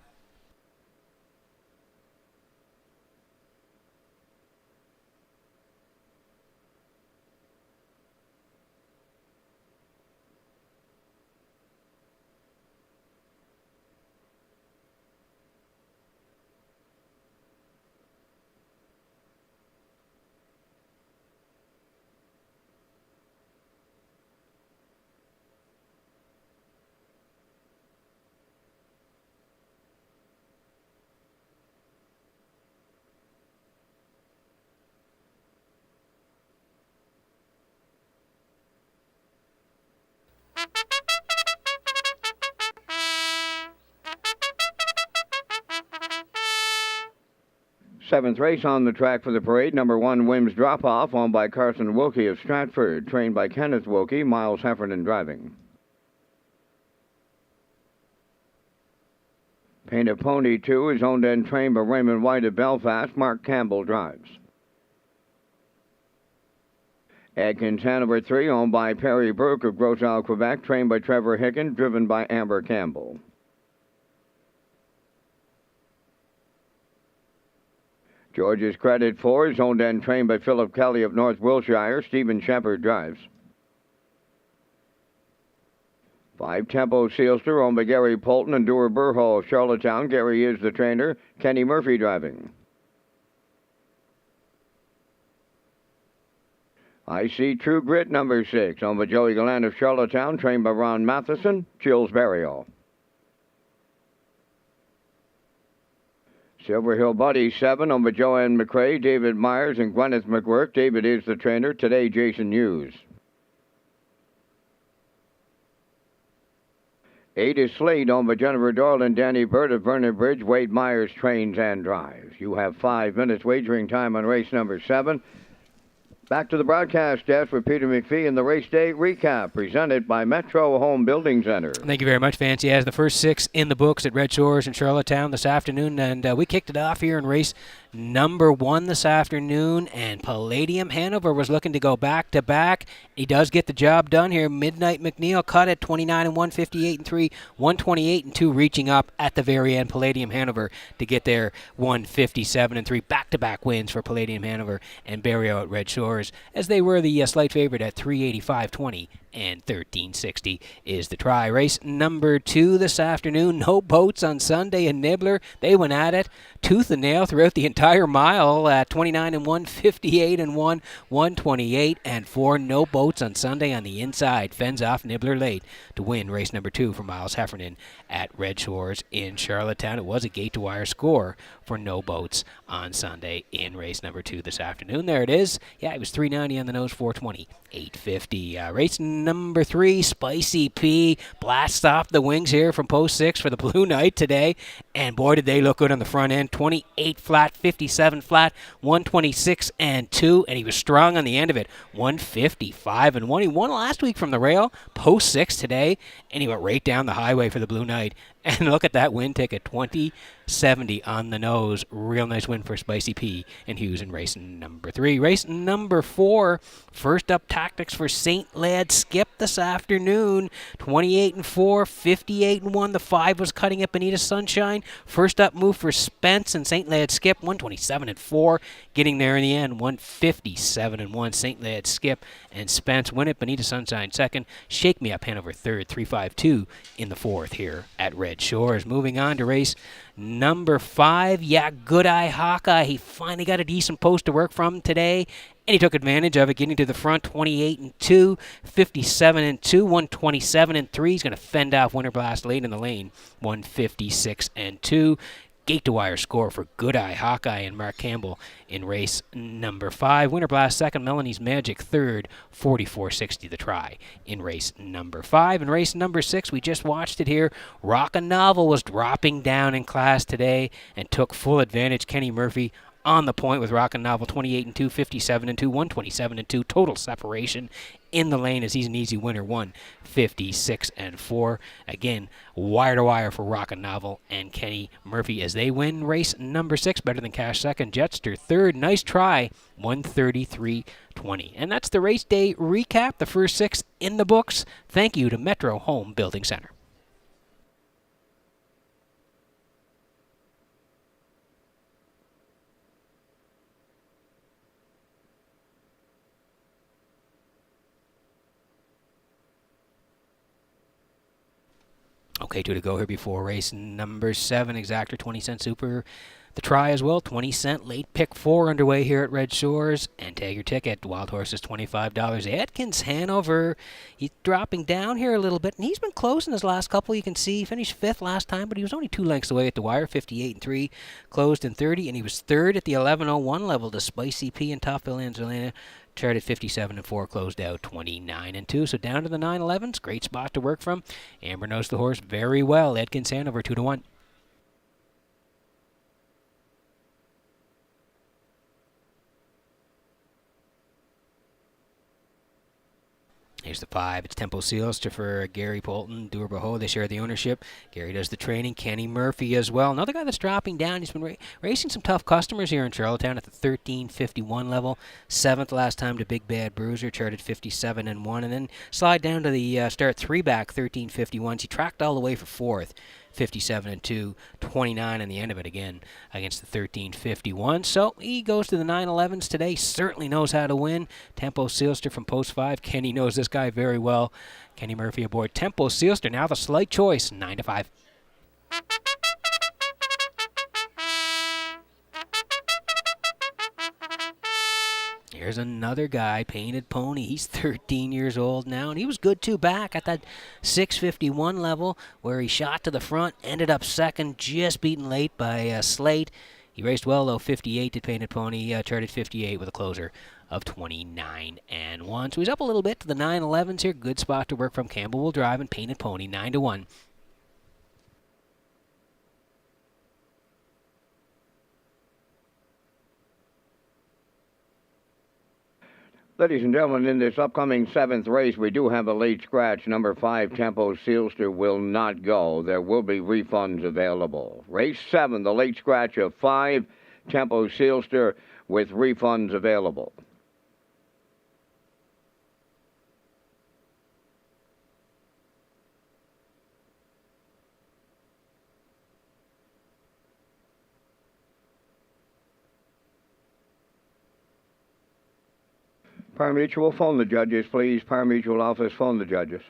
Seventh race on the track for the parade, number 1, Wims Drop Off, owned by Carson Wilkie of Stratford, trained by Kenneth Wilkie, Miles Heffernan driving. Painted Pony 2 is owned and trained by Raymond White of Belfast, Mark Campbell drives. Adkins Hanover 3, owned by Perry Burke of Gros Isle, Quebec, trained by Trevor Hicken, driven by Amber Campbell. George's Credit 4 is owned and trained by Philip Kelly of North Wiltshire. Stephen Shepard drives. 5 Tempo Sealster, owned by Gary Polton and Dewar Burhall of Charlottetown. Gary is the trainer. Kenny Murphy driving. I See True Grit, number 6, owned by Joey Gallant of Charlottetown, trained by Ron Matheson. Chills Burial. Silver Hill Buddy 7, owned by Joanne McRae, David Myers, and Gwyneth McWork. David is the trainer. Today, Jason Hughes. 8 is Slade, owned by Jennifer Doyle and Danny Bird of Vernon Bridge. Wade Myers trains and drives. You have 5 minutes wagering time on race number 7. Back to the broadcast desk with Peter McPhee and the race day recap presented by Metro Home Building Center. Thank you very much, Fancy. As the first 6 in the books at Red Shores in Charlottetown this afternoon, and we kicked it off here in race number 1 this afternoon, and Palladium Hanover was looking to go back-to-back. He does get the job done here. Midnight McNeil cut at 29-1, 58-3, 128-2, reaching up at the very end. Palladium Hanover to get there 157-3. Back-to-back wins for Palladium Hanover and Barrio at Red Shores, as they were the slight favorite at 385-20 and 1360 is the try. Race number 2 this afternoon. No boats on Sunday in Nibbler. They went at it tooth and nail throughout the entire mile at 29-1, 58-1, 128-4. No boats on Sunday on the inside. Fends off Nibbler late to win race number 2 for Miles Heffernan at Red Shores in Charlottetown. It was a gate-to-wire score for no boats on Sunday in race number 2 this afternoon. There it is. Yeah, it was 390 on the nose, 420, 850. Race number 3, Spicy P. Blast off the wings here from post 6 for the Blue Knight today. And boy, did they look good on the front end. 28 flat, 57 flat, 126-2. And he was strong on the end of it. 155-1. He won last week from the rail, post 6 today. And he went right down the highway for the Blue Knight. And look at that win ticket, 2070 on the nose. Real nice win for Spicy P and Hughes in race number 3. Race number 4, first up tactics for St. Lad Skip this afternoon. 28-4, 58-1. The 5 was cutting at Bonita Sunshine. First up move for Spence and St. Lad Skip, 127-4. Getting there in the end, 157-1. St. Lad Skip and Spence win it. Bonita Sunshine second. Shake Me Up Hanover third. 352 in the 4th here at Red Shores. Moving on to race number 5. Yeah, Good Eye Hawkeye. He finally got a decent post to work from today, and he took advantage of it, getting to the front 28-2, 57-2, 127-3. He's going to fend off Winter Blast late in the lane, 156-2. Gate-to-wire score for Good Eye Hawkeye and Mark Campbell in race number 5. Winter Blast second, Melanie's Magic third, 44-60 the try in race number 5. In race number 6, we just watched it here. Rockin' Novel was dropping down in class today and took full advantage. Kenny Murphy on the point with Rockin' Novel, 28-2, 57-2, 127-2. Total separation in the lane as he's an easy winner, 156-4. Again, wire to wire for Rockin' Novel and Kenny Murphy as they win race number 6. Better Than Cash second, Jetster third. Nice try, 133-20. And that's the race day recap. The first 6 in the books. Thank you to Metro Home Building Center. Okay, 2 to go here before race number 7. Exactor 20-cent super. The try as well, 20-cent late pick 4 underway here at Red Shores. And tag your ticket. Wild Horses, $25. Atkins Hanover, he's dropping down here a little bit. And he's been close in his last couple. You can see he finished 5th last time, but he was only 2 lengths away at the wire, 58-3. Closed in 30, and he was 3rd at the 11:01 level to Spicy P and Topville Angelina. Charted 57-4, closed out 29-2. So down to the 9-11s. Great spot to work from. Amber knows the horse very well. Atkins Hanover 2-1. Here's the 5. It's Tempo Sealster for Gary Polton, Durbaho. They share the ownership. Gary does the training. Kenny Murphy as well. Another guy that's dropping down. He's been racing some tough customers here in Charlottetown at the 13:51 level. 7th last time to Big Bad Bruiser, charted 57-1. And then slide down to the start 3-back, 13:51. He tracked all the way for 4th. 57-2, 29 in the end of it again against the 13:51. So he goes to the 911s today. Certainly knows how to win. Tempo Sealster from Post 5. Kenny knows this guy very well. Kenny Murphy aboard Tempo Sealster. Now the slight choice, 9-5. Here's another guy, Painted Pony. He's 13 years old now, and he was good, too, back at that 6:51 level where he shot to the front, ended up second, just beaten late by Slate. He raced well, though, 58 to Painted Pony, charted 58 with a closer of 29-1. So he's up a little bit to the 911s here. Good spot to work from. Campbell will drive, and Painted Pony, 9-1. Ladies and gentlemen, in this upcoming 7th race, we do have a late scratch. Number 5, Tempo Sealster, will not go. There will be refunds available. Race 7, the late scratch of 5, Tempo Sealster, with refunds available. Parimutuel, phone the judges, please. Parimutuel office, phone the judges.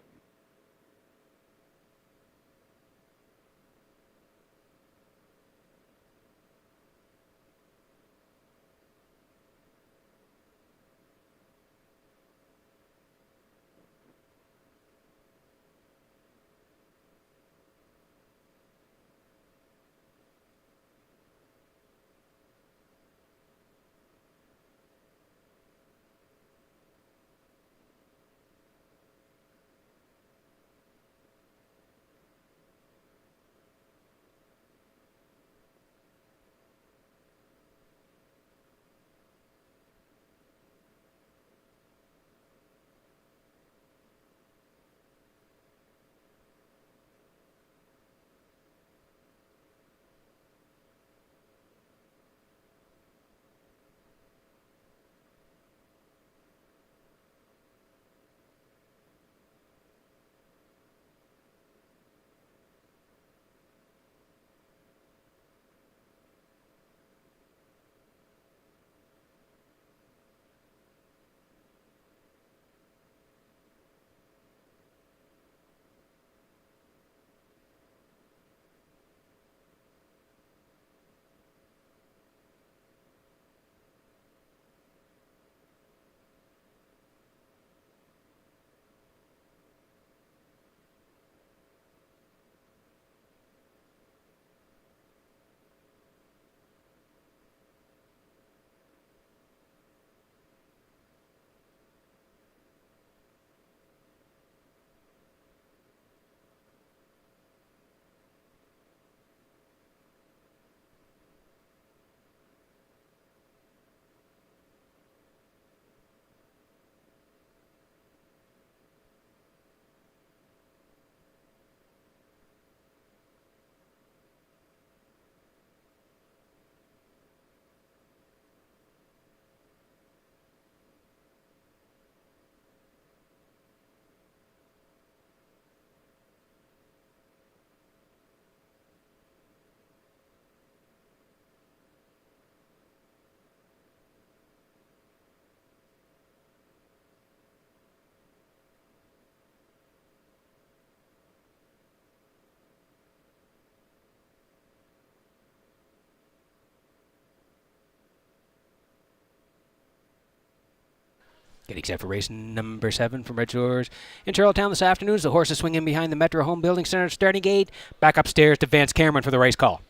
Getting set for race number 7 from Redshores in Charlottetown this afternoon as the horses swing in behind the Metro Home Building Center starting gate. Back upstairs to Vance Cameron for the race call.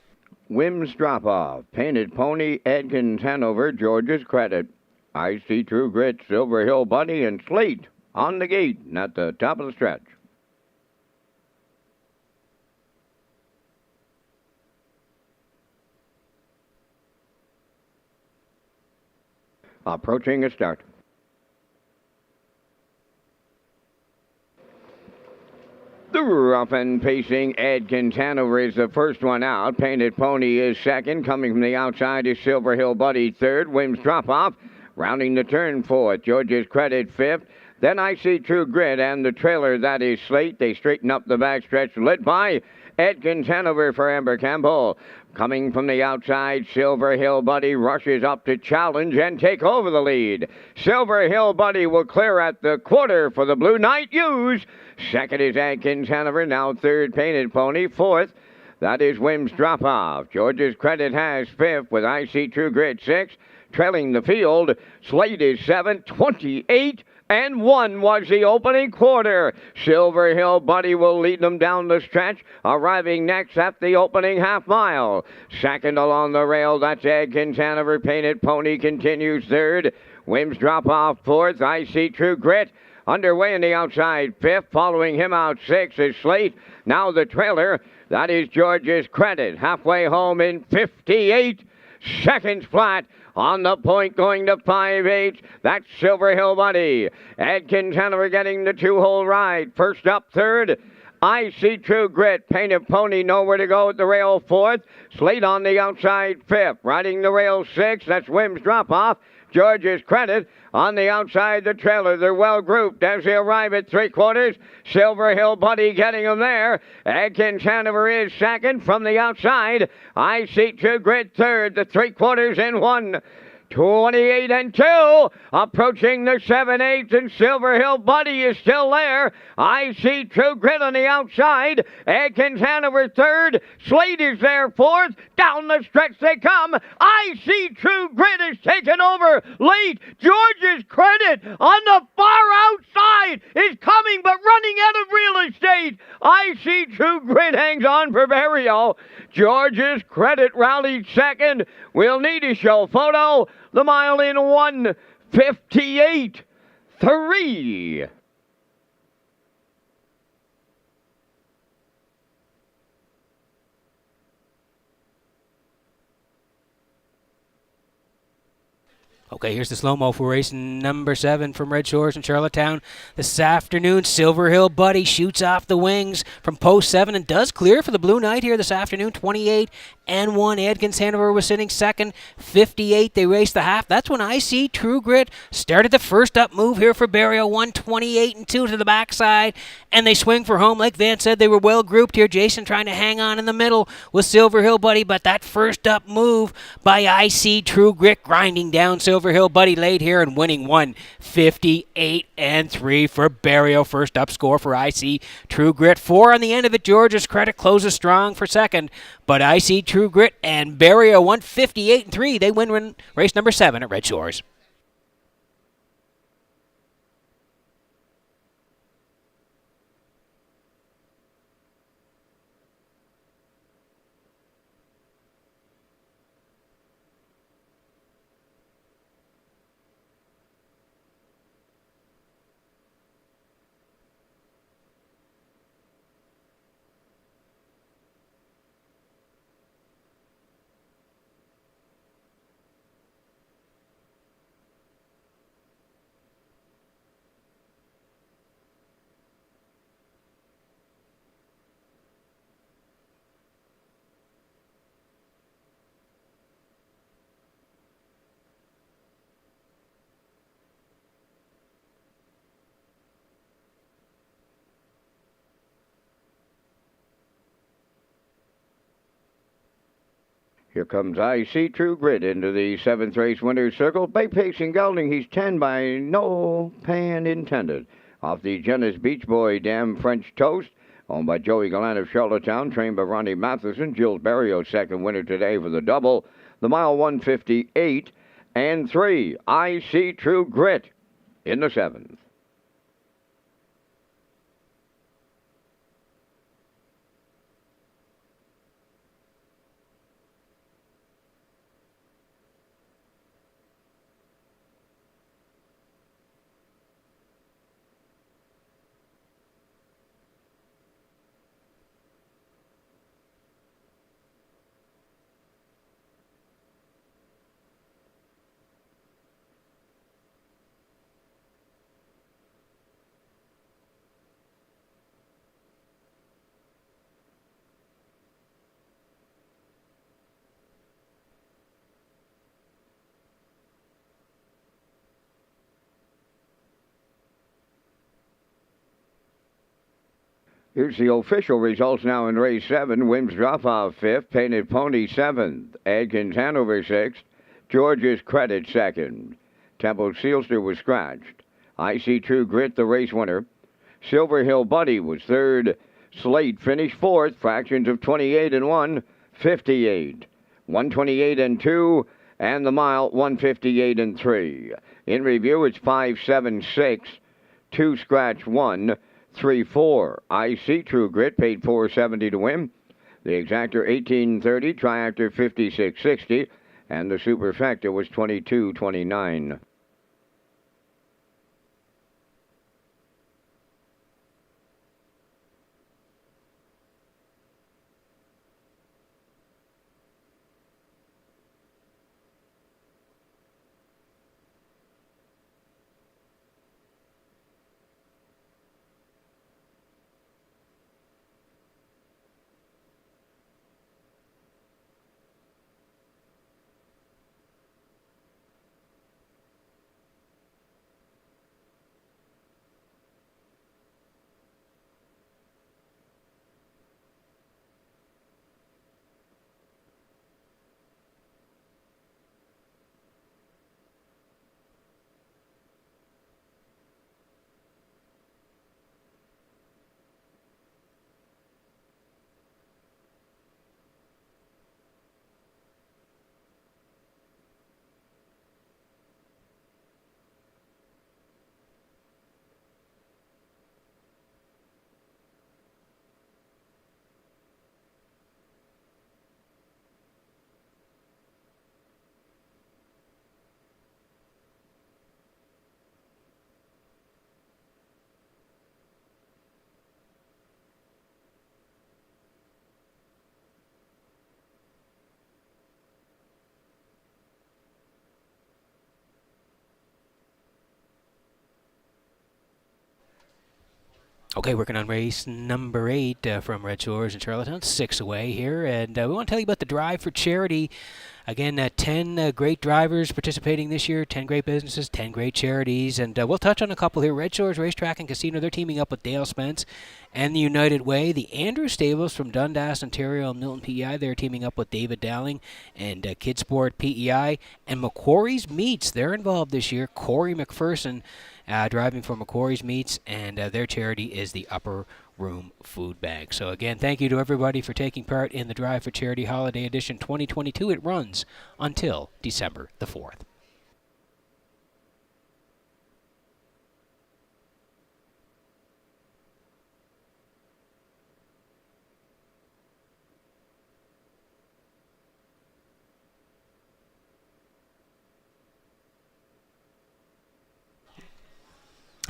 Wims Drop-Off, Painted Pony, Edkins Hanover, George's Credit, I See True Grit, Silver Hill Bunny, and Slate on the gate and at the top of the stretch. Approaching a start. Rough and pacing Adkins Hanover is the first one out. Painted Pony is second. Coming from the outside is Silver Hill Buddy third. Wims Drop Off rounding the turn fourth. George's Credit fifth. Then I See True Grit and the trailer, that is Slate. They straighten up the backstretch, led by Adkins Hanover for Amber Campbell. Coming from the outside, Silver Hill Buddy rushes up to challenge and take over the lead. Silver Hill Buddy will clear at the quarter for the Blue Knight Use. Second is Adkins Hanover, now third Painted Pony. Fourth, that is Wims Drop Off. George's Credit has fifth with I See True Grit sixth. Trailing the field, Slate is seventh, 28 and 1 was the opening quarter. Silver Hill Buddy will lead them down the stretch, arriving next at the opening half mile. Second along the rail, that's Adkins Hanover. Painted Pony continues third. Wims Drop Off fourth. I See True Grit underway in the outside fifth. Following him out sixth is Slate. Now the trailer, that is George's Credit. Halfway home in 58 seconds flat. On the point, going to 5-8. That's Silver Hill Buddy. Adkins Hanover getting the two-hole ride. First up, third. I See True Grit. Painted Pony nowhere to go at the rail, fourth. Slate on the outside, fifth. Riding the rail, sixth. That's Wims Drop Off. George's Credit on the outside, the trailer. They're well grouped as they arrive at three-quarters. Silver Hill Buddy getting them there. Adkins Hanover is second from the outside. I See True Grit third. The three-quarters in 1. 28 and 2, approaching the 7/8, and Silver Hill Buddy is still there. I See True Grit on the outside. Adkins Hanover third. Slate is there fourth. Down the stretch they come. I See True Grit is taken over late. George's Credit on the far outside is coming, but running out of real estate. I See True Grit hangs on for Barrio. George's Credit rallied second. We'll need a show photo. The mile in 1:58.3. Okay, here's the slow-mo for race number 7 from Red Shores in Charlottetown. This afternoon, Silver Hill Buddy shoots off the wings from post 7 and does clear for the Blue Knight here this afternoon, 28 and 1. Adkins Hanover was sitting second, 58. They raced the half. That's when I See True Grit started the first up move here for Barrio, 128 and 2 to the backside, and they swing for home. Like Van said, they were well grouped here. Jason trying to hang on in the middle with Silver Hill Buddy, but that first up move by I See True Grit grinding down Silver Hill Buddy late here and winning 1:58 and 3 for Barrio. First up score for I See True Grit. 4 on the end of it. George's Credit closes strong for second, but I See True Grit and Barrio 1:58 and 3. They win race number 7 at Red Shores. Here comes I See True Grit into the 7th race winner's circle. By pacing gelding, he's 10 by no pan intended. Off the Genesis Beach Boy Dam French Toast, owned by Joey Gallant of Charlottetown, trained by Ronnie Matheson. Jill Barrio, second winner today for the double. The mile 1:58 and 3. I See True Grit in the 7th. Here's the official results now in race 7. Wims Dropoff 5th, Painted Pony 7th, Adkins Hanover 6th, George's Credit 2nd. Temple Sealster was scratched. I See True Grit, the race winner. Silver Hill Buddy was 3rd. Slate finished 4th, fractions of 28 and 1, 58. 128 and 2, and the mile 158 and 3. In review, it's 5-7-6, 2 scratch 1, 3-4. I See True Grit paid $4.70 to win. The exactor 18.30, triactor 56.60, and the superfecta was 22.29. Okay, working on race number 8 from Red Shores in Charlottetown, 6 away here, and we want to tell you about the Drive for Charity. Again, 10 great drivers participating this year, 10 great businesses, 10 great charities, and we'll touch on a couple here. Red Shores Racetrack and Casino, they're teaming up with Dale Spence and the United Way. The Andrews Stables from Dundas, Ontario, and Milton PEI, they're teaming up with David Dowling and Kidsport PEI. And Macquarie's Meats, they're involved this year. Corey McPherson driving for Macquarie's Meats, and their charity is the Upper Room Food Bank. So again, thank you to everybody for taking part in the Drive for Charity Holiday Edition 2022. It runs until December the 4th.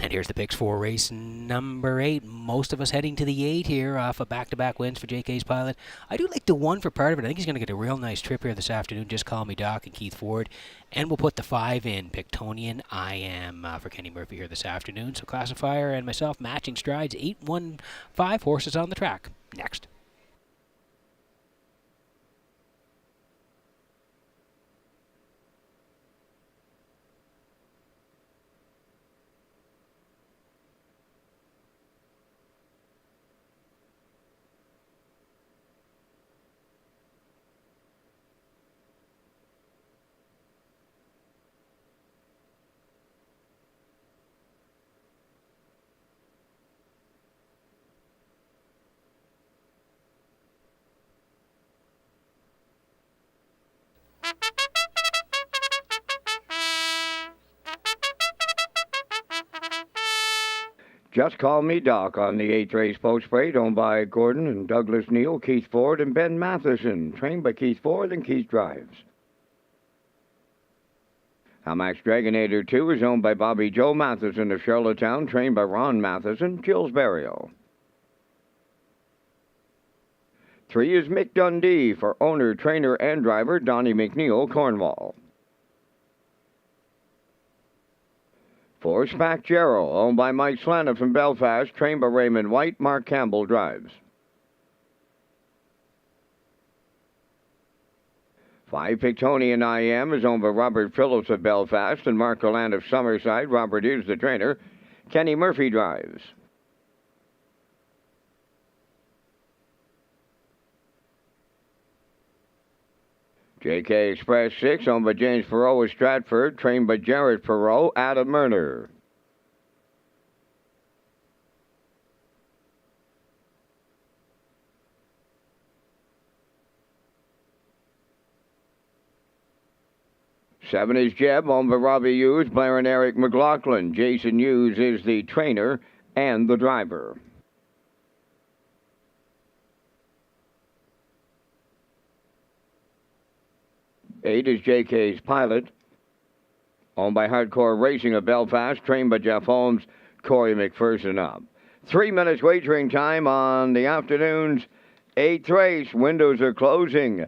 And here's the picks for race number 8. Most of us heading to the 8 here off of back-to-back wins for JK's Pilot. I do like the 1 for part of it. I think he's going to get a real nice trip here this afternoon. Just Call Me Doc and Keith Ford. And we'll put the 5 in. Pictonian I Am for Kenny Murphy here this afternoon. So Classifier and myself matching strides. 8-1-5 horses on the track. Next. Just Call Me Doc on the 8th race post parade, owned by Gordon and Douglas Neal, Keith Ford, and Ben Matheson, trained by Keith Ford and Keith Drives. Hamax Dragonator 2 is owned by Bobby Joe Matheson of Charlottetown, trained by Ron Matheson, Jules Barrio. 3 is Mick Dundee for owner, trainer, and driver Donnie McNeil, Cornwall. 4, Spack Jarrow, owned by Mike Slana from Belfast, trained by Raymond White, Mark Campbell drives. 5, Pictonian I Am is owned by Robert Phillips of Belfast and Mark Gallant of Summerside. Robert is the trainer. Kenny Murphy drives. JK Express 6, owned by James Perot of Stratford, trained by Jared Perot, Adam Murner. Seven is Jeb, owned by Robbie Hughes, Blair and Eric McLaughlin. Jason Hughes is the trainer and the driver. 8 is JK's Pilot, owned by Hardcore Racing of Belfast, trained by Jeff Holmes, Corey McPherson up. 3 minutes wagering time on the afternoon's 8th race. Windows are closing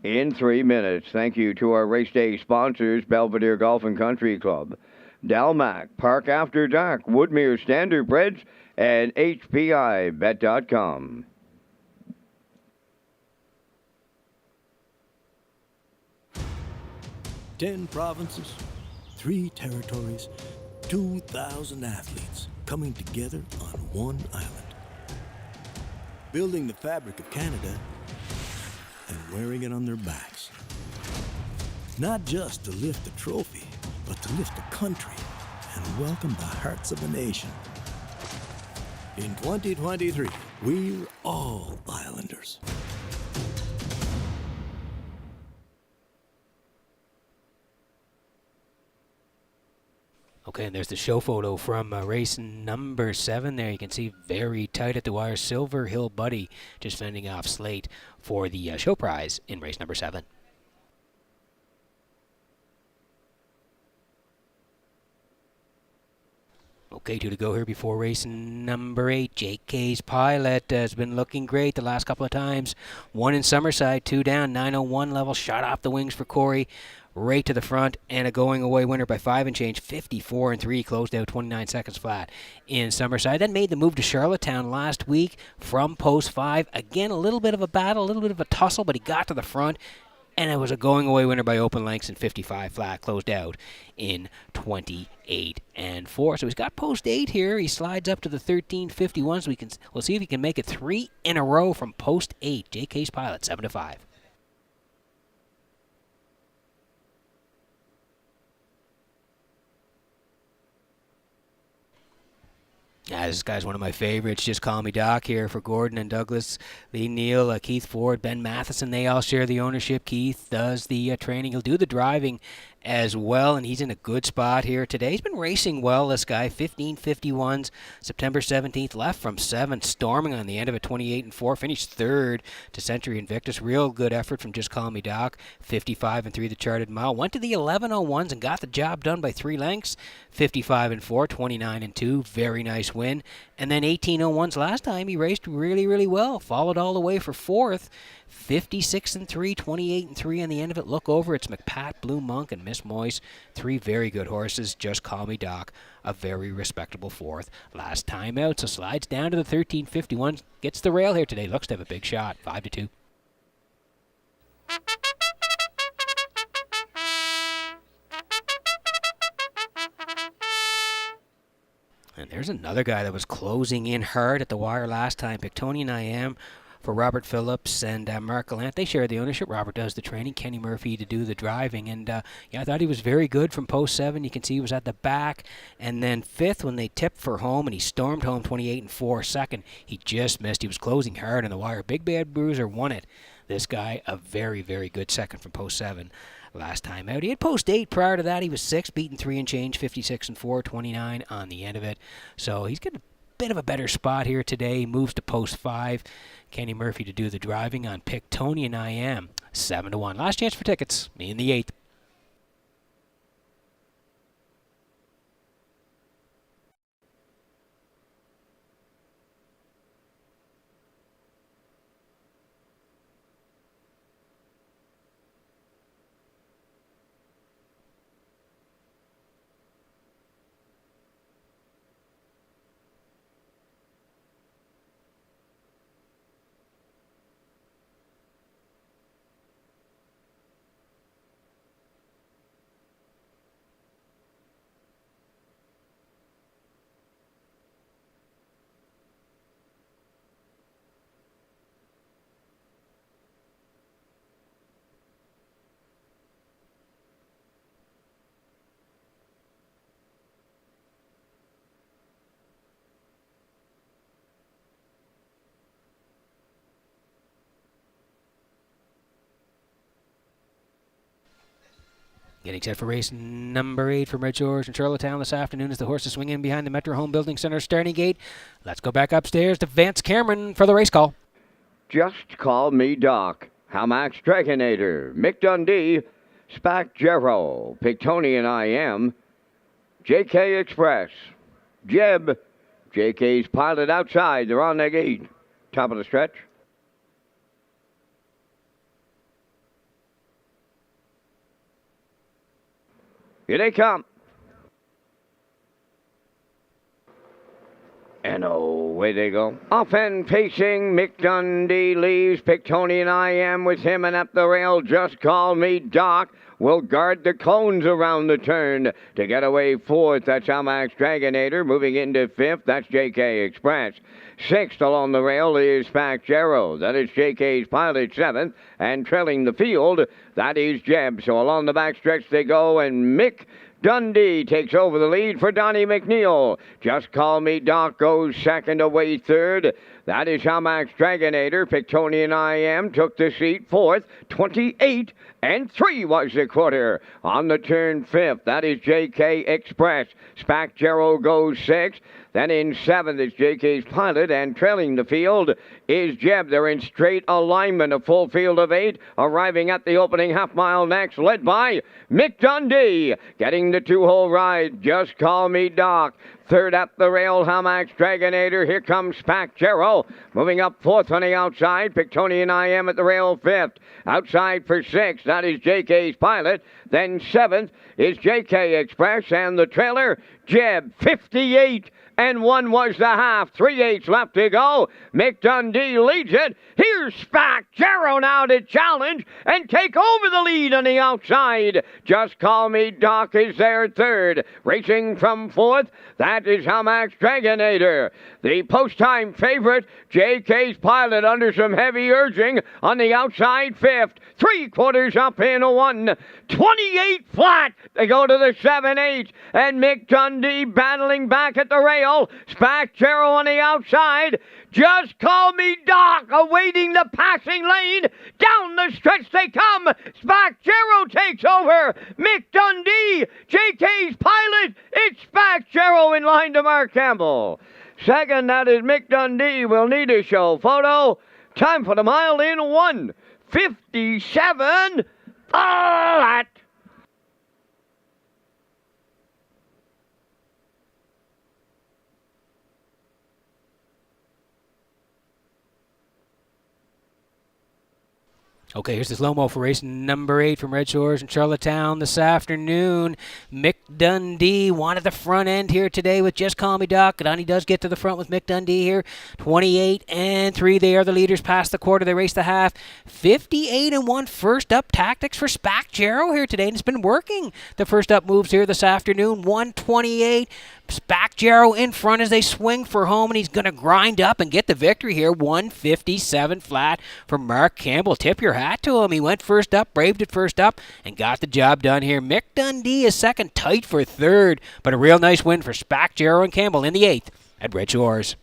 in 3 minutes. Thank you to our race day sponsors, Belvedere Golf and Country Club, Delmac, Park After Dark, Woodmere Standard Breads, and HPIBet.com. 10 provinces, 3 territories, 2,000 athletes coming together on one island. Building the fabric of Canada and wearing it on their backs. Not just to lift a trophy, but to lift a country and welcome the hearts of a nation. In 2023, we're all Islanders. Okay, and there's the show photo from race number 7 there. You can see very tight at the wire. Silver Hill Buddy just fending off Slate for the show prize in race number 7. Okay, 2 to go here before race number 8. JK's Pilot has been looking great the last couple of times. 1 in Summerside, 2 down, 901 level, shot off the wings for Corey. Right to the front, and a going away winner by 5 and change, 54 and 3, closed out 29 seconds flat in Summerside. Then made the move to Charlottetown last week from post 5. Again, a little bit of a battle, a little bit of a tussle, but he got to the front, and it was a going away winner by open lengths in 55 flat, closed out in 28 and 4. So he's got post 8 here. He slides up to the 13:51, so we'll see if he can make it 3 in a row from post 8. JK's Pilot, 7 to 5. Yeah, this guy's one of my favorites. Just Call Me Doc here for Gordon and Douglas, Lee Neal, Keith Ford, Ben Matheson. They all share the ownership. Keith does the training. He'll do the driving as well, and he's in a good spot here today. He's been racing well, this guy. 15:51s, September 17th, left from 7, storming on the end of it, 28 and 4. Finished 3rd to Century Invictus. Real good effort from Just Call Me Doc. 55 and 3 the charted mile. Went to the 11:01s and got the job done by 3 lengths. 55 and 4, 29 and 2. Very nice win. And then 18:01s last time he raced really, really well. Followed all the way for 4th. 56 and 3, 28 and 3 on the end of it. Look over, it's McPat, Blue Monk, and Miss Moise. 3 very good horses. Just Call Me Doc, a very respectable 4th last time out. So slides down to the 13:51. Gets the rail here today. Looks to have a big shot. 5 to 2. And there's another guy that was closing in hard at the wire last time. Pictonian I Am for Robert Phillips and Mark Gallant. They share the ownership. Robert does the training. Kenny Murphy to do the driving. And yeah, I thought he was very good from post 7. You can see he was at the back. And then 5th when they tipped for home, and he stormed home 28 and 4. 2nd, he just missed. He was closing hard on the wire. Big Bad Bruiser won it. This guy, a very, very good 2nd from post 7 last time out. He had post 8 prior to that. He was 6th, beaten 3 and change, 56 and 4, 29 on the end of it. So he's got a bit of a better spot here today. He moves to post 5. Kenny Murphy to do the driving on Pictonian I Am, 7 to 1. Last chance for tickets in the 8th. Getting set for race number 8 from Redshores in Charlottetown this afternoon as the horses swing in behind the Metro Home Building Center starting gate. Let's go back upstairs to Vance Cameron for the race call. Just Call Me Doc, Hamax Dragonator, Mick Dundee, Spac Gero, Pictonian I Am, JK Express, Jeb, JK's Pilot outside. They're on their gate. Top of the stretch. Here they come. And away they go. Off and pacing, Mick Dundee leaves. Pictonian I Am with him, and up the rail, Just Call Me Doc will guard the cones around the turn to get away fourth. That's Almax Dragonator. Moving into fifth, that's JK Express. Sixth along the rail is Spac Gero. That is JK's Pilot seventh. And trailing the field, that is Jeb. So along the backstretch they go, and Mick Dundee takes over the lead for Donnie McNeil. Just Call Me Doc goes second, away third. That is Almax Dragonator. Pictonian I Am took the seat fourth. 28-3 was the quarter. On the turn fifth, that is JK Express. Spac Gero goes sixth. Then in seventh is JK's Pilot, and trailing the field is Jeb. They're in straight alignment, a full field of 8, arriving at the opening half mile next, led by Mick Dundee. Getting the two-hole ride, Just Call Me Doc. Third up the rail, Hamax Dragonator. Here comes Spac Gero. Moving up fourth on the outside, Pictonian I Am at the rail fifth. Outside for sixth, that is JK's Pilot. Then seventh is JK Express, and the trailer, Jeb. 58-1 was the half. 3/8 left to go. Mick Dundee leads it. Here's Spac Gero now to challenge and take over the lead on the outside. Just Call Me Doc is there third. Racing from fourth, that is Hamax Dragonator. The post-time favorite, JK's Pilot, under some heavy urging on the outside fifth. 3/4 up in 1. 28 flat. They go to the 7/8. And Mick Dundee battling back at the rail. Spac Gero on the outside. Just Call Me Doc awaiting the passing lane. Down the stretch they come. Spac Gero takes over. Mick Dundee, JK's Pilot. It's Spac Gero in line to Mark Campbell. Second, that is Mick Dundee. We'll need a show photo. Time for the mile in 1:57. Flat. Okay, here's the slow-mo for race number 8 from Redshores in Charlottetown this afternoon. Mick Dundee wanted the front end here today with Just Call Me Doc. Donnie does get to the front with Mick Dundee here. 28-3, they are the leaders past the quarter. They race the half. 58-1 first up tactics for Spac Gero here today, and it's been working. The first up moves here this afternoon. 128. Spac Gero in front as they swing for home, and he's going to grind up and get the victory here. 157 flat for Mark Campbell. Tip your hat to him. He went first up, braved it first up, and got the job done here. Mick Dundee is second, tight for third, but a real nice win for Spac Gero and Campbell in the 8th at Redshores.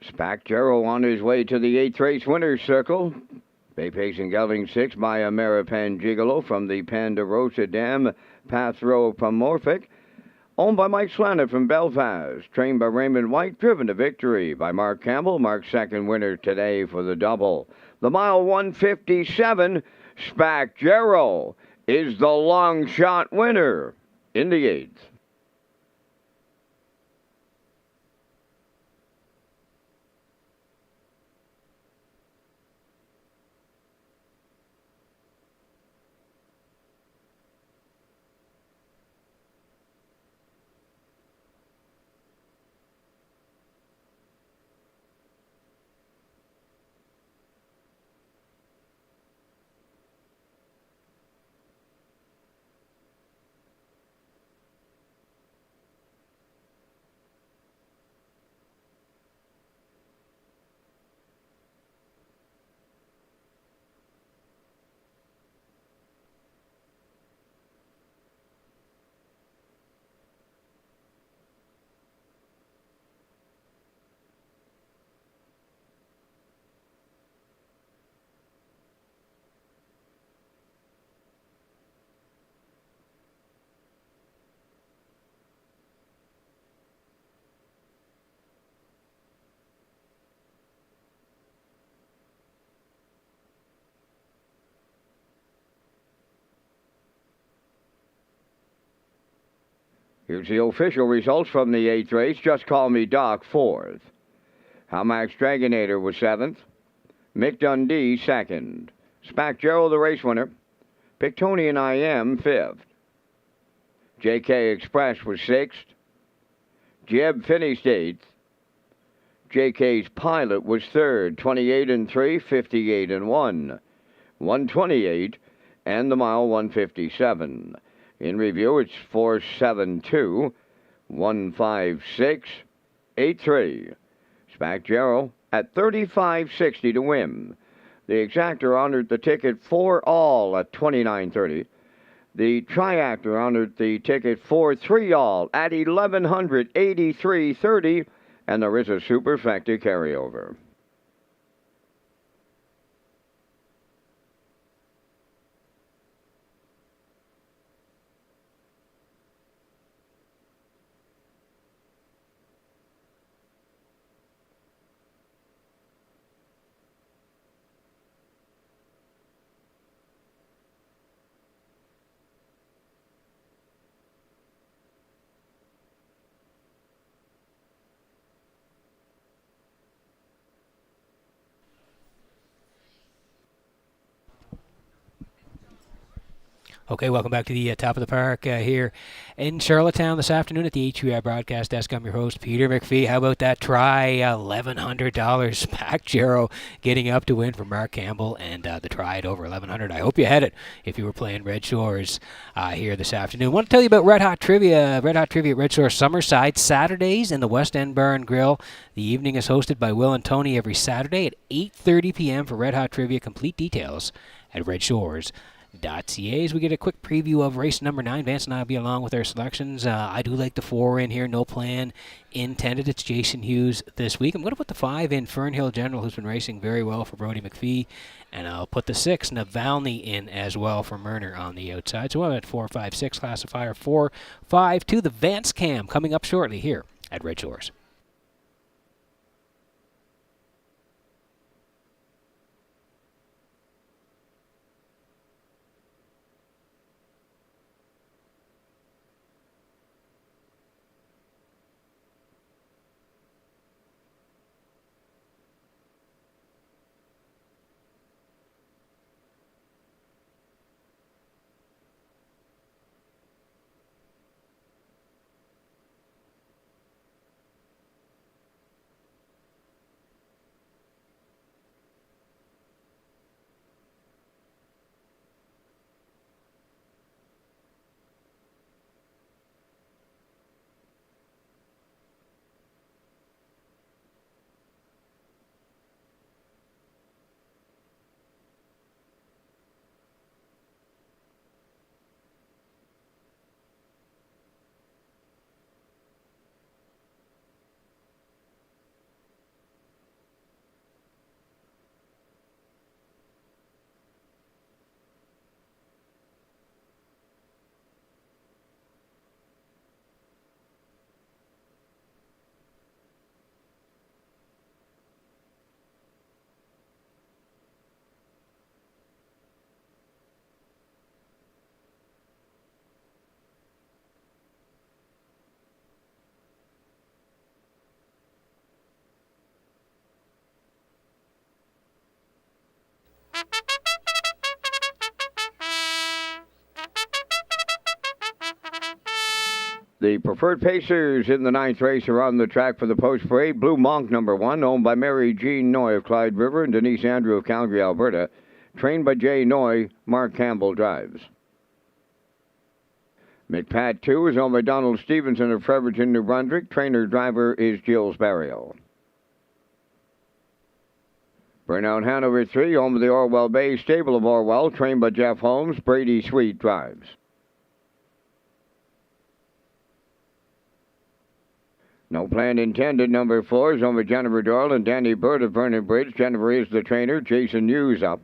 Spac Gero on his way to the 8th race winner's circle. Bay pacing gelding 6 by Ameripan Gigolo from the Ponderosa Dam Path Row Pomorphic. Owned by Mike Slannett from Belfast. Trained by Raymond White. Driven to victory by Mark Campbell. Mark's second winner today for the double. The mile 157, Spack Jarrow is the long shot winner in the 8th. Here's the official results from the 8th race. Just Call Me Doc, 4th. Hamax Dragonator was 7th. Mick Dundee, 2nd. Spack Jarrow, the race winner. Pictonian I Am, 5th. JK Express was 6th. Jeb finished 8th. JK's Pilot was 3rd, 28-3, 58-1. 128, and the mile 157. In review, it's 472, 156, 83. Spack Jarrow at 35.60 to win. The exactor honored the ticket 4 all at 29.30. The triactor honored the ticket 4 3 all at 1183.30, and there is a superfecta carryover. Okay, welcome back to the top of the park here in Charlottetown this afternoon at the HUI broadcast desk. I'm your host, Peter McPhee. How about that try? $1,100. Spack Jarrow getting up to win for Mark Campbell, and the try at over $1,100. I hope you had it if you were playing Red Shores here this afternoon. I want to tell you about Red Hot Trivia. Red Hot Trivia at Red Shores Summerside, Saturdays in the West End Bar and Grill. The evening is hosted by Will and Tony every Saturday at 8:30 p.m. for Red Hot Trivia. Complete details at Redshores.ca. As we get a quick preview of race number 9, Vance and I will be along with our selections. I do like the 4 in here, no plan intended. It's Jason Hughes this week. I'm going to put the 5 in Fernhill General, who's been racing very well for Brody McPhee, and I'll put the 6 Navalny in as well for Murner on the outside. So I'm at 4, 5, 6 classifier, 4, 5, 2. The Vance Cam coming up shortly here at Red Shores. The Preferred Pacers in the ninth race are on the track for the post parade. Blue Monk, number 1, owned by Mary Jean Noy of Clyde River and Denise Andrew of Calgary, Alberta. Trained by Jay Noy, Mark Campbell drives. McPat 2 is owned by Donald Stevenson of Fredericton, New Brunswick. Trainer-driver is Gilles Barrio. Burnout Hanover 3, home of the Orwell Bay Stable of Orwell, trained by Jeff Holmes. Brady Sweet drives. No Plan Intended, number 4, is owned by Jennifer Doyle and Danny Bird of Vernon Bridge. Jennifer is the trainer. Jason Hughes up.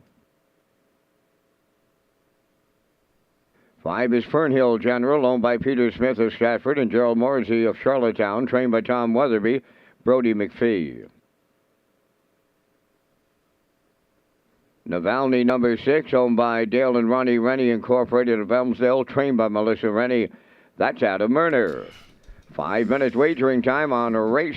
5 is Fernhill General, owned by Peter Smith of Stratford and Gerald Morrissey of Charlottetown, trained by Tom Weatherby. Brody McPhee. Navalny, number 6, owned by Dale and Ronnie Rennie, Incorporated of Elmsdale, trained by Melissa Rennie. That's Adam Murner. 5 minutes wagering time on race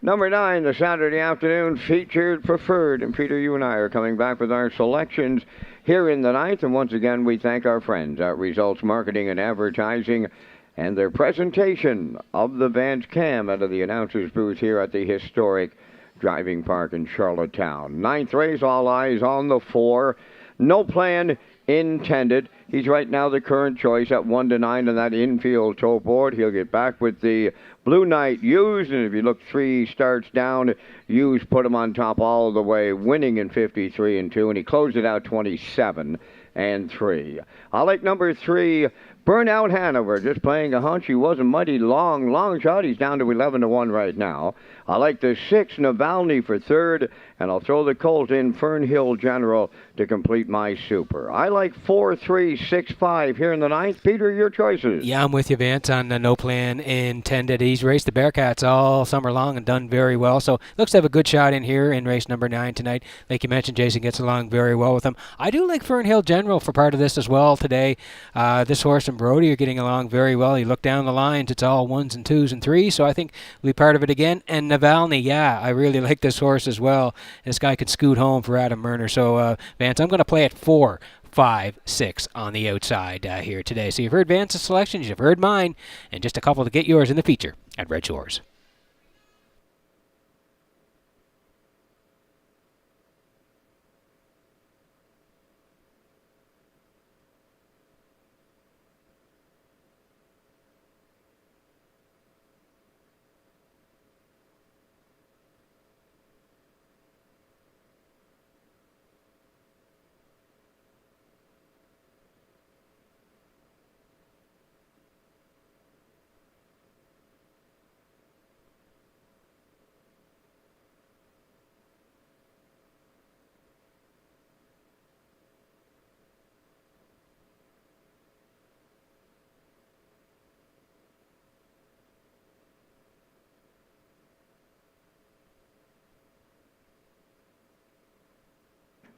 number 9, the Saturday afternoon featured Preferred. And Peter, you and I are coming back with our selections here in the ninth. And once again, we thank our friends at Results Marketing and Advertising and their presentation of the Vance Cam out of the announcer's booth here at the historic Driving Park in Charlottetown. Ninth race, all eyes on the 4. No Plan Intended. He's right now the current choice at 1-9 on that infield toe board. He'll get back with the Blue Knight Hughes, and if you look 3 starts down, Hughes put him on top all the way, winning in 53-2, and he closed it out 27-3. I like number 3, Burnout Hanover, just playing a hunch. He was a mighty long shot. He's down to 11-1 right now. I like the 6, Navalny, for third, and I'll throw the colt in, Fernhill General, to complete my super. I like 4, 3, 6, 5 here in the ninth. Peter, your choices. Yeah, I'm with you, Vance, on No Plan Intended. He's raced the Bearcats all summer long and done very well, so looks to have a good shot in here in race number 9 tonight. Like you mentioned, Jason gets along very well with him. I do like Fernhill General for part of this as well today. This horse and Brody are getting along very well. You look down the lines, it's all 1s and 2s and 3s, so I think we'll be part of it again. And Navalny, yeah, I really like this horse as well. This guy could scoot home for Adam Murner. So, Vance, I'm going to play at 4, 5, 6 on the outside here today. So you've heard Vance's selections, you've heard mine, and just a couple to get yours in the feature at Red Shores.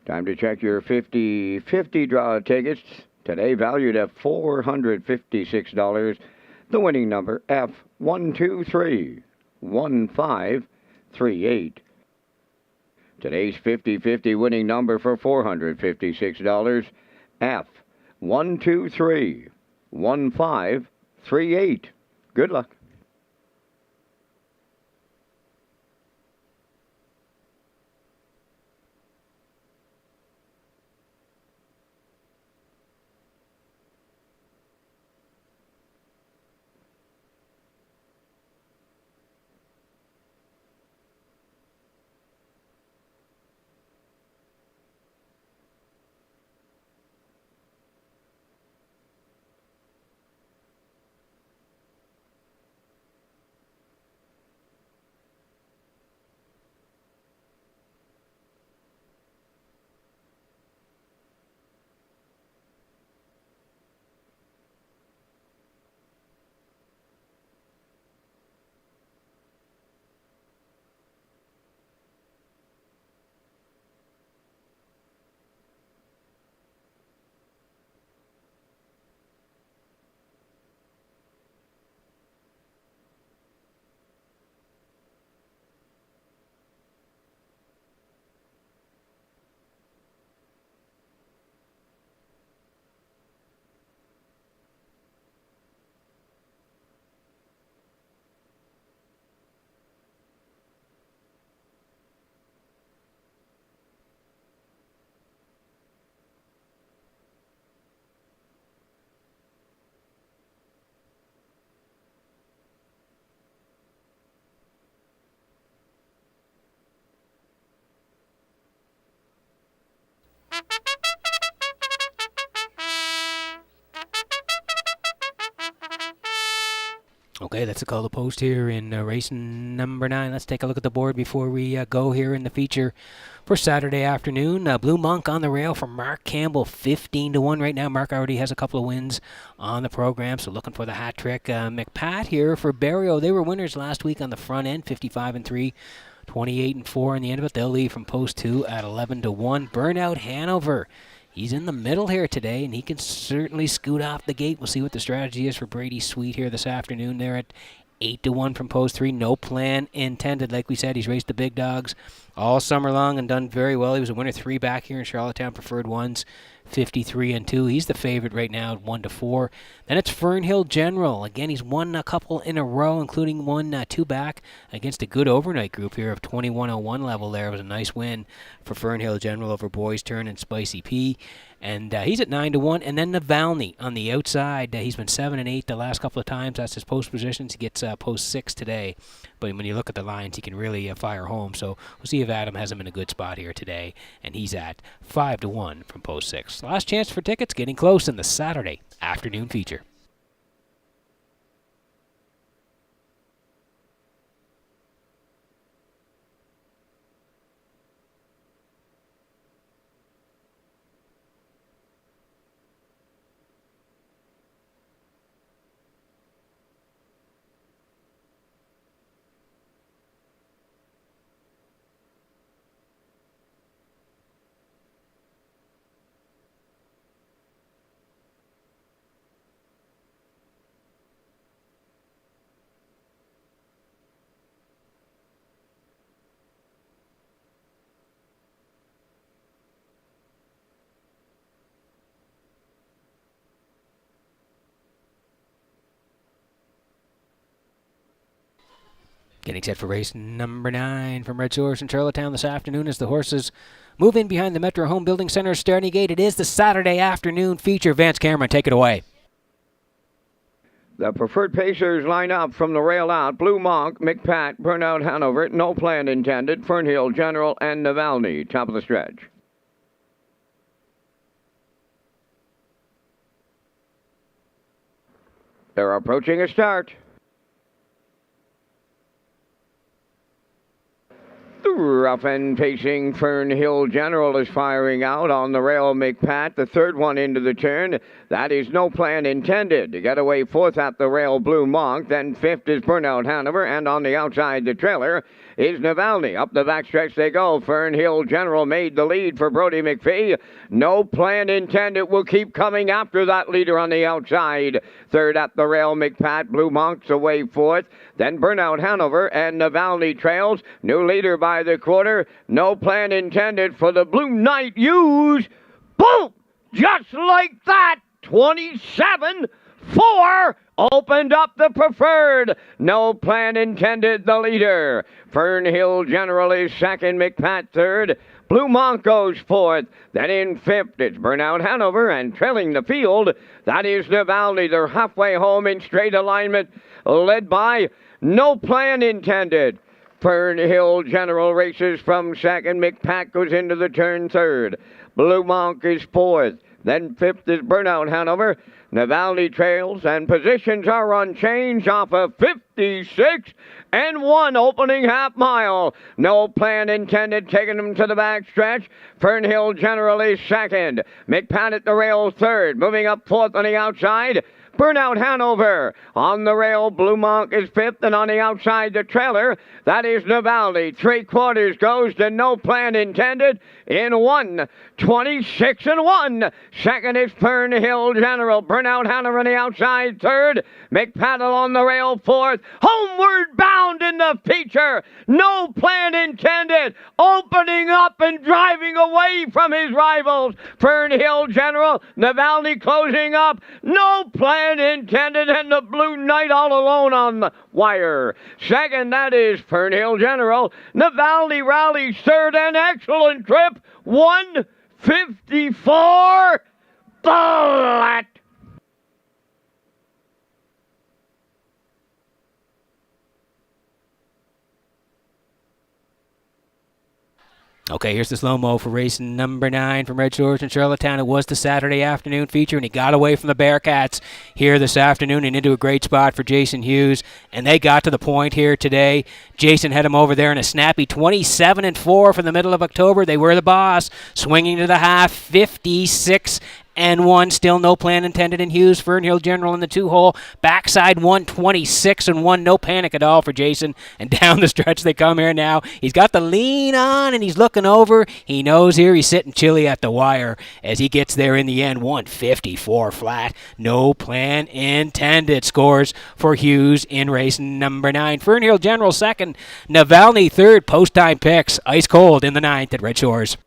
Time to check your 50-50 draw tickets. Today valued at $456. The winning number, F1231538. Today's 50-50 winning number for $456, F1231538. Good luck. Okay, that's a call to post here in race number 9. Let's take a look at the board before we go here in the feature for Saturday afternoon. Blue Monk on the rail from Mark Campbell, 15-1 right now. Mark already has a couple of wins on the program, so looking for the hat trick. McPat here for Barrio. They were winners last week on the front end, 55-3. 28-4 in the end of it. They'll lead from post 2 at 11-1. Burnout Hanover. He's in the middle here today, and he can certainly scoot off the gate. We'll see what the strategy is for Brady Sweet here this afternoon. They're at 8-1 from post 3. No plan intended. Like we said, he's raced the big dogs all summer long and done very well. He was a winner 3 back here in Charlottetown, preferred ones, 53-2. He's the favorite right now at 1-4. Then it's Fernhill General. Again, he's won a couple in a row, including one 2 back against a good overnight group here of 21-01 level there. It was a nice win for Fernhill General over Boys Turn and Spicy P. And he's at 9-1. And then Navalny on the outside. He's been 7-8 the last couple of times. That's his post positions. He gets post 6 today. But when you look at the lines, he can really fire home. So we'll see if Adam has him in a good spot here today. And he's at 5-1 from post 6. Last chance for tickets, getting close in the Saturday afternoon feature. Getting set for race number 9 from Redshores in Charlottetown this afternoon as the horses move in behind the Metro Home Building Center starting gate. It is the Saturday afternoon feature. Vance Cameron, take it away. The preferred pacers line up from the rail out. Blue Monk, McPat, Burnout Hanover, no plan intended, Fernhill General, and Navalny, top of the stretch. They're approaching a start. Rough and pacing Fernhill General is firing out on the rail. McPat, the third one into the turn. That is no plan intended. To get away 4th at the rail, Blue Monk. Then 5th is Burnout Hanover. And on the outside, the trailer is Navalny. Up the backstretch they go. Fernhill General made the lead for Brody McPhee. No plan intended. Will keep coming after that leader on the outside. 3rd at the rail, McPat. Blue Monk's away 4th. Then Burnout Hanover and Navalny trails. New leader by the quarter. No plan intended for the Blue Knight Use. Boom! Just like that. 27-4. Opened up the preferred. No plan intended, the leader. Fernhill General is 2nd. McPat 3rd. Blue Monk goes 4th. Then in 5th, it's Burnout Hanover. And trailing the field, that is Navalny. They're halfway home in straight alignment, led by no plan intended. Fernhill General races from 2nd. McPat goes into the turn 3rd. Blue Monk is 4th. Then 5th is Burnout Hanover. Navalny trails, and positions are unchanged off of 56-1 opening half mile. No plan intended, taking them to the backstretch. Fernhill General is 2nd. McPat at the rail 3rd. Moving up 4th on the outside. Burnout Hanover. On the rail, Blue Monk is 5th, and on the outside, the trailer, that is Navalny. 3/4 goes to no plan intended in 1:26-1. 2nd is Fernhill General. Burnout Hanover on the outside, 3rd. McPat on the rail, 4th. Homeward bound in the feature. No plan intended. Opening up and driving away from his rivals. Fernhill General. Navalny closing up. No plan intended, and the Blue Knight all alone on the wire. 2nd, that is Fernhill General. Navalny rallies 3rd, an excellent trip. 1:54. Bullet. Okay, here's the slow-mo for race number 9 from Red Shores in Charlottetown. It was the Saturday afternoon feature, and he got away from the Bearcats here this afternoon and into a great spot for Jason Hughes. And they got to the point here today. Jason had him over there in a snappy 27-4 from the middle of October. They were the boss, swinging to the half, 56-1. Still no plan intended in Hughes. Fernhill General in the 2-hole. Backside 126-1. No panic at all for Jason. And down the stretch they come here now. He's got the lean on and he's looking over. He knows here he's sitting chilly at the wire as he gets there in the end. 154 flat. No plan intended. Scores for Hughes in race number 9. Fernhill General second. Navalny third. Post-time picks. Ice cold in the 9th at Red Shores.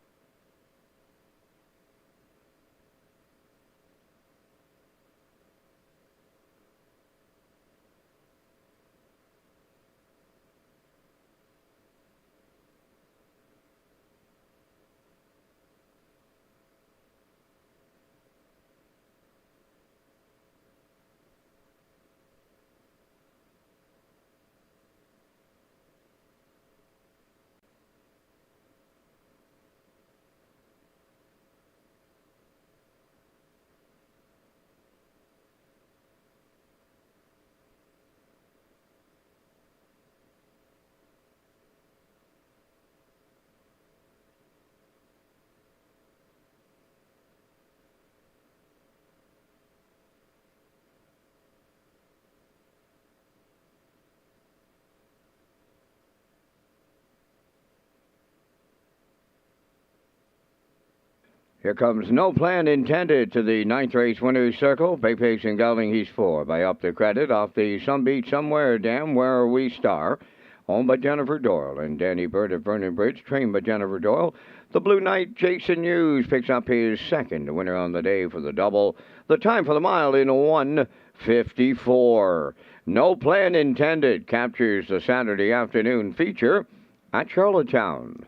Here comes No Plan Intended to the 9th race winner's circle. Baypace and Gelding, he's 4. By Up the Credit off the Some Beach Somewhere Dam, Where We Star. Owned by Jennifer Doyle and Danny Bird at Vernon Bridge, trained by Jennifer Doyle. The Blue Knight, Jason Hughes, picks up his second winner on the day for the double. The time for the mile in 1:54. No Plan Intended captures the Saturday afternoon feature at Charlottetown.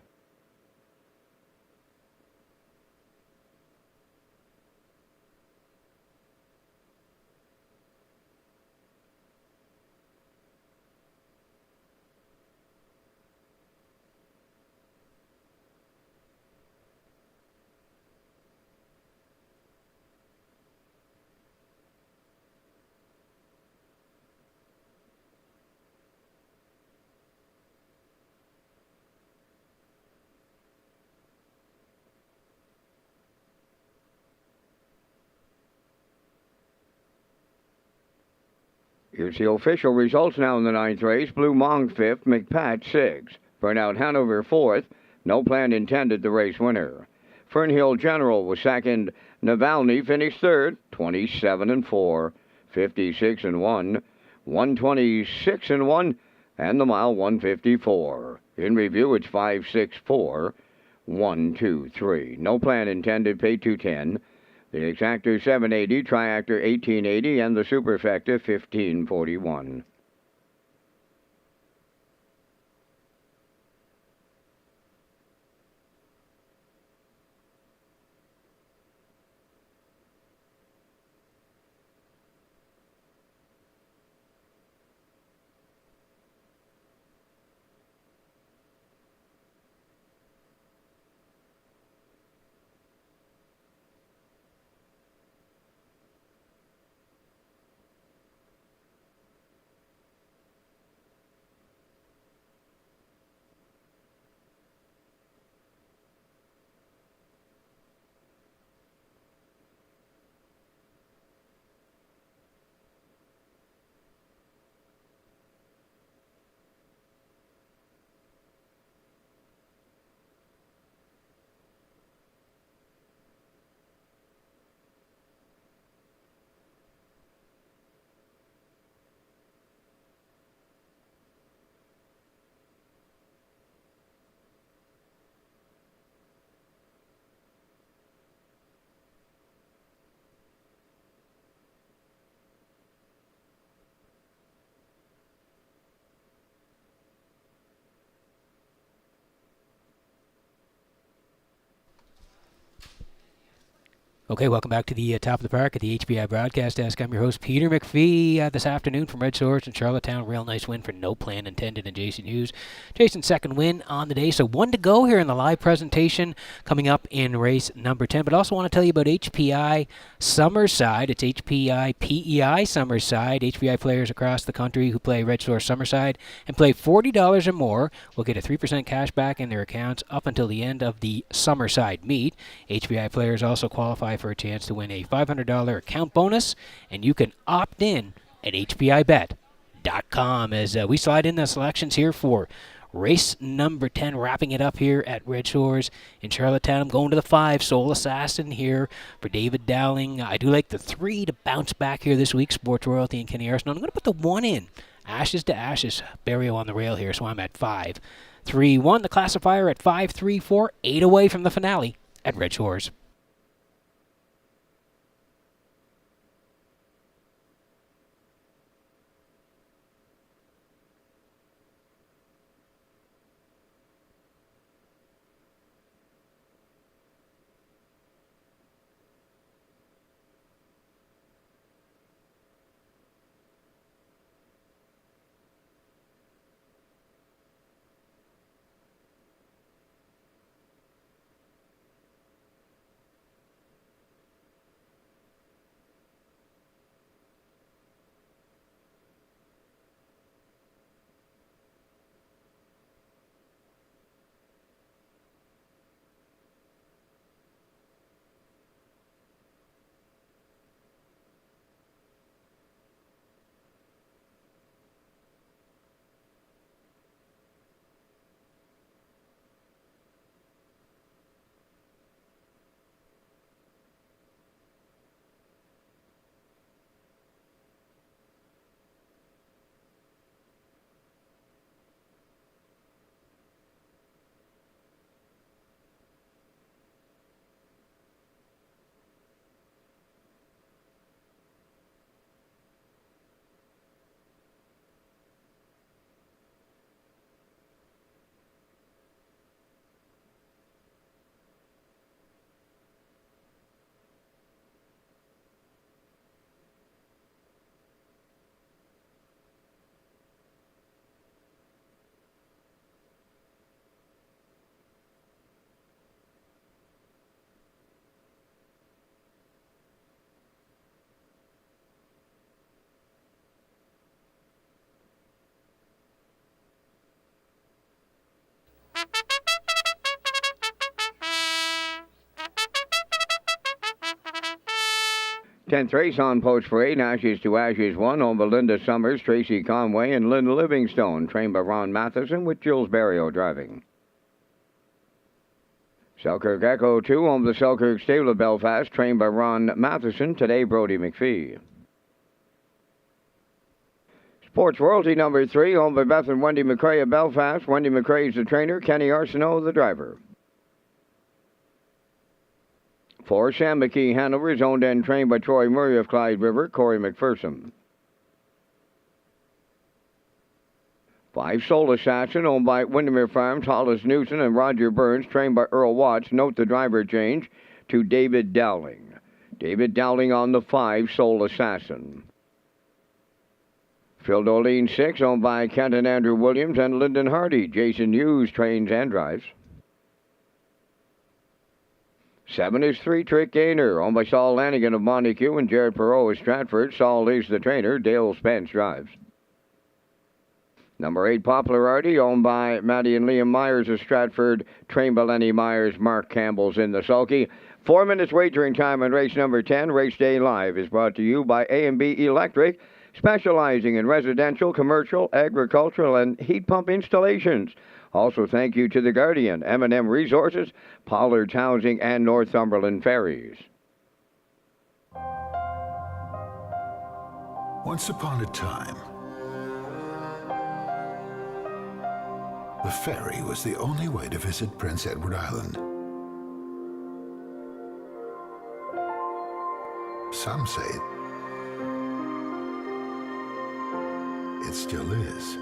Here's the official results now in the 9th race. Blue Monk 5th, McPat 6th. Burnout Hanover 4th. No Plan Intended the race winner. Fernhill General was 2nd. Navalny finished 3rd, 27-4, 56-1, 126-1, and the mile 1:54. In review, it's 5-6-4, 1-2-3. No Plan Intended paid $210. The Exactor $780, Triactor $1880, and the Superfecta $1541. Okay, welcome back to the top of the park at the HBI Broadcast Desk. I'm your host, Peter McPhee, this afternoon from Redshores in Charlottetown. Real nice win for No Plan Intended and Jason Hughes. Jason's second win on the day, so one to go here in the live presentation coming up in race number 10. But also want to tell you about HPI Summerside. It's HPI PEI Summerside. HPI players across the country who play Redshores Summerside and play $40 or more will get a 3% cash back in their accounts up until the end of the Summerside meet. HPI players also qualify for a chance to win a $500 account bonus, and you can opt in at hpibet.com as we slide in the selections here for race number 10, wrapping it up here at Redshores in Charlottetown. I'm going to the 5, Soul Assassin here for David Dowling. I do like the 3 to bounce back here this week, Sports Royalty and Kenny Arsenault. I'm going to put the 1 in, Ashes to Ashes, Burial on the Rail here, so I'm at 5, 3, 1. The classifier at 5, 3, 4, 8 away from the finale at Redshores. Tenth race on post for 8, Ashes to Ashes 1, on Belinda Summers, Tracy Conway, and Lynn Livingstone, trained by Ron Matheson with Jules Barrio driving. Selkirk Echo 2, on the Selkirk Stable of Belfast, trained by Ron Matheson, today Brody McPhee. Sports Royalty number 3, owned by Beth and Wendy McCrae of Belfast. Wendy McCrae is the trainer, Kenny Arsenault the driver. 4, Shambaki Hanover is owned and trained by Troy Murray of Clyde River, Corey McPherson. 5, Soul Assassin, owned by Windermere Farms, Hollis Newson and Roger Burns, trained by Earl Watts. Note the driver change to David Dowling. David Dowling on the 5, Soul Assassin. Phil Dolene 6, owned by Kent and Andrew Williams and Lyndon Hardy. Jason Hughes trains and drives. 7 is 3, Trick Gainer, owned by Saul Lanigan of Montague and Jared Perot of Stratford. Saul is the trainer. Dale Spence drives. Number 8, Popularity, owned by Maddie and Liam Myers of Stratford, trained by Lenny Myers. Mark Campbell's in the sulky. 4 minutes wagering time on race number 10. Race Day Live is brought to you by A&B Electric, specializing in residential, commercial, agricultural, and heat pump installations. Also, thank you to The Guardian, M&M Resources, Pollard's Housing, and Northumberland Ferries. Once upon a time, the ferry was the only way to visit Prince Edward Island. Some say it still is.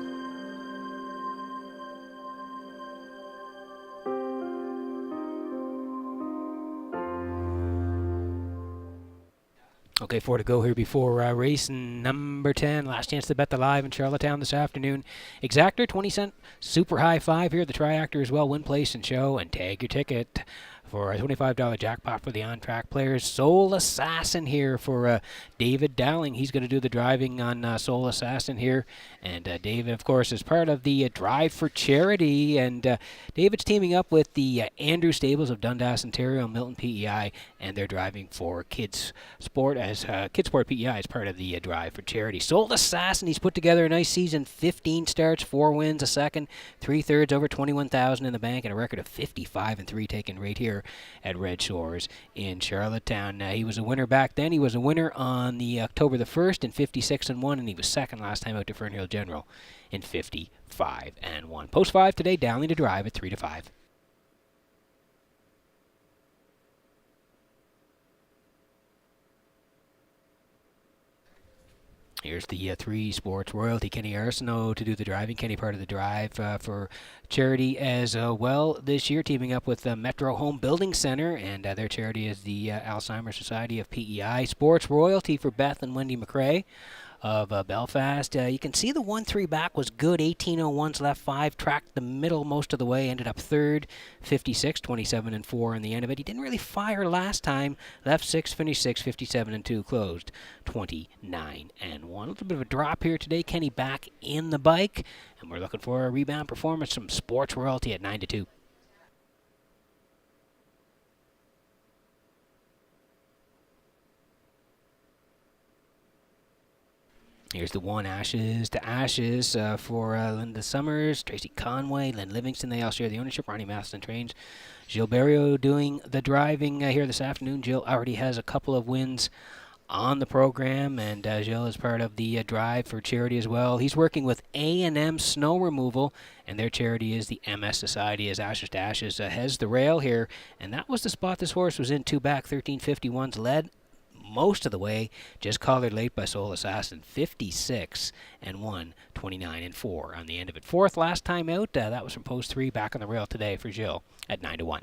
Okay, 4 to go here before race number 10. Last chance to bet the live in Charlottetown this afternoon. Exactor, 20-cent, super high 5 here. The Triactor as well. Win, place, and show. And tag your ticket for a $25 jackpot for the on-track players. Soul Assassin here for David Dowling. He's going to do the driving on Soul Assassin here. And David, of course, is part of the Drive for Charity. And David's teaming up with the Andrew Stables of Dundas, Ontario, Milton PEI, and they're driving for Kids Sport as Kids Sport PEI is part of the Drive for Charity. Soul Assassin, he's put together a nice season. 15 starts, 4 wins, a second, 3/3 over 21,000 in the bank, and a record of 55-3 taken right here at Red Shores in Charlottetown. He was a winner back then. He was a winner on the October the 1st in 56-1, and he was second last time out to Fernhill General in 55-1. Post 5 today, Dowling to drive at 3 to 5. Here's the 3 Sports Royalty. Kenny Arsenault to do the driving. Kenny part of the drive for charity as well this year, teaming up with the Metro Home Building Center, and their charity is the Alzheimer's Society of PEI. Sports Royalty for Beth and Wendy McRae of Belfast. You can see the 1-3 back was good. 18:01s left 5, tracked the middle most of the way, ended up third. 56, 27-4 in the end of it. He didn't really fire last time. Left 6, finished 6, 57-2, closed 29-1. A little bit of a drop here today. Kenny back in the bike, and we're looking for a rebound performance from Sports Royalty at 9-2. Here's the 1 Ashes to Ashes for Linda Summers, Tracy Conway, Lynn Livingston. They all share the ownership. Ronnie Matheson trains. Gilles Barrio doing the driving here this afternoon. Gilles already has a couple of wins on the program, and Gilles is part of the drive for charity as well. He's working with A&M Snow Removal, and their charity is the MS Society as Ashes to Ashes has the rail here. And that was the spot this horse was in, 2 back, 13:51s, led most of the way, just collared late by Soul Assassin. 56-1, 29-4 on the end of it. 4th last time out. That was from post 3, back on the rail today for Gilles at 9-1.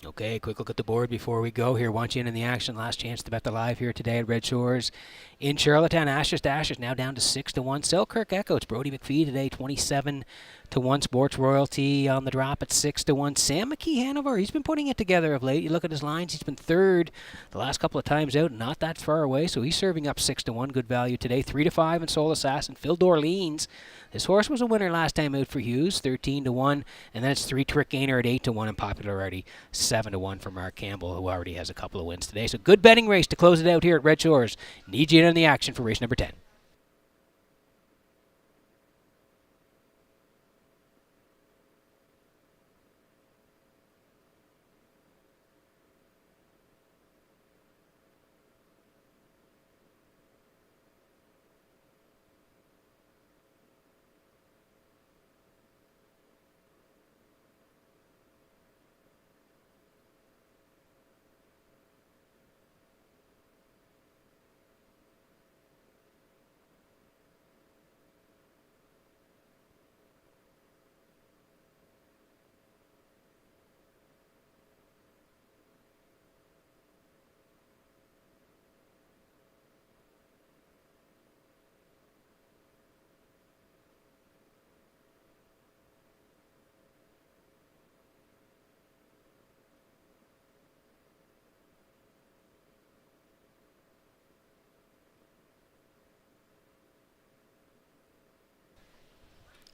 Okay, quick look at the board before we go here. Want you in the action. Last chance to bet the live here today at Red Shores in Charlottetown. Ashes to Ashes now down to 6-1. Selkirk Echo. It's Brody McPhee today, 27-1. Sports Royalty on the drop at 6-1. Sam McKee Hanover. He's been putting it together of late. You look at his lines. He's been third the last couple of times out. Not that far away, so he's serving up 6-1. Good value today. 3-5 in Soul Assassin. Phil Dorleans. This horse was a winner last time out for Hughes, 13-1, and then it's 3 Trick Gainer at 8-1 and popular already 7-1 for Mark Campbell, who already has a couple of wins today. So good betting race to close it out here at Red Shores. Need you in on the action for race number 10.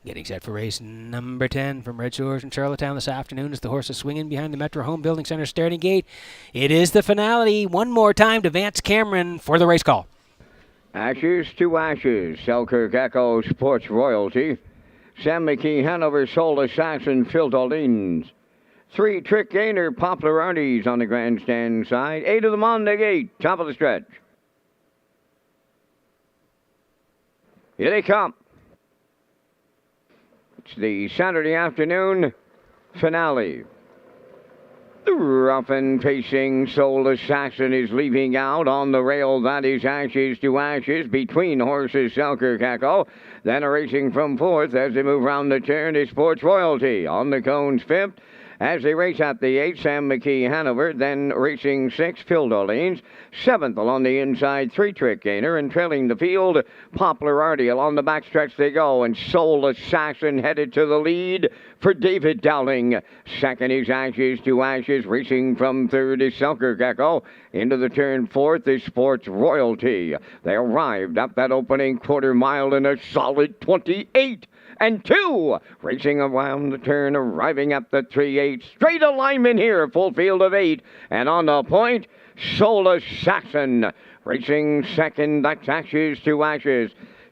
Getting set for race number 10 from Red Shores and Charlottetown this afternoon as the horses swing in behind the Metro Home Building Center starting gate. It is the finale. One more time to Vance Cameron for the race call. Ashes to Ashes, Selkirk Echo Sports Royalty, Sam McKee Hanover Soul Assassin Phil Dolines, 3 Trick Gainer Poplar Arties on the grandstand side, 8 of them on the gate, top of the stretch. Here they come. It's the Saturday afternoon finale. The rough and pacing Soul Assassin is leaving out on the rail. That is Ashes to Ashes between horses Selkirk Echo. Then racing from 4th as they move round the turn is Sports Royalty on the cones 5th. As they race at the 8th, Sam McKee Hanover, then racing 6th, Phil Dolines, 7th along the inside, 3 Trick Gainer, and trailing the field, Poplar Artie. Along the backstretch they go, and Soul Assassin headed to the lead for David Dowling. Second is Ashes to Ashes, racing from 3rd is Selkirk Echo. Into the turn 4th is Sports Royalty. They arrived up that opening quarter mile in a solid 28. And 2, racing around the turn, arriving at the 3-8. Straight alignment here, full field of 8. And on the point, Soul Assassin. Racing second, that's Ashes to Ashes.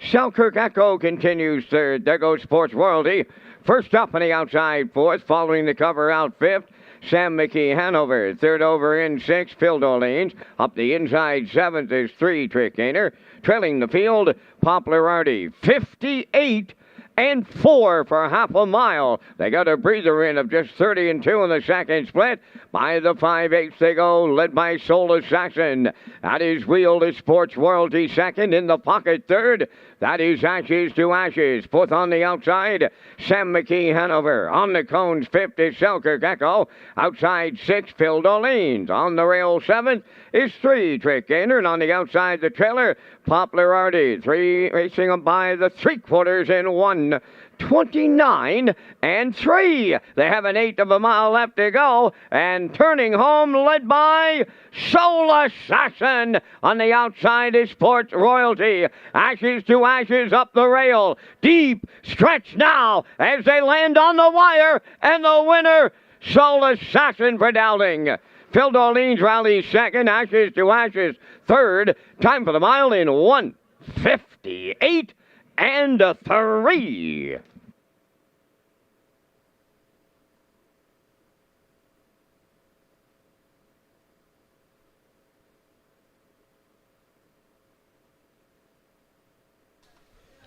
Selkirk Echo continues 3rd. There goes Sports Royalty. First up on the outside 4th, following the cover out 5th. Sam McKee Hanover, 3rd over in 6th, Phil Dolines. Up the inside 7th is 3 Trick Gainer. Trailing the field, Poplar Artie. 58 and 4 for half a mile. They got a breather in of just 30 and 2 in the second split. By the 5/8 they go, led by Soul Assassin. At his wheel is Sports Royalty second. In the pocket 3rd, that is Ashes to Ashes. 4th on the outside, Sam McKee Hanover. On the cones 5th is Selkirk Echo. Outside 6th, Phil Dolines. On the rail 7th is 3 Trick Gainer. And on the outside the trailer, Poplar Artie. 3 racing by the 3/4 in 1. 29 and 3. They have an 1/8 of a mile left to go, and turning home led by Soul Assassin. On the outside is Sports Royalty. Ashes to Ashes up the rail. Deep stretch now as they land on the wire, and the winner, Soul Assassin for Dowling. Phil Dolines rallies second, Ashes to Ashes 3rd. Time for the mile in 1:58 and 3.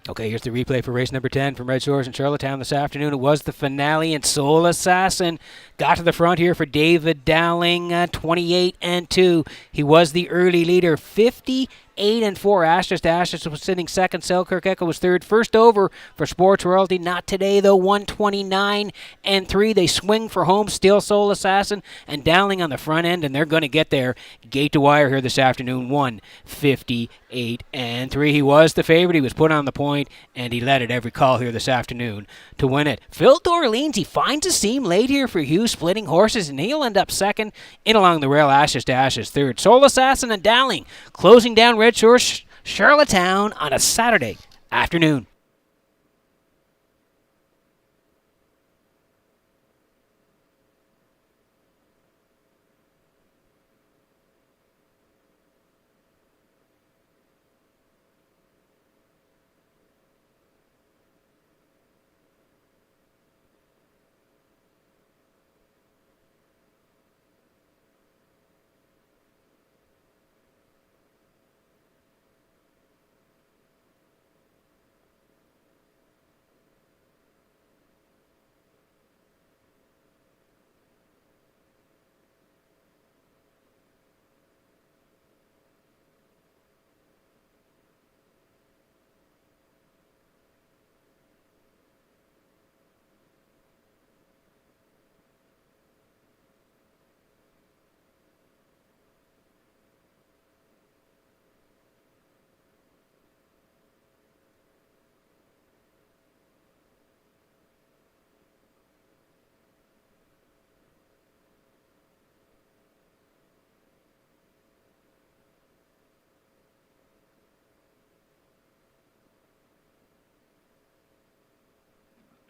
Okay, here's the replay for race number 10 from Red Shores and Charlottetown this afternoon. It was the finale, and Soul Assassin got to the front here for David Dowling, 28 and 2. He was the early leader, 58 and 4. Ashes to Ashes was sitting second. Selkirk Echo was 3rd. First over for Sports Royalty. Not today, though. 129 and 3. They swing for home. Still Soul Assassin and Dowling on the front end, and they're going to get there gate to wire here this afternoon. 1:58 and 3. He was the favorite. He was put on the point, and he led at every call here this afternoon to win it. Phil Dolines, he finds a seam late here for Hughes splitting horses, and he'll end up second. In along the rail, Ashes to Ashes 3rd. Soul Assassin and Dowling closing down Red Shores, Charlottetown on a Saturday afternoon.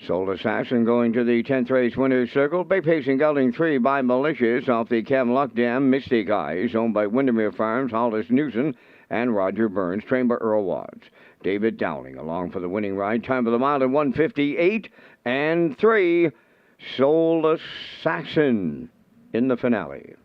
Soul Assassin going to the 10th race winner's circle. Bay Pacing Gelding 3 by Malicious off the Cam Luck Dam Mystic Eyes, owned by Windermere Farms, Hollis Newson, and Roger Burns, trained by Earl Watts. David Dowling along for the winning ride. Time of the mile at 1:58 and 3. Soul Assassin in the finale.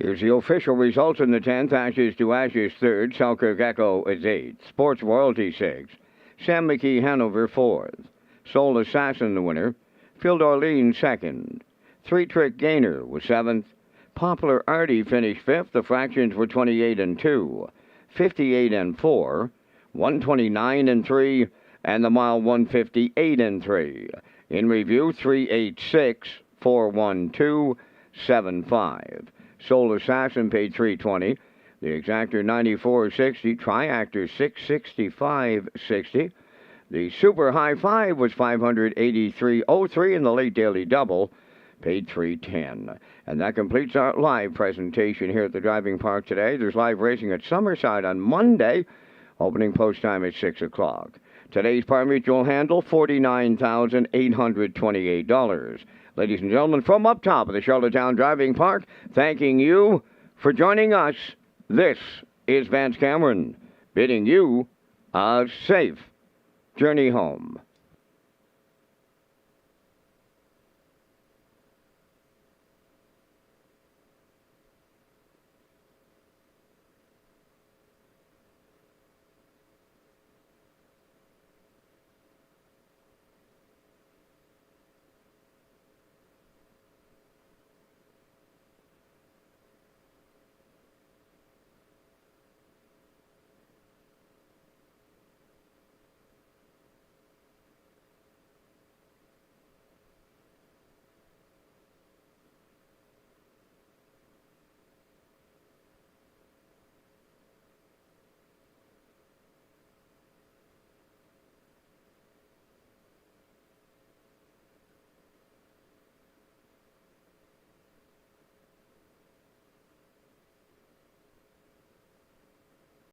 Here's the official results in the 10th. Ashes to Ashes 3rd. Selkirk Echo is 8th. Sports Royalty 6th. Sam McKee Hanover 4th. Soul Assassin the winner. Field Orleans 2nd. Three Trick Gainer was 7th. Poplar Artie finished 5th. The fractions were 28 and 2. 58 and 4. 129 and 3. And the mile 158 and 3. In review 386, 412, 75. Soul Assassin paid $320. The Exactor $94.60. Triactor $665.60. The Super High Five was $583.03, and the Late Daily Double paid $310. And that completes our live presentation here at the Driving Park today. There's live racing at Summerside on Monday. Opening post time at 6 o'clock. Today's par mutual handle, $49,828. Ladies and gentlemen, from up top of the Charlottetown Driving Park, thanking you for joining us. This is Vance Cameron, bidding you a safe journey home.